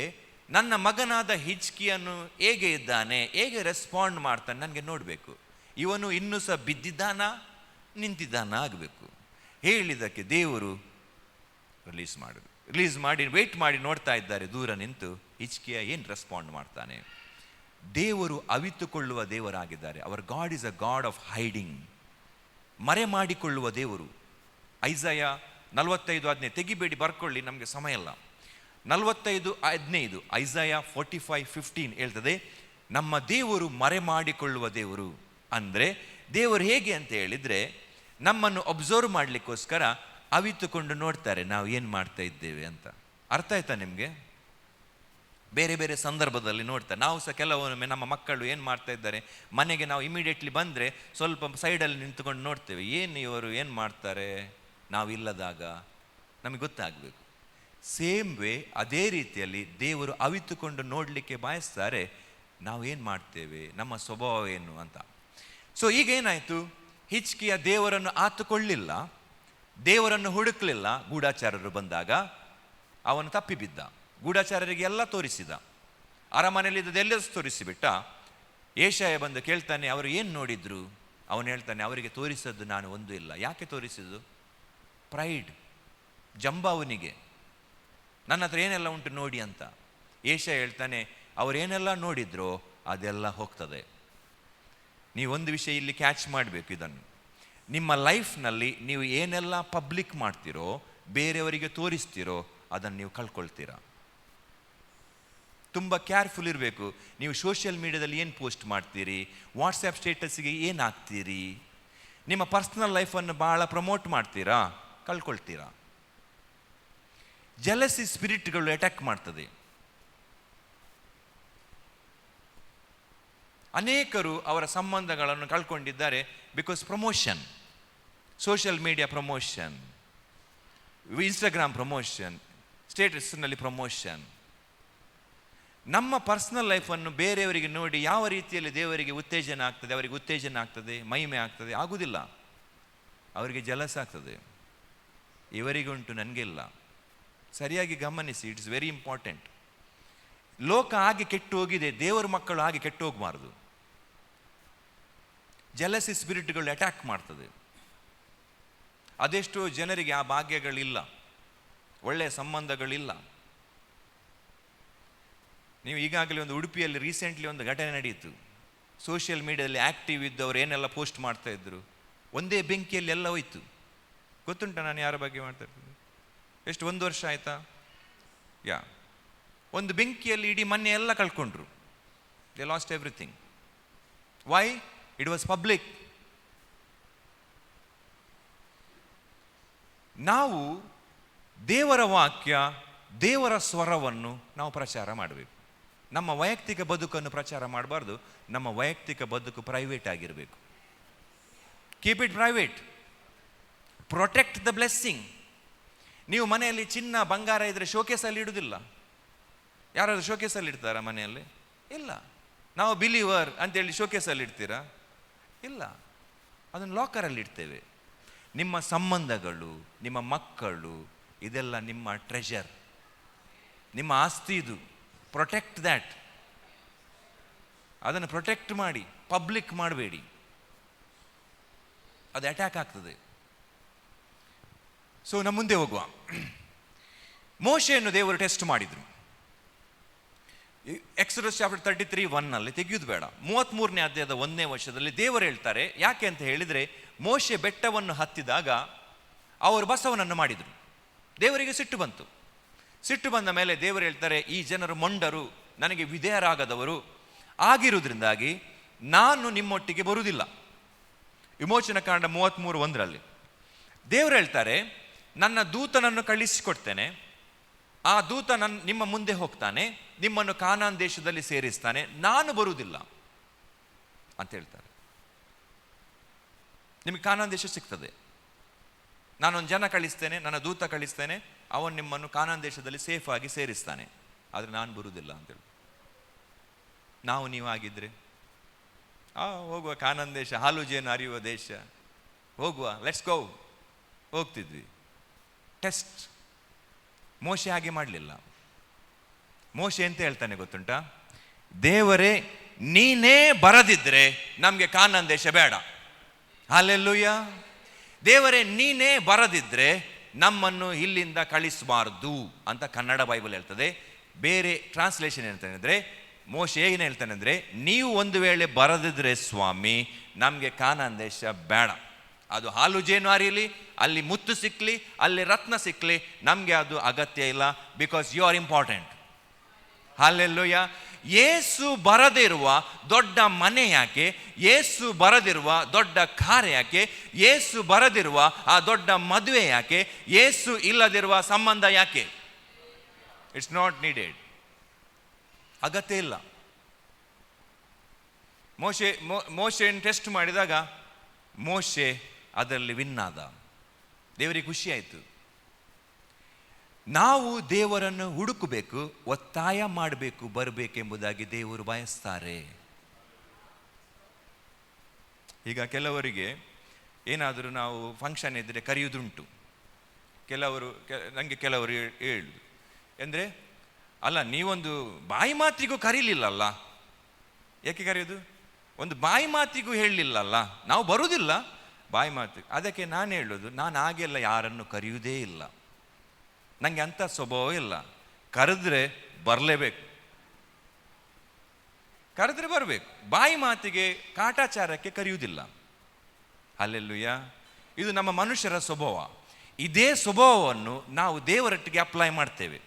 ನನ್ನ ಮಗನಾದ ಹಿಜ್ಕೀಯನು ಹೇಗೆ ಇದ್ದಾನೆ, ಹೇಗೆ ರೆಸ್ಪಾಂಡ್ ಮಾಡ್ತಾನೆ ನನಗೆ ನೋಡಬೇಕು. ಇವನು ಇನ್ನೂ ಸಹ ಬಿದ್ದಿದ್ದಾನ, ನಿಂತಿದ್ದಾನ ಆಗಬೇಕು. ಹೇಳಿದ್ದಕ್ಕೆ ದೇವರು ರಿಲೀಸ್ ಮಾಡಿ ವೆಯ್ಟ್ ಮಾಡಿ ನೋಡ್ತಾ ಇದ್ದಾರೆ ದೂರ ನಿಂತು, ಹಿಜ್ಕೀಯ ಏನು ರೆಸ್ಪಾಂಡ್ ಮಾಡ್ತಾನೆ. ದೇವರು ಅವಿತುಕೊಳ್ಳುವ ದೇವರಾಗಿದ್ದಾರೆ. Our God is a God of hiding, ಮರೆ ಮಾಡಿಕೊಳ್ಳುವ ದೇವರು. ಐಸಾಯ 45:15 ತೆಗಿಬೇಡಿ, ಬರ್ಕೊಳ್ಳಿ, ನಮಗೆ ಸಮಯ ಇಲ್ಲ. 45:15 ಐಸಾಯ 45:15 ಹೇಳ್ತದೆ, ನಮ್ಮ ದೇವರು ಮರೆ ಮಾಡಿಕೊಳ್ಳುವ ದೇವರು. ಅಂದರೆ ದೇವರು ಹೇಗೆ ಅಂತ ಹೇಳಿದರೆ, ನಮ್ಮನ್ನು ಒಬ್ಸರ್ವ್ ಮಾಡಲಿಕ್ಕೋಸ್ಕರ ಅವಿತುಕೊಂಡು ನೋಡ್ತಾರೆ ನಾವು ಏನು ಮಾಡ್ತಾ ಇದ್ದೇವೆ ಅಂತ. ಅರ್ಥ ಆಯ್ತಾ ನಿಮಗೆ? ಬೇರೆ ಬೇರೆ ಸಂದರ್ಭದಲ್ಲಿ ನೋಡ್ತಾರೆ. ನಾವು ಸಹ ಕೆಲವೊಮ್ಮೆ ನಮ್ಮ ಮಕ್ಕಳು ಏನು ಮಾಡ್ತಾ ಇದ್ದಾರೆ, ಮನೆಗೆ ನಾವು ಇಮಿಡಿಯೇಟ್ಲಿ ಬಂದರೆ ಸ್ವಲ್ಪ ಸೈಡಲ್ಲಿ ನಿಂತ್ಕೊಂಡು ನೋಡ್ತೇವೆ, ಏನು ಇವರು ಏನು ಮಾಡ್ತಾರೆ ನಾವು ಇಲ್ಲದಾಗ, ನಮಗೆ ಗೊತ್ತಾಗಬೇಕು. ಸೇಮ್ ವೇ ಅದೇ ರೀತಿಯಲ್ಲಿ ದೇವರು ಅವಿತುಕೊಂಡು ನೋಡಲಿಕ್ಕೆ ಬಯಸ್ತಾರೆ, ನಾವು ಏನು ಮಾಡ್ತೇವೆ, ನಮ್ಮ ಸ್ವಭಾವ ಏನು ಅಂತ. ಸೊ ಈಗ ಏನಾಯಿತು, ಹಿಜ್ಕೀಯ ದೇವರನ್ನು ಆತುಕೊಳ್ಳಿಲ್ಲ, ದೇವರನ್ನು ಹುಡುಕಲಿಲ್ಲ. ಗೂಢಾಚಾರರು ಬಂದಾಗ ಅವನು ತಪ್ಪಿಬಿದ್ದ. ಗೂಢಾಚಾರರಿಗೆ ಎಲ್ಲ ತೋರಿಸಿದ, ಅರಮನೆಯಲ್ಲಿದ್ದದೆಲ್ಲ ತೋರಿಸಿಬಿಟ್ಟ. ಯೆಶಾಯ ಬಂದು ಕೇಳ್ತಾನೆ, ಅವರು ಏನು ನೋಡಿದ್ರು? ಅವನು ಹೇಳ್ತಾನೆ, ಅವರಿಗೆ ತೋರಿಸೋದು ನಾನು ಒಂದೂ ಇಲ್ಲ. ಯಾಕೆ ತೋರಿಸಿದ್ದು? ಪ್ರೈಡ್, ಜಂಬ ಅವನಿಗೆ, ನನ್ನ ಹತ್ರ ಏನೆಲ್ಲ ಉಂಟು ನೋಡಿ ಅಂತ. ಯೆಶಾಯ ಹೇಳ್ತಾನೆ, ಅವರೇನೆಲ್ಲ ನೋಡಿದ್ರೋ ಅದೆಲ್ಲ ಹೋಗ್ತದೆ. ನೀವೊಂದು ವಿಷಯ ಇಲ್ಲಿ ಕ್ಯಾಚ್ ಮಾಡಬೇಕು ಇದನ್ನು. ನಿಮ್ಮ ಲೈಫ್ನಲ್ಲಿ ನೀವು ಏನೆಲ್ಲ ಪಬ್ಲಿಕ್ ಮಾಡ್ತೀರೋ, ಬೇರೆಯವರಿಗೆ ತೋರಿಸ್ತೀರೋ, ಅದನ್ನು ನೀವು ಕಳ್ಕೊಳ್ತೀರಾ. ತುಂಬ ಕೇರ್ಫುಲ್ ಇರಬೇಕು. ನೀವು ಸೋಷಿಯಲ್ ಮೀಡಿಯಾದಲ್ಲಿ ಏನು ಪೋಸ್ಟ್ ಮಾಡ್ತೀರಿ, ವಾಟ್ಸಪ್ ಸ್ಟೇಟಸ್ಸಿಗೆ ಏನು ಹಾಕ್ತೀರಿ, ನಿಮ್ಮ ಪರ್ಸ್ನಲ್ ಲೈಫನ್ನು ಭಾಳ ಪ್ರಮೋಟ್ ಮಾಡ್ತೀರಾ, ಕಳ್ಕೊಳ್ತೀರಾ. ಜೆಲಸಿ ಸ್ಪಿರಿಟ್ಗಳು ಅಟ್ಯಾಕ್ ಮಾಡ್ತದೆ. ಅನೇಕರು ಅವರ ಸಂಬಂಧಗಳನ್ನು ಕಳ್ಕೊಂಡಿದ್ದಾರೆ. Because promotion, social media promotion, Instagram promotion, ಸ್ಟೇಟಸ್ನಲ್ಲಿ ಪ್ರಮೋಷನ್. ನಮ್ಮ ಪರ್ಸ್ನಲ್ ಲೈಫನ್ನು ಬೇರೆಯವರಿಗೆ ನೋಡಿ ಯಾವ ರೀತಿಯಲ್ಲಿ ದೇವರಿಗೆ ಉತ್ತೇಜನ ಆಗ್ತದೆ, ಅವರಿಗೆ ಉತ್ತೇಜನ ಆಗ್ತದೆ, ಮಹಿಮೆ ಆಗ್ತದೆ? ಆಗುವುದಿಲ್ಲ. ಅವರಿಗೆ ಜಲಸ್ ಆಗ್ತದೆ, ಇವರಿಗುಂಟು ನನಗಿಲ್ಲ. ಸರಿಯಾಗಿ ಗಮನಿಸಿ, ಇಟ್ಸ್ ವೆರಿ ಇಂಪಾರ್ಟೆಂಟ್. ಲೋಕ ಹಾಗೆ ಕೆಟ್ಟು ಹೋಗಿದೆ, ದೇವರ ಮಕ್ಕಳು ಹಾಗೆ ಕೆಟ್ಟು ಹೋಗಬಾರ್ದು. ಜಲಸಿ ಸ್ಪಿರಿಟ್ಗಳು ಅಟ್ಯಾಕ್ ಮಾಡ್ತದೆ. ಅದೆಷ್ಟೋ ಜನರಿಗೆ ಆ ಭಾಗ್ಯಗಳಿಲ್ಲ, ಒಳ್ಳೆಯ ಸಂಬಂಧಗಳಿಲ್ಲ. ನೀವು ಈಗಾಗಲೇ ಒಂದು ಉಡುಪಿಯಲ್ಲಿ ರೀಸೆಂಟ್ಲಿ ಒಂದು ಘಟನೆ ನಡೆಯಿತು. ಸೋಷಿಯಲ್ ಮೀಡಿಯಾದಲ್ಲಿ ಆ್ಯಕ್ಟಿವ್ ಇದ್ದವರು ಏನೆಲ್ಲ ಪೋಸ್ಟ್ ಮಾಡ್ತಾ ಇದ್ರು, ಒಂದೇ ಬೆಂಕಿಯಲ್ಲಿ ಎಲ್ಲ ಹೋಯ್ತು. ಗೊತ್ತುಂಟ ನಾನು ಯಾರ ಬಗ್ಗೆ ಮಾಡ್ತಾ ಇರ್ತೀನಿ? ಎಷ್ಟು, 1 ವರ್ಷ ಆಯಿತಾ? ಒಂದು ಬೆಂಕಿಯಲ್ಲಿ ಇಡೀ ಮನೆ ಎಲ್ಲ ಕಳ್ಕೊಂಡ್ರು. They lost everything. Why? It was public. ನಾವು ದೇವರ ವಾಕ್ಯ, ದೇವರ ಸ್ವರವನ್ನು ನಾವು ಪ್ರಚಾರ ಮಾಡಬೇಕು. ನಮ್ಮ ವೈಯಕ್ತಿಕ ಬದುಕನ್ನು ಪ್ರಚಾರ ಮಾಡಬಾರ್ದು. ನಮ್ಮ ವೈಯಕ್ತಿಕ ಬದುಕು ಪ್ರೈವೇಟ್ ಆಗಿರಬೇಕು. Keep it private. Protect the blessing. ನೀವು ಮನೆಯಲ್ಲಿ ಚಿನ್ನ ಬಂಗಾರ ಇದ್ದರೆ ಶೋಕೇಸಲ್ಲಿ ಇಡುವುದಿಲ್ಲ. ಯಾರಾದರೂ ಶೋಕೇಸಲ್ಲಿ ಇಡ್ತಾರಾ ಮನೆಯಲ್ಲಿ? ಇಲ್ಲ. ನಾವು ಬಿಲೀವರ್ ಅಂತೇಳಿ ಶೋಕೇಸಲ್ಲಿ ಇಡ್ತೀರಾ? ಇಲ್ಲ. ಅದನ್ನು ಲಾಕರಲ್ಲಿ ಇಡ್ತೇವೆ. ನಿಮ್ಮ ಸಂಬಂಧಗಳು, ನಿಮ್ಮ ಮಕ್ಕಳು, ಇದೆಲ್ಲ ನಿಮ್ಮ ಟ್ರೆಷರ್, ನಿಮ್ಮ ಆಸ್ತಿ. ಇದು ಪ್ರೊಟೆಕ್ಟ್ ದ್ಯಾಟ್. ಅದನ್ನು ಪ್ರೊಟೆಕ್ಟ್ ಮಾಡಿ, ಪಬ್ಲಿಕ್ ಮಾಡಬೇಡಿ. ಅದು ಅಟ್ಯಾಕ್ ಆಗ್ತದೆ. ಸೊ ನಮ್ಮ ಮುಂದೆ ಹೋಗುವ. ಮೋಶೆಯನ್ನು ದೇವರು ಟೆಸ್ಟ್ ಮಾಡಿದರು. ಎಕ್ಸೋಡಸ್ ಚಾಪ್ಟರ್ 33:1 ತೆಗೆಯುವುದು ಬೇಡ. 33ನೇ ಅಧ್ಯಾಯದ 1ನೇ ವರ್ಷದಲ್ಲಿ ದೇವರು ಹೇಳ್ತಾರೆ. ಯಾಕೆ ಅಂತ ಹೇಳಿದರೆ, ಮೋಶೆ ಬೆಟ್ಟವನ್ನು ಹತ್ತಿದಾಗ ಅವರು ಬಸವನನ್ನು ಮಾಡಿದರು. ದೇವರಿಗೆ ಸಿಟ್ಟು ಬಂತು. ಸಿಟ್ಟು ಬಂದ ಮೇಲೆ ದೇವರು ಹೇಳ್ತಾರೆ, ಈ ಜನರು ಮೊಂಡರು, ನನಗೆ ವಿಧೇಯರಾಗದವರು ಆಗಿರುವುದರಿಂದಾಗಿ ನಾನು ನಿಮ್ಮೊಟ್ಟಿಗೆ ಬರುವುದಿಲ್ಲ. ವಿಮೋಚನ ಕಾಂಡ 33:1 ದೇವರು ಹೇಳ್ತಾರೆ, ನನ್ನ ದೂತನನ್ನು ಕಳಿಸಿಕೊಡ್ತೇನೆ, ಆ ದೂತ ನಿಮ್ಮ ಮುಂದೆ ಹೋಗ್ತಾನೆ, ನಿಮ್ಮನ್ನು ಕಾನಾನ್ ದೇಶದಲ್ಲಿ ಸೇರಿಸ್ತಾನೆ, ನಾನು ಬರುವುದಿಲ್ಲ ಅಂತ ಹೇಳ್ತಾರೆ. ನಿಮಗೆ ಕಾನಾನ್ ದೇಶ ಸಿಗ್ತದೆ. ನಾನೊಂದು ಜನ ಕಳಿಸ್ತೇನೆ, ನನ್ನ ದೂತ ಕಳಿಸ್ತೇನೆ, ಅವನು ನಿಮ್ಮನ್ನು ಕಾನಾನ್ ದೇಶದಲ್ಲಿ ಸೇಫ್ ಆಗಿ ಸೇರಿಸ್ತಾನೆ, ಆದರೆ ನಾನು ಬರುವುದಿಲ್ಲ ಅಂತೇಳಿ. ನಾವು ನೀವು ಆಗಿದ್ರೆ ಹೋಗುವ, ಕಾನಾನ್ ದೇಶ, ಹಾಲು ಜೇನು ಹರಿಯುವ ದೇಶ, ಹೋಗುವ, ಲೆಟ್ಸ್ ಗೋ, ಹೋಗ್ತಿದ್ವಿ. ಟೆಸ್ಟ್. ಮೋಶೆ ಹಾಗೆ ಮಾಡಲಿಲ್ಲ. ಮೋಶೆ ಎಂತ ಹೇಳ್ತಾನೆ ಗೊತ್ತುಂಟಾ? ದೇವರೇ, ನೀನೇ ಬರದಿದ್ರೆ ನಮಗೆ ಕಾನಾನ್ ದೇಶ ಬೇಡ. ಹಲ್ಲೆಲೂಯಾ. ದೇವರೇ, ನೀನೇ ಬರದಿದ್ರೆ ನಮ್ಮನ್ನು ಇಲ್ಲಿಂದ ಕಳಿಸಬಾರ್ದು ಅಂತ ಕನ್ನಡ ಬೈಬಲ್ ಹೇಳ್ತದೆ. ಬೇರೆ ಟ್ರಾನ್ಸ್ಲೇಷನ್ ಹೇಳ್ತಾನೆ, ಮೋಶೆ ಏನು ಹೇಳ್ತಾನೆ ಅಂದರೆ, ನೀವು ಒಂದು ವೇಳೆ ಬರದಿದ್ರೆ ಸ್ವಾಮಿ, ನಮಗೆ ಕಾನಾನ್ ದೇಶ ಬೇಡ. ಅದು ಹಾಲು ಜೇನು ಹರಿಯಲಿ, ಅಲ್ಲಿ ಮುತ್ತು ಸಿಕ್ಕಲಿ, ಅಲ್ಲಿ ರತ್ನ ಸಿಕ್ಕಲಿ, ನಮಗೆ ಅದು ಅಗತ್ಯ ಇಲ್ಲ. Because you are important. ಹಲ್ಲೆಲೂಯಾ. ಯೇಸು ಬರದಿರುವ ದೊಡ್ಡ ಮನೆ ಯಾಕೆ? ಯೇಸು ಬರದಿರುವ ದೊಡ್ಡ ಕಾರ್ ಯಾಕೆ? ಯೇಸು ಬರದಿರುವ ಆ ದೊಡ್ಡ ಮದುವೆ ಯಾಕೆ? ಯೇಸು ಇಲ್ಲದಿರುವ ಸಂಬಂಧ ಯಾಕೆ? It's not needed. ಅಗತ್ಯ ಇಲ್ಲ. ಮೋಶೆಯನ್ನು ಟೆಸ್ಟ್ ಮಾಡಿದಾಗ ಮೋಶೆ ಅದರಲ್ಲಿ ವಿನ್ ಆದ. ದೇವರಿಗೆ ಖುಷಿ ಆಯಿತು. ನಾವು ದೇವರನ್ನು ಹುಡುಕಬೇಕು, ಒತ್ತಾಯ ಮಾಡಬೇಕು, ಬರಬೇಕೆಂಬುದಾಗಿ ದೇವರು ಬಯಸ್ತಾರೆ. ಈಗ ಕೆಲವರಿಗೆ ಏನಾದರೂ ನಾವು ಫಂಕ್ಷನ್ ಇದ್ದರೆ ಕರೆಯುವುದುಂಟು. ನನಗೆ ಕೆಲವರು ಹೇಳುದು ಅಂದರೆ, ಅಲ್ಲ ನೀವೊಂದು ಬಾಯಿ ಮಾತಿಗೂ ಕರೀಲಿಲ್ಲಲ್ಲ, ಯಾಕೆ ಕರೆಯೋದು? ಒಂದು ಬಾಯಿ ಮಾತಿಗೂ ಹೇಳಲಿಲ್ಲಲ್ಲ, ನಾವು ಬರುವುದಿಲ್ಲ ಬಾಯಿ ಮಾತಿಗೆ. ಅದಕ್ಕೆ ನಾನು ಹೇಳೋದು, ನಾನು ಹಾಗೆಲ್ಲ ಯಾರನ್ನು ಕರೆಯುವುದೇ ಇಲ್ಲ. ನನಗೆ ಅಂಥ ಸ್ವಭಾವ ಇಲ್ಲ. ಕರೆದ್ರೆ ಬರಲೇಬೇಕು, ಕರೆದ್ರೆ ಬರಬೇಕು. ಬಾಯಿ ಮಾತಿಗೆ, ಕಾಟಾಚಾರಕ್ಕೆ ಕರೆಯುವುದಿಲ್ಲ. ಹಲ್ಲೆಲೂಯಾ. ಇದು ನಮ್ಮ ಮನುಷ್ಯರ ಸ್ವಭಾವ. ಇದೇ ಸ್ವಭಾವವನ್ನು ನಾವು ದೇವರೊಟ್ಟಿಗೆ ಅಪ್ಲೈ ಮಾಡ್ತೇವೆ.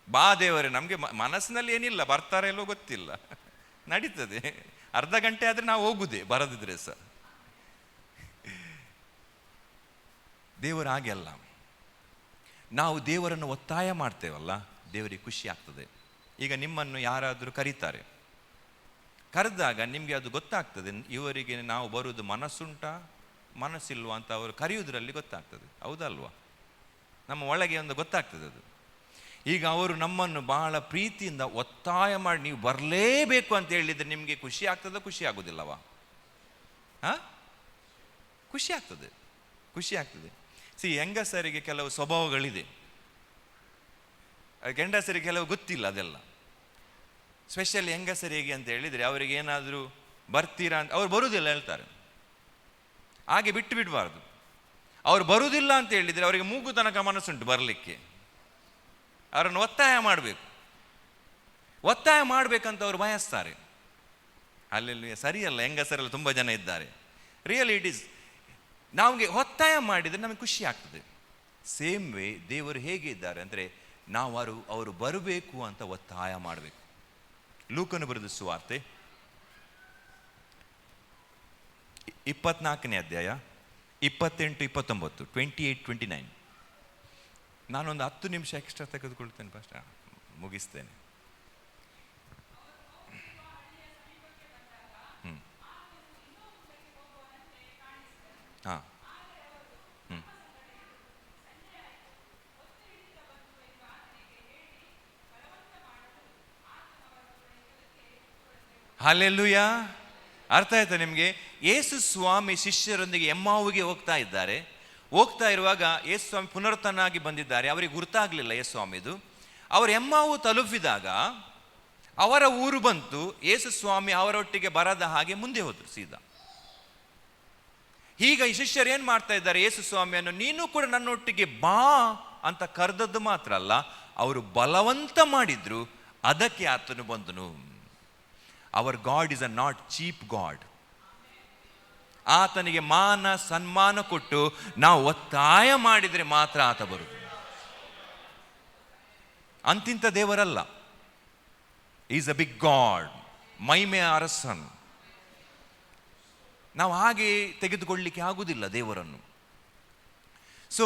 ಬಾ ದೇವರೇ, ನಮಗೆ ಮನಸ್ಸಿನಲ್ಲಿ ಏನಿಲ್ಲ, ಬರ್ತಾರೆ ಎಲ್ಲೋ ಗೊತ್ತಿಲ್ಲ, ನಡೀತದೆ. ಅರ್ಧ ಗಂಟೆ ಆದರೆ ನಾವು ಹೋಗುದೇ, ಬರದಿದ್ರೆ ಸಹ. ದೇವರು ಹಾಗೆ ಅಲ್ಲ. ನಾವು ದೇವರನ್ನು ಒತ್ತಾಯ ಮಾಡ್ತೇವಲ್ಲ, ದೇವರಿಗೆ ಖುಷಿ ಆಗ್ತದೆ. ಈಗ ನಿಮ್ಮನ್ನು ಯಾರಾದರೂ ಕರೀತಾರೆ, ಕರೆದಾಗ ನಿಮಗೆ ಅದು ಗೊತ್ತಾಗ್ತದೆ, ಇವರಿಗೆ ನಾವು ಬರುವುದು ಮನಸ್ಸುಂಟಾ ಮನಸ್ಸಿಲ್ವಾ ಅಂತ ಅವರು ಕರೆಯುವುದರಲ್ಲಿ ಗೊತ್ತಾಗ್ತದೆ. ಹೌದಲ್ವಾ? ನಮ್ಮ ಒಳಗೆ ಒಂದು ಗೊತ್ತಾಗ್ತದೆ ಅದು. ಈಗ ಅವರು ನಮ್ಮನ್ನು ಬಹಳ ಪ್ರೀತಿಯಿಂದ ಒತ್ತಾಯ ಮಾಡಿ ನೀವು ಬರಲೇಬೇಕು ಅಂತ ಹೇಳಿದರೆ ನಿಮಗೆ ಖುಷಿ ಆಗ್ತದೆ, ಖುಷಿ ಆಗೋದಿಲ್ಲವಾ? ಖುಷಿ ಆಗ್ತದೆ, ಖುಷಿ ಆಗ್ತದೆ. ಹೆಂಗಸರಿಗೆ ಕೆಲವು ಸ್ವಭಾವಗಳಿದೆ, ಗಂಡಸರಿಗೆ ಕೆಲವು ಗೊತ್ತಿಲ್ಲ ಅದೆಲ್ಲ. ಸ್ಪೆಷಲಿ ಹೆಂಗಸರಿಗೆ ಅಂತ ಹೇಳಿದರೆ, ಅವರಿಗೆ ಏನಾದರೂ ಬರ್ತೀರಾ ಅಂತ ಅವ್ರು ಬರುವುದಿಲ್ಲ ಹೇಳ್ತಾರೆ. ಹಾಗೆ ಬಿಟ್ಟು ಬಿಡಬಾರ್ದು. ಅವ್ರು ಬರುವುದಿಲ್ಲ ಅಂತ ಹೇಳಿದರೆ ಅವರಿಗೆ ಮೂಗು ತನಕ ಮನಸ್ಸುಂಟು ಬರಲಿಕ್ಕೆ. ಅವರನ್ನು ಒತ್ತಾಯ ಮಾಡಬೇಕು, ಒತ್ತಾಯ ಮಾಡಬೇಕಂತ ಅವರು ಬಯಸ್ತಾರೆ. ಅಲ್ಲಿ ಸರಿಯಲ್ಲ, ಹೆಂಗಸರೆಲ್ಲ ತುಂಬ ಜನ ಇದ್ದಾರೆ. Real it is. ನಮಗೆ ಒತ್ತಾಯ ಮಾಡಿದರೆ ನಮಗೆ ಖುಷಿ ಆಗ್ತದೆ. ಸೇಮ್ ವೇ ದೇವರು ಹೇಗೆ ಇದ್ದಾರೆ ಅಂದರೆ, ನಾವು ಅವರು ಬರಬೇಕು ಅಂತ ಒತ್ತಾಯ ಮಾಡಬೇಕು. ಲೂಕನು ಬರೆದ ಸುವಾರ್ತೆ 24ನೇ ಅಧ್ಯಾಯ 28-29, 28-29. ನಾನೊಂದು 10 ನಿಮಿಷ ಎಕ್ಸ್ಟ್ರಾ ತೆಗೆದುಕೊಳ್ತೇನೆ, ಫಸ್ಟ್ ಮುಗಿಸ್ತೇನೆ. ಹಾಂ. ಹಲ್ಲೆಲೂಯಾ. ಅರ್ಥ ಆಯ್ತಾ ನಿಮಗೆ? ಯೇಸು ಸ್ವಾಮಿ ಶಿಷ್ಯರೊಂದಿಗೆ ಎಮ್ಮಾವಿಗೆ ಹೋಗ್ತಾ ಇದ್ದಾರೆ. ಹೋಗ್ತಾ ಇರುವಾಗ ಯೇಸು ಸ್ವಾಮಿ ಪುನರುತ್ಥಾನಾಗಿ ಬಂದಿದ್ದಾರೆ. ಅವರಿಗೆ ಗುರುತಾಗಲಿಲ್ಲ ಯೇಸು ಸ್ವಾಮಿದು. ಅವರು ಎಮ್ಮಾವು ತಲುಪಿದಾಗ ಅವರ ಊರು ಬಂತು. ಯೇಸು ಸ್ವಾಮಿ ಅವರೊಟ್ಟಿಗೆ ಬರದ ಹಾಗೆ ಮುಂದೆ ಹೋದ್ರು ಸೀದಾ. ಈಗ ಈ ಶಿಷ್ಯರು ಏನು ಮಾಡ್ತಾ ಇದ್ದಾರೆ? ಯೇಸು ಸ್ವಾಮಿಯನ್ನು ನೀನು ಕೂಡ ನನ್ನೊಟ್ಟಿಗೆ ಬಾ ಅಂತ ಕರೆದದ್ದು ಮಾತ್ರ ಅಲ್ಲ, ಅವರು ಬಲವಂತ ಮಾಡಿದ್ರು. ಅದಕ್ಕೆ ಆತನು ಬಂದನು. Our God is a not cheap God. ಆತನಿಗೆ ಮಾನ ಸನ್ಮಾನ ಕೊಟ್ಟು ನಾವು ಒತ್ತಾಯ ಮಾಡಿದರೆ ಮಾತ್ರ ಆತ ಬರುವುದು. ಅಂತಿಂತ ದೇವರಲ್ಲ. ಈಸ್ ಅ ಬಿಗ್ ಗಾಡ್, ಮಹಿಮೆಯ ಅರಸನ್. ನಾವು ಹಾಗೆ ತೆಗೆದುಕೊಳ್ಳಲಿಕ್ಕೆ ಆಗುವುದಿಲ್ಲ ದೇವರನ್ನು. ಸೊ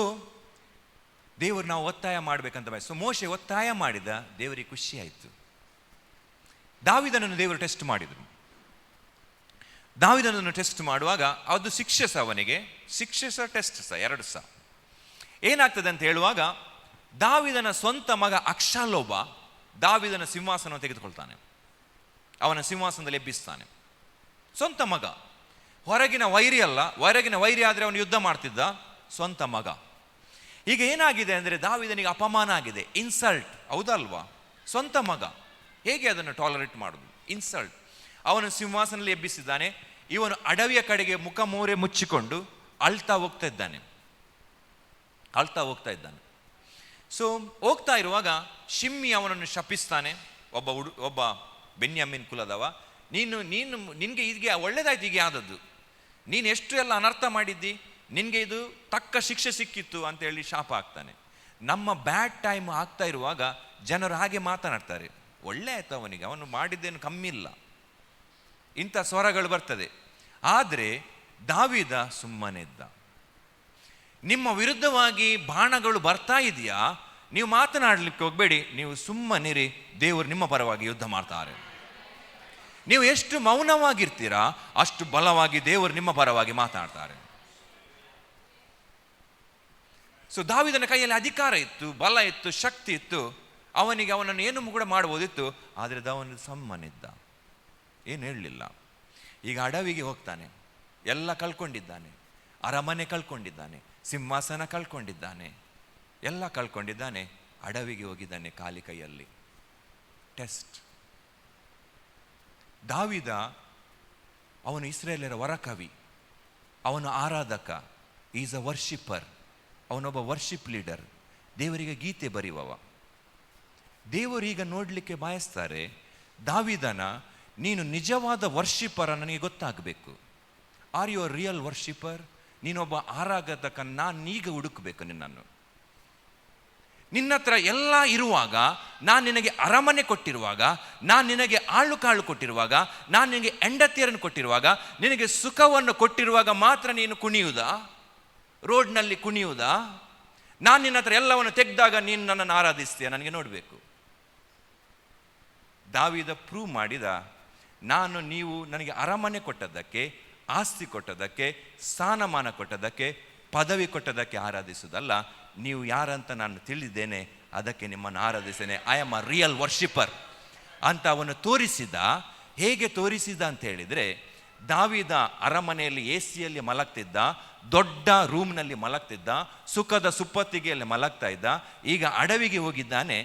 ದೇವರು ನಾವು ಒತ್ತಾಯ ಮಾಡಬೇಕಂತ. ಸೊ ಮೋಶೆ ಒತ್ತಾಯ ಮಾಡಿದ, ದೇವರಿಗೆ ಖುಷಿ ಆಯಿತು. ದಾವೀದನನ್ನು ದೇವರು ಟೆಸ್ಟ್ ಮಾಡಿದರು. ದಾವೀದನನ್ನು ಟೆಸ್ಟ್ ಮಾಡುವಾಗ ಅದು ಶಿಕ್ಷೆ ಸಹ, ಅವನಿಗೆ ಶಿಕ್ಷೆ ಸಹ ಟೆಸ್ಟ್ ಸಹ, ಎರಡು ಸಹ. ಏನಾಗ್ತದೆ ಅಂತ ಹೇಳುವಾಗ, ದಾವೀದನ ಸ್ವಂತ ಮಗ ಅಬ್ಷಾಲೋಮ ದಾವೀದನ ಸಿಂಹಾಸನವನ್ನು ತೆಗೆದುಕೊಳ್ತಾನೆ. ಅವನ ಸಿಂಹಾಸನದಲ್ಲಿ ಎಬ್ಬಿಸ್ತಾನೆ. ಸ್ವಂತ ಮಗ, ಹೊರಗಿನ ವೈರಿ ಅಲ್ಲ. ಹೊರಗಿನ ವೈರಿ ಆದರೆ ಅವನು ಯುದ್ಧ ಮಾಡ್ತಿದ್ದ. ಸ್ವಂತ ಮಗ. ಈಗ ಏನಾಗಿದೆ ಅಂದರೆ ದಾವೀದನಿಗೆ ಅಪಮಾನ ಆಗಿದೆ, ಇನ್ಸಲ್ಟ್. ಹೌದಲ್ವಾ? ಸ್ವಂತ ಮಗ, ಹೇಗೆ ಅದನ್ನು ಟಾಲರೇಟ್ ಮಾಡೋದು? ಇನ್ಸಲ್ಟ್. ಅವನು ಸಿಂಹಾಸನದಲ್ಲಿ ಎಬ್ಬಿಸಿದ್ದಾನೆ. ಇವನು ಅಡವಿಯ ಕಡೆಗೆ ಮುಖ ಮೂರೆ ಮುಚ್ಚಿಕೊಂಡು ಅಳ್ತಾ ಹೋಗ್ತಾ ಇದ್ದಾನೆ. ಸೊ ಹೋಗ್ತಾ ಇರುವಾಗ ಶಿಮ್ಮಿ ಅವನನ್ನು ಶಪಿಸ್ತಾನೆ. ಒಬ್ಬ ಬೆನ್ಯಾಮೀನ್ ಕುಲದವ. ನಿನಗೆ ಈಗ ಒಳ್ಳೇದಾಯ್ತು, ಈಗ ಯಾವ್ದದ್ದು, ನೀನು ಎಷ್ಟು ಎಲ್ಲ ಅನರ್ಥ ಮಾಡಿದ್ದಿ, ನಿನಗೆ ಇದು ತಕ್ಕ ಶಿಕ್ಷೆ ಸಿಕ್ಕಿತ್ತು ಅಂತೇಳಿ ಶಾಪ ಆಗ್ತಾನೆ. ನಮ್ಮ ಬ್ಯಾಡ್ ಟೈಮ್ ಆಗ್ತಾ ಇರುವಾಗ ಜನರು ಹಾಗೆ ಮಾತನಾಡ್ತಾರೆ. ಒಳ್ಳೆ ಆಯ್ತು ಅವನಿಗೆ, ಅವನು ಮಾಡಿದ್ದೇನು ಕಮ್ಮಿ ಇಲ್ಲ, ಇಂಥ ಸ್ವರಗಳು ಬರ್ತದೆ. ಆದರೆ ದಾವೀದ ಸುಮ್ಮನೆ ಇದ್ದ. ನಿಮ್ಮ ವಿರುದ್ಧವಾಗಿ ಬಾಣಗಳು ಬರ್ತಾ ಇದೆಯಾ, ನೀವು ಮಾತನಾಡಲಿಕ್ಕೆ ಹೋಗಬೇಡಿ, ನೀವು ಸುಮ್ಮನಿರಿ, ದೇವರು ನಿಮ್ಮ ಪರವಾಗಿ ಯುದ್ಧ ಮಾಡ್ತಾರೆ. ನೀವು ಎಷ್ಟು ಮೌನವಾಗಿರ್ತೀರಾ ಅಷ್ಟು ಬಲವಾಗಿ ದೇವರು ನಿಮ್ಮ ಪರವಾಗಿ ಮಾತನಾಡ್ತಾರೆ. ಸೊ ದಾವೀದನ ಕೈಯಲ್ಲಿ ಅಧಿಕಾರ ಇತ್ತು, ಬಲ ಇತ್ತು, ಶಕ್ತಿ ಇತ್ತು. ಅವನನ್ನು ಏನು ಕೂಡ ಮಾಡ್ಬೋದಿತ್ತು. ಆದರೆ ಅವನು ಸುಮ್ಮನಿದ್ದ, ಏನು ಹೇಳಲಿಲ್ಲ. ಈಗ ಅಡವಿಗೆ ಹೋಗ್ತಾನೆ. ಎಲ್ಲ ಕಳ್ಕೊಂಡಿದ್ದಾನೆ. ಅರಮನೆ ಕಳ್ಕೊಂಡಿದ್ದಾನೆ, ಸಿಂಹಾಸನ ಕಳ್ಕೊಂಡಿದ್ದಾನೆ, ಎಲ್ಲ ಕಳ್ಕೊಂಡಿದ್ದಾನೆ. ಅಡವಿಗೆ ಹೋಗಿದ್ದಾನೆ ಖಾಲಿ ಕೈಯಲ್ಲಿ. ಟೆಸ್ಟ್. ದಾವೀದ ಅವನು ಇಸ್ರೇಲರ ವರಕವಿ, ಅವನು ಆರಾಧಕ, ಈಸ್ ಅ ವರ್ಷಿಪರ್. ಅವನೊಬ್ಬ ವರ್ಷಿಪ್ ಲೀಡರ್, ದೇವರಿಗೆ ಗೀತೆ ಬರೆಯುವವ. ದೇವರು ಈಗ ನೋಡಲಿಕ್ಕೆ ಬಯಸ್ತಾರೆ, ದಾವೀದನ ನೀನು ನಿಜವಾದ ವರ್ಷಿಪರ್ ನನಗೆ ಗೊತ್ತಾಗಬೇಕು. Are you a real worshipper? ನೀನೊಬ್ಬ ಆರಾಧಕ, ನಾನೀಗ ಹುಡುಕಬೇಕು ನಿನ್ನನ್ನು. ನಿನ್ನ ಹತ್ರ ಎಲ್ಲ ಇರುವಾಗ, ನಾನು ನಿನಗೆ ಅರಮನೆ ಕೊಟ್ಟಿರುವಾಗ, ನಾನು ನಿನಗೆ ಆಳು ಕಾಳು ಕೊಟ್ಟಿರುವಾಗ, ನಾನು ನಿನಗೆ ಹೆಂಡತಿಯರನ್ನು ಕೊಟ್ಟಿರುವಾಗ, ನಿನಗೆ ಸುಖವನ್ನು ಕೊಟ್ಟಿರುವಾಗ ಮಾತ್ರ ನೀನು ಕುಣಿಯುವುದಾ? ರೋಡ್ನಲ್ಲಿ ಕುಣಿಯುವುದಾ? ನಾನು ನಿನ್ನ ಹತ್ರ ಎಲ್ಲವನ್ನು ತೆಗೆದಾಗ ನೀನು ನನ್ನನ್ನು ಆರಾಧಿಸ್ತೀಯ? ನನಗೆ ನೋಡಬೇಕು. ದಾವೀದ ಪ್ರೂವ್ ಮಾಡಿದ, ನೀವು ನನಗೆ ಅರಮನೆ ಕೊಟ್ಟದ್ದಕ್ಕೆ, ಆಸ್ತಿ ಕೊಟ್ಟದ್ದಕ್ಕೆ, ಸ್ಥಾನಮಾನ ಕೊಟ್ಟದ್ದಕ್ಕೆ, ಪದವಿ ಕೊಟ್ಟದ್ದಕ್ಕೆ ಆರಾಧಿಸುವುದಲ್ಲ, ನೀವು ಯಾರಂತ ನಾನು ತಿಳಿದ್ದೇನೆ, ಅದಕ್ಕೆ ನಿಮ್ಮನ್ನು ಆರಾಧಿಸ್ತೇನೆ. I am a real worshipper ಅಂತ ಅವನು ತೋರಿಸಿದ. ಹೇಗೆ ತೋರಿಸಿದ ಅಂತ ಹೇಳಿದರೆ, ದಾವೀದ ಅರಮನೆಯಲ್ಲಿ ಎಸಿಯಲ್ಲಿ ಮಲಗ್ತಿದ್ದ, ದೊಡ್ಡ ರೂಮ್ನಲ್ಲಿ ಮಲಗ್ತಿದ್ದ, ಸುಖದ ಸುಪ್ಪತ್ತಿಗೆಯಲ್ಲಿ ಮಲಗ್ತಾ ಇದ್ದ. ಈಗ ಅಡವಿಗೆ ಹೋಗಿದ್ದಾನೆ.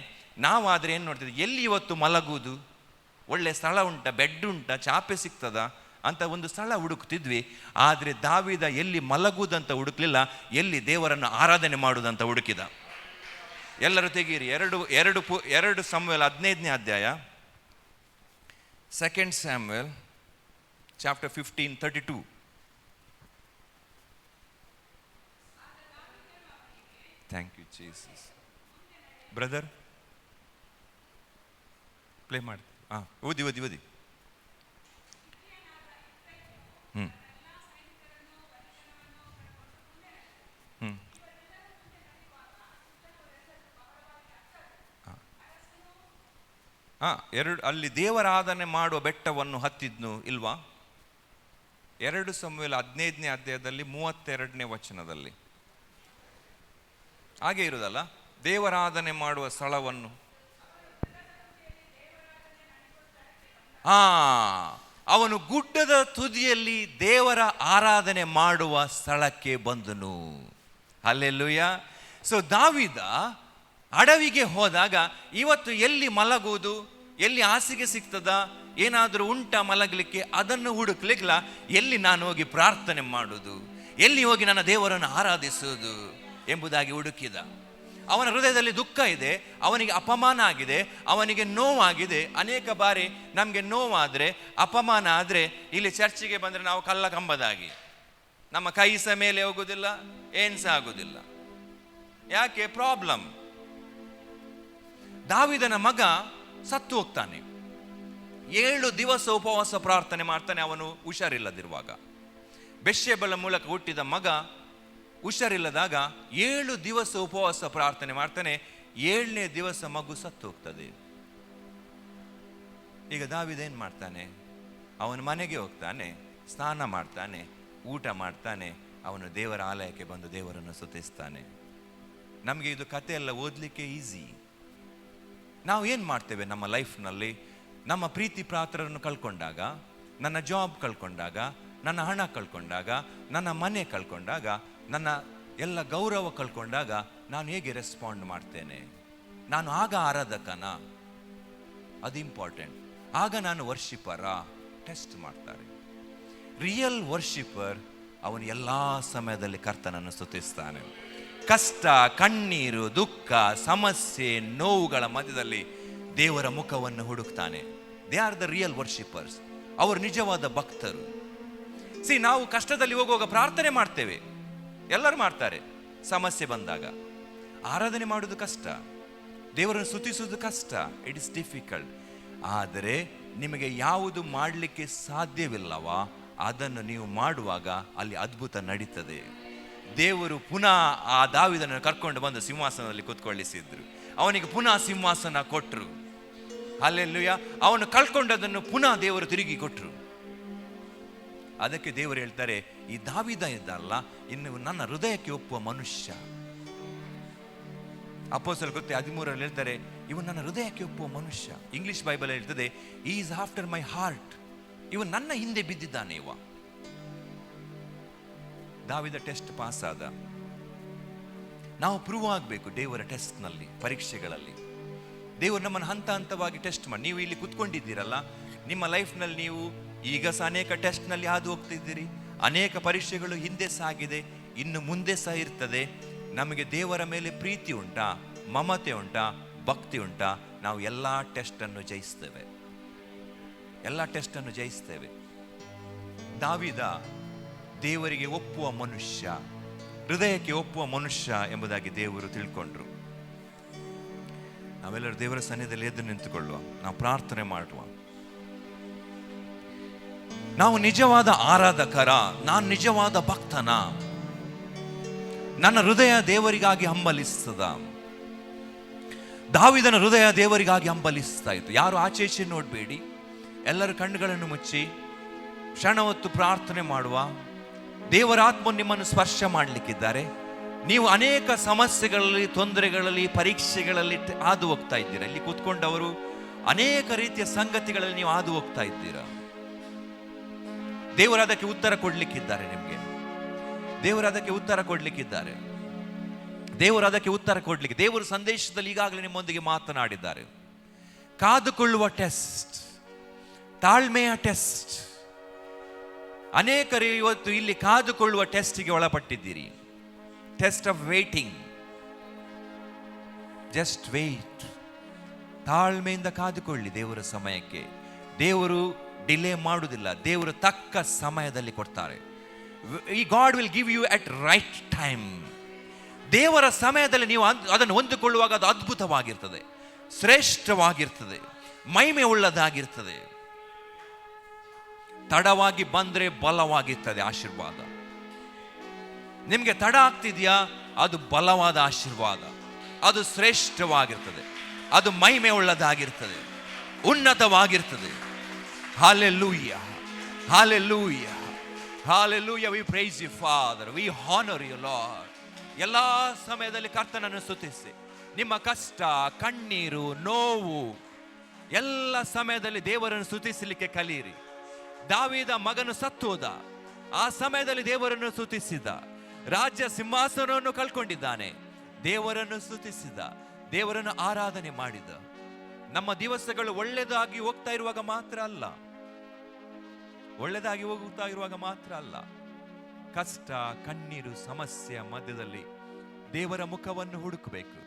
ನಾವಾದರೆ ಏನು ನೋಡ್ತಿದ್ವಿ, ಎಲ್ಲಿ ಇವತ್ತು ಮಲಗುವುದು, ಒಳ್ಳೆ ಸ್ಥಳ ಉಂಟಾ, ಬೆಡ್ ಉಂಟಾ, ಚಾಪೆ ಸಿಗ್ತದ ಅಂತ ಒಂದು ಸ್ಥಳ ಹುಡುಕ್ತಿದ್ವಿ. ಆದರೆ ದಾವೀದ ಎಲ್ಲಿ ಮಲಗುವುದಂತ ಹುಡುಕ್ಲಿಲ್ಲ, ಎಲ್ಲಿ ದೇವರನ್ನು ಆರಾಧನೆ ಮಾಡುವುದಂತ ಹುಡುಕಿದ. ಎಲ್ಲರೂ ತೆಗೀರಿ, 2 ಸಮುವೇಲ 15ನೇ ಅಧ್ಯಾಯ, 2 Samuel chapter 15:32. Thank you, Jesus. Brother, play ಮಾಡಿ. ಓದಿ ಓದಿ ಓದಿ. ಹ್ಞೂ ಹ್ಞೂ ಅಲ್ಲಿ ದೇವರಾಧನೆ ಮಾಡುವ ಬೆಟ್ಟವನ್ನು ಹತ್ತಿದ್ನು ಇಲ್ವಾ? 2 ಸಮುವೇಲ 15ನೇ ಅಧ್ಯಾಯದಲ್ಲಿ 32ನೇ ವಚನದಲ್ಲಿ ಹಾಗೆ ಇರುವುದಲ್ಲ, ದೇವರಾಧನೆ ಮಾಡುವ ಸ್ಥಳವನ್ನು. ಅವನು ಗುಡ್ಡದ ತುದಿಯಲ್ಲಿ ದೇವರ ಆರಾಧನೆ ಮಾಡುವ ಸ್ಥಳಕ್ಕೆ ಬಂದನು. ಹಲ್ಲೆಲೂಯ. ಸೊ ದಾವೀದ ಅಡವಿಗೆ ಹೋದಾಗ ಇವತ್ತು ಎಲ್ಲಿ ಮಲಗುವುದು, ಎಲ್ಲಿ ಹಾಸಿಗೆ ಸಿಗ್ತದ, ಏನಾದರೂ ಉಂಟಾ ಮಲಗಲಿಕ್ಕೆ, ಅದನ್ನು ಹುಡುಕ್ಲಿಕ್ಕಿಲ್ಲ. ಎಲ್ಲಿ ನಾನು ಹೋಗಿ ಪ್ರಾರ್ಥನೆ ಮಾಡುವುದು, ಎಲ್ಲಿ ಹೋಗಿ ನನ್ನ ದೇವರನ್ನು ಆರಾಧಿಸುವುದು ಎಂಬುದಾಗಿ ಹುಡುಕಿದ. ಅವನ ಹೃದಯದಲ್ಲಿ ದುಃಖ ಇದೆ, ಅವನಿಗೆ ಅಪಮಾನ ಆಗಿದೆ, ಅವನಿಗೆ ನೋವಾಗಿದೆ. ಅನೇಕ ಬಾರಿ ನಮಗೆ ನೋವಾದರೆ, ಅಪಮಾನ ಆದರೆ ಇಲ್ಲಿ ಚರ್ಚಿಗೆ ಬಂದರೆ ನಾವು ಕಲ್ಲ ಕಂಬದಾಗಿ ನಮ್ಮ ಕೈ ಸಹ ಮೇಲೆ ಹೋಗುವುದಿಲ್ಲ, ಏನು ಸಹ ಆಗುವುದಿಲ್ಲ. ಯಾಕೆ? ಪ್ರಾಬ್ಲಮ್. ದಾವೀದನ ಮಗ ಸತ್ತು ಹೋಗ್ತಾನೆ. 7 ದಿವಸ ಉಪವಾಸ ಪ್ರಾರ್ಥನೆ ಮಾಡ್ತಾನೆ ಅವನು ಹುಷಾರಿಲ್ಲದಿರುವಾಗ. ಬೆಷ್ಯೆಬಳ ಮೂಲಕ ಹುಟ್ಟಿದ ಮಗ ಹುಷಾರಿಲ್ಲದಾಗ 7 ದಿವಸ ಉಪವಾಸ ಪ್ರಾರ್ಥನೆ ಮಾಡ್ತಾನೆ. 7ನೇ ದಿವಸ ಮಗು ಸತ್ತು ಹೋಗ್ತದೆ. ಈಗ ದಾವೀದ ಏನು ಮಾಡ್ತಾನೆ? ಅವನ ಮನೆಗೆ ಹೋಗ್ತಾನೆ, ಸ್ನಾನ ಮಾಡ್ತಾನೆ, ಊಟ ಮಾಡ್ತಾನೆ, ಅವನು ದೇವರ ಆಲಯಕ್ಕೆ ಬಂದು ದೇವರನ್ನು ಸ್ತುತಿಸ್ತಾನೆ. ನಮಗೆ ಇದು ಕತೆ ಎಲ್ಲ ಓದಲಿಕ್ಕೆ ಈಸಿ. ನಾವು ಏನು ಮಾಡ್ತೇವೆ ನಮ್ಮ ಲೈಫ್ನಲ್ಲಿ? ನಮ್ಮ ಪ್ರೀತಿ ಪಾತ್ರರನ್ನು ಕಳ್ಕೊಂಡಾಗ, ನನ್ನ ಜಾಬ್ ಕಳ್ಕೊಂಡಾಗ, ನನ್ನ ಹಣ ಕಳ್ಕೊಂಡಾಗ, ನನ್ನ ಮನೆ ಕಳ್ಕೊಂಡಾಗ, ನನ್ನ ಎಲ್ಲ ಗೌರವ ಕಳ್ಕೊಂಡಾಗ ನಾನು ಹೇಗೆ ರೆಸ್ಪಾಂಡ್ ಮಾಡ್ತೇನೆ? ನಾನು ಆಗ ಆರಾಧಕನ? ಅದು ಇಂಪಾರ್ಟೆಂಟ್. ಆಗ ನಾನು ವರ್ಷಿಪರ? ಟೆಸ್ಟ್ ಮಾಡ್ತಾರೆ. ರಿಯಲ್ ವರ್ಷಿಪರ್ ಅವನು ಎಲ್ಲ ಸಮಯದಲ್ಲಿ ಕರ್ತನನ್ನು ಸ್ತುತಿಸ್ತಾನೆ. ಕಷ್ಟ, ಕಣ್ಣೀರು, ದುಃಖ, ಸಮಸ್ಯೆ, ನೋವುಗಳ ಮಧ್ಯದಲ್ಲಿ ದೇವರ ಮುಖವನ್ನು ಹುಡುಕ್ತಾನೆ. They are the real worshippers. ಅವರು ನಿಜವಾದ ಭಕ್ತರು. ನಾವು ಕಷ್ಟದಲ್ಲಿ ಹೋಗುವಾಗ ಪ್ರಾರ್ಥನೆ ಮಾಡ್ತೇವೆ, ಎಲ್ಲರೂ ಮಾಡ್ತಾರೆ. ಸಮಸ್ಯೆ ಬಂದಾಗ ಆರಾಧನೆ ಮಾಡೋದು ಕಷ್ಟ, ದೇವರನ್ನು ಸ್ತುತಿಸುವುದು ಕಷ್ಟ. It is difficult. ಆದರೆ ನಿಮಗೆ ಯಾವುದು ಮಾಡಲಿಕ್ಕೆ ಸಾಧ್ಯವಿಲ್ಲವಾ ಅದನ್ನು ನೀವು ಮಾಡುವಾಗ ಅಲ್ಲಿ ಅದ್ಭುತ ನಡೀತದೆ. ದೇವರು ಪುನಃ ಆ ದಾವೀದನನ್ನು ಕರ್ಕೊಂಡು ಬಂದು ಸಿಂಹಾಸನದಲ್ಲಿ ಕೂತ್ಕೊಳ್ಳಿಸಿದ್ರು. ಅವನಿಗೆ ಪುನಃ ಸಿಂಹಾಸನ ಕೊಟ್ಟರು. ಹಲ್ಲೆಲೂಯಾ. ಅವನು ಕಳ್ಕೊಂಡದನ್ನು ಪುನಃ ದೇವರು ತಿರುಗಿ ಕೊಟ್ಟರು. ಅದಕ್ಕೆ ದೇವರು ಹೇಳ್ತಾರೆ, ಈ ದಾವೀದ ಇದ್ದಲ್ಲ, ಇನ್ನು ನನ್ನ ಹೃದಯಕ್ಕೆ ಒಪ್ಪುವ ಮನುಷ್ಯ. ಅಪೊಸ್ತಲರ ಕೃತ್ಯ 13ರಲ್ಲಿ ಹೇಳ್ತಾರೆ, ಇವನು ನನ್ನ ಹೃದಯಕ್ಕೆ ಒಪ್ಪುವ ಮನುಷ್ಯ. ಇಂಗ್ಲಿಷ್ ಬೈಬಲ್ ಹೇಳ್ತದೆ, ಈಸ್ ಆಫ್ಟರ್ ಮೈ ಹಾರ್ಟ್. ಇವನು ನನ್ನ ಹಿಂದೆ ಬಿದ್ದಿದ್ದಾನೆ. ದಾವೀದ ಟೆಸ್ಟ್ ಪಾಸ್ ಆದ. ನಾವು ಪ್ರೂವ್ ಆಗಬೇಕು ದೇವರ ಟೆಸ್ಟ್ನಲ್ಲಿ, ಪರೀಕ್ಷೆಗಳಲ್ಲಿ. ದೇವರು ನಮ್ಮನ್ನು ಹಂತ ಹಂತವಾಗಿ ಟೆಸ್ಟ್ ಮಾಡಿ. ನೀವು ಇಲ್ಲಿ ಕೂತ್ಕೊಂಡಿದ್ದೀರಲ್ಲ, ನಿಮ್ಮ ಲೈಫ್ನಲ್ಲಿ ನೀವು ಈಗ ಸಹ ಅನೇಕ ಟೆಸ್ಟ್ನಲ್ಲಿ ಹಾದು ಹೋಗ್ತಿದ್ದೀರಿ. ಅನೇಕ ಪರೀಕ್ಷೆಗಳು ಹಿಂದೆ ಸಾಗಿದೆ, ಇನ್ನು ಮುಂದೆ ಸಹ ಇರ್ತದೆ. ನಮಗೆ ದೇವರ ಮೇಲೆ ಪ್ರೀತಿ ಉಂಟಾ, ಮಮತೆ ಉಂಟಾ, ಭಕ್ತಿ ಉಂಟಾ, ನಾವು ಎಲ್ಲ ಟೆಸ್ಟನ್ನು ಜಯಿಸ್ತೇವೆ. ಎಲ್ಲ ಟೆಸ್ಟನ್ನು ಜಯಿಸ್ತೇವೆ. ದಾವೀದ ದೇವರಿಗೆ ಒಪ್ಪುವ ಮನುಷ್ಯ, ಹೃದಯಕ್ಕೆ ಒಪ್ಪುವ ಮನುಷ್ಯ ಎಂಬುದಾಗಿ ದೇವರು ತಿಳ್ಕೊಂಡ್ರು. ನಾವೆಲ್ಲರೂ ದೇವರ ಸನ್ನಿಧಿಯಲ್ಲಿ ಎದ್ದು ನಿಂತುಕೊಳ್ಳುವ, ನಾವು ಪ್ರಾರ್ಥನೆ ಮಾಡುವ. ನಾವು ನಿಜವಾದ ಆರಾಧಕರ, ನಾನು ನಿಜವಾದ ಭಕ್ತನ? ನನ್ನ ಹೃದಯ ದೇವರಿಗಾಗಿ ಹಂಬಲಿಸ್ತದ? ದಾವೀದನ ಹೃದಯ ದೇವರಿಗಾಗಿ ಹಂಬಲಿಸ್ತಾ ಇತ್ತು. ಯಾರು ಆಚೆ ಈಚೆ ನೋಡಬೇಡಿ, ಎಲ್ಲರ ಕಣ್ಣುಗಳನ್ನು ಮುಚ್ಚಿ ಕ್ಷಣ ಹೊತ್ತು ಪ್ರಾರ್ಥನೆ ಮಾಡುವ. ದೇವರ ಆತ್ಮ ನಿಮ್ಮನ್ನು ಸ್ಪರ್ಶ ಮಾಡಲಿಕ್ಕಿದ್ದಾರೆ. ನೀವು ಅನೇಕ ಸಮಸ್ಯೆಗಳಲ್ಲಿ, ತೊಂದರೆಗಳಲ್ಲಿ, ಪರೀಕ್ಷೆಗಳಲ್ಲಿ ಹಾದು ಹೋಗ್ತಾ ಇದ್ದೀರಾ. ಇಲ್ಲಿ ಕೂತ್ಕೊಂಡವರು ಅನೇಕ ರೀತಿಯ ಸಂಗತಿಗಳಲ್ಲಿ ನೀವು ಹಾದು ಹೋಗ್ತಾ ಇದ್ದೀರಾ. ದೇವರು ಅದಕ್ಕೆ ಉತ್ತರ ಕೊಡ್ಲಿಕ್ಕಿದ್ದಾರೆ. ನಿಮಗೆ ದೇವರು ಅದಕ್ಕೆ ಉತ್ತರ ಕೊಡ್ಲಿಕ್ಕಿದ್ದಾರೆ. ದೇವರು ಅದಕ್ಕೆ ಉತ್ತರ ಕೊಡ್ಲಿಕ್ಕೆ ದೇವರ ಸಂದೇಶದಲ್ಲಿ ಈಗಾಗಲೇ ನಿಮ್ಮೊಂದಿಗೆ ಮಾತನಾಡಿದ್ದಾರೆ. ಕಾದುಕೊಳ್ಳುವ ಟೆಸ್ಟ್, ತಾಳ್ಮೆಯ ಟೆಸ್ಟ್. ಅನೇಕರು ಇವತ್ತು ಇಲ್ಲಿ ಕಾದುಕೊಳ್ಳುವ ಟೆಸ್ಟ್ಗೆ ಒಳಪಟ್ಟಿದ್ದೀರಿ. Test of waiting. Just wait. ತಾಳ್ಮೆಯಿಂದ ಕಾದುಕೊಳ್ಳಿ ದೇವರ ಸಮಯಕ್ಕೆ. ದೇವರು ಡಿಲೇ ಮಾಡುವುದಿಲ್ಲ, ದೇವರು ತಕ್ಕ ಸಮಯದಲ್ಲಿ ಕೊಡ್ತಾರೆ. ಈ God will give you at right time. ದೇವರ ಸಮಯದಲ್ಲಿ ನೀವು ಅದನ್ನು ಹೊಂದಿಕೊಳ್ಳುವಾಗ ಅದು ಅದ್ಭುತವಾಗಿರ್ತದೆ, ಶ್ರೇಷ್ಠವಾಗಿರ್ತದೆ. ಮಹಿಮೆ ಉಳ್ಳದಾಗಿರ್ತದೆ. ತಡವಾಗಿ ಬಂದ್ರೆ ಬಲವಾಗಿರ್ತದೆ ಆಶೀರ್ವಾದ. ನಿಮಗೆ ತಡ ಆಗ್ತಿದ್ಯಾ? ಅದು ಬಲವಾದ ಆಶೀರ್ವಾದ, ಅದು ಶ್ರೇಷ್ಠವಾಗಿರ್ತದೆ, ಅದು ಮಹಿಮೆ ಉಳ್ಳದಾಗಿರ್ತದೆ, ಉನ್ನತವಾಗಿರ್ತದೆ. Hallelujah, hallelujah, hallelujah. We praise you, Father. We honor you, Lord. ಎಲ್ಲ ಸಮಯದಲ್ಲಿ ಕರ್ತನನ್ನು ಸ್ತುತಿಸಿ. ನಿಮ್ಮ ಕಷ್ಟ, ಕಣ್ಣೀರು, ನೋವು ಎಲ್ಲ ಸಮಯದಲ್ಲಿ ದೇವರನ್ನು ಸ್ತುತಿಸಲಿಕ್ಕೆ ಕಲಿಯಿರಿ. ದಾವೀದ ಮಗನು ಸತ್ತೋದ, ಆ ಸಮಯದಲ್ಲಿ ದೇವರನ್ನು ಸ್ತುತಿಸಿದ. ರಾಜ್ಯ ಸಿಂಹಾಸನವನ್ನು ಕಳ್ಕೊಂಡಿದ್ದಾನೆ, ದೇವರನ್ನು ಸ್ತುತಿಸಿದ, ದೇವರನ್ನು ಆರಾಧನೆ ಮಾಡಿದ. ನಮ್ಮ ದಿವಸಗಳು ಒಳ್ಳೆದಾಗಿ ಹೋಗ್ತಾ ಇರುವಾಗ ಮಾತ್ರ ಅಲ್ಲ, ಒಳ್ಳೆದಾಗಿ ಹೋಗ್ತಾ ಇರುವಾಗ ಮಾತ್ರ ಅಲ್ಲ, ಕಷ್ಟ, ಕಣ್ಣೀರು, ಸಮಸ್ಯೆ ಮಧ್ಯದಲ್ಲಿ ದೇವರ ಮುಖವನ್ನು ಹುಡುಕಬೇಕು,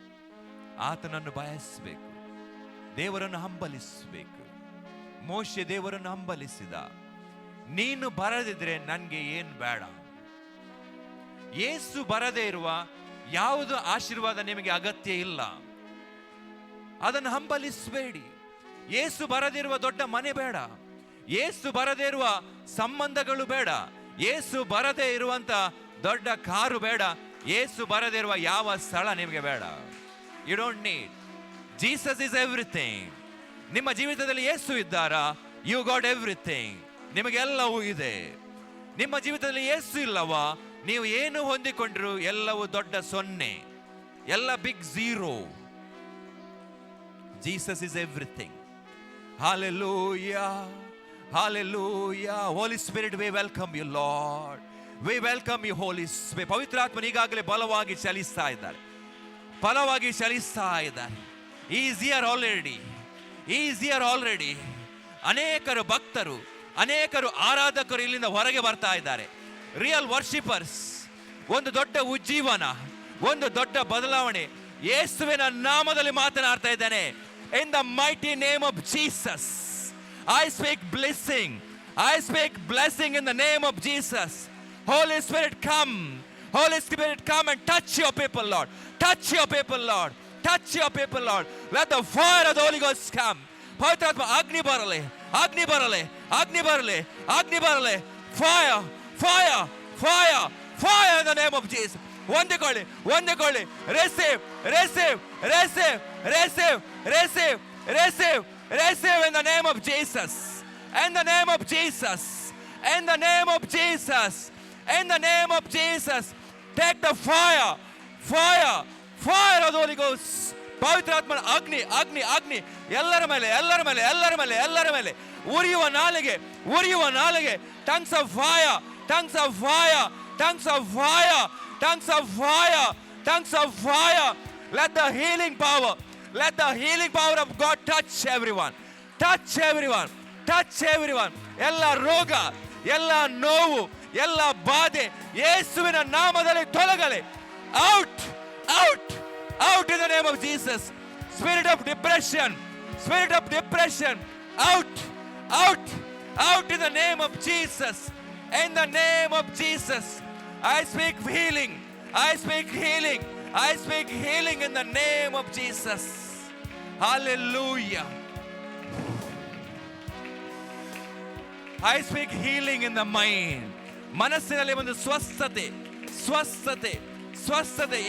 ಆತನನ್ನು ಬಯಸಬೇಕು, ದೇವರನ್ನು ಹಂಬಲಿಸಬೇಕು. ಮೋಶೆ ದೇವರನ್ನು ಹಂಬಲಿಸಿದ. ನೀನು ಬರದಿದ್ರೆ ನನಗೆ ಏನು ಬೇಡ. ಯೇಸು ಬರದೇ ಇರುವ ಯಾವುದು ಆಶೀರ್ವಾದ ನಿಮಗೆ ಅಗತ್ಯ ಇಲ್ಲ. ಅದನ್ನು ಹಂಬಲಿಸಬೇಡಿ. ಯೇಸು ಬರದಿರುವ ದೊಡ್ಡ ಮನೆ ಬೇಡ, ಯೇಸು ಬರದೇ ಇರುವ ಸಂಬಂಧಗಳು ಬೇಡ, ಯೇಸು ಬರದೇ ಇರುವಂತ ದೊಡ್ಡ ಕಾರು ಬೇಡ, ಯೇಸು ಬರದೇ ಇರುವ ಯಾವ ಸ್ಥಳ ನಿಮಗೆ ಬೇಡ. You don't need. Jesus is everything. ನಿಮ್ಮ ಜೀವಿತದಲ್ಲಿ ಯೇಸು ಇದ್ದಾರಾ? You got everything. ನಿಮಗೆಲ್ಲವೂ ಇದೆ. ನಿಮ್ಮ ಜೀವಿತದಲ್ಲಿ ಯೇಸು ಇಲ್ಲವಾ? ನೀವು ಏನು ಹೊಂದಿಕೊಂಡ್ರು ಎಲ್ಲವೂ ದೊಡ್ಡ ಸೊನ್ನೆ, ಎಲ್ಲ big zero. Jesus is everything. Hallelujah, hallelujah. Holy Spirit, we welcome you, Lord. We welcome you, Holy Spirit. ಪವಿತ್ರಾತ್ಮನ ಈಗಾಗಲೇ ಬಲವಾಗಿ ಚಲಿಸ್ತಾ ಇದ್ದಾರೆ, ಬಲವಾಗಿ ಚಲಿಸ್ತಾ ಇದ್ದಾರೆ. He is here already. He is here already. ಅನೇಕರು ಭಕ್ತರು, ಅನೇಕರು ಆರಾಧಕರು ಇಲ್ಲಿಂದ ಹೊರಗೆ ಬರ್ತಾ ಇದ್ದಾರೆ. Real worshippers. ಒಂದು ದೊಡ್ಡ ಉಜ್ಜೀವನ, ಒಂದು ದೊಡ್ಡ ಬದಲಾವಣೆ ಯೇಸುವಿನ ನಾಮದಲ್ಲಿ ಮಾತನಾಡ್ತಾ ಇದ್ದಾನೆ. In the mighty name of Jesus, I speak blessing. I speak blessing in the name of Jesus. Holy Spirit, come. Holy Spirit, come and touch your people, Lord. Touch your people, Lord. Touch your people, Lord. Let the fire of the Holy Ghost come. ಪವಿತ್ರಾತ್ಮ ಅಗ್ನಿ ಬರಲಿ, ಅಗ್ನಿ ಬರಲಿ, ಅಗ್ನಿ ಬರಲಿ, ಅಗ್ನಿ ಬರಲಿ. Fire, fire, fire, fire in the name of Jesus. ಹೊಂದಿಕೊಳ್ಳಿ, ಹೊಂದಿಕೊಳ್ಳಿ. Receive, receive, receive, receive, receive, receive, receive in the name of Jesus. In the name of Jesus. In the name of Jesus. In the name of Jesus. Take the fire, fire, fire of the Holy Ghost. ಪವಿತ್ರಾತ್ಮನ ಅಗ್ನಿ, ಅಗ್ನಿ, ಅಗ್ನಿ ಎಲ್ಲರ ಮೇಲೆ, ಎಲ್ಲರ ಮೇಲೆ, ಎಲ್ಲರ ಮೇಲೆ, ಎಲ್ಲರ ಮೇಲೆ ಉರಿಯುವ ನಾಲಿಗೆ, ಉರಿಯುವ ನಾಲಿಗೆ. Tongues of fire, tongues of fire, tongues of fire, tongues of fire, tongues of fire. Let the healing power, let the healing power of God touch everyone. Touch everyone, touch everyone. ಎಲ್ಲ ರೋಗ, ಎಲ್ಲ ನೋವು, ಎಲ್ಲ ಬಾಧೆ ಯೇಸುವಿನ ನಾಮದಲ್ಲಿ ತೊಲಗಲಿ. Out, out, out in the name of Jesus. Spirit of depression, spirit of depression, out, out, out in the name of Jesus. In the name of Jesus, I speak healing, I speak healing, I speak healing in the name of Jesus. Hallelujah. I speak healing in the mind. ಮನಸ್ಸಿನಲ್ಲಿ ಒಂದು ಸ್ವಸ್ಥತೆ, ಸ್ವಸ್ಥತೆ, ಸ್ವಸ್ಥತೆ.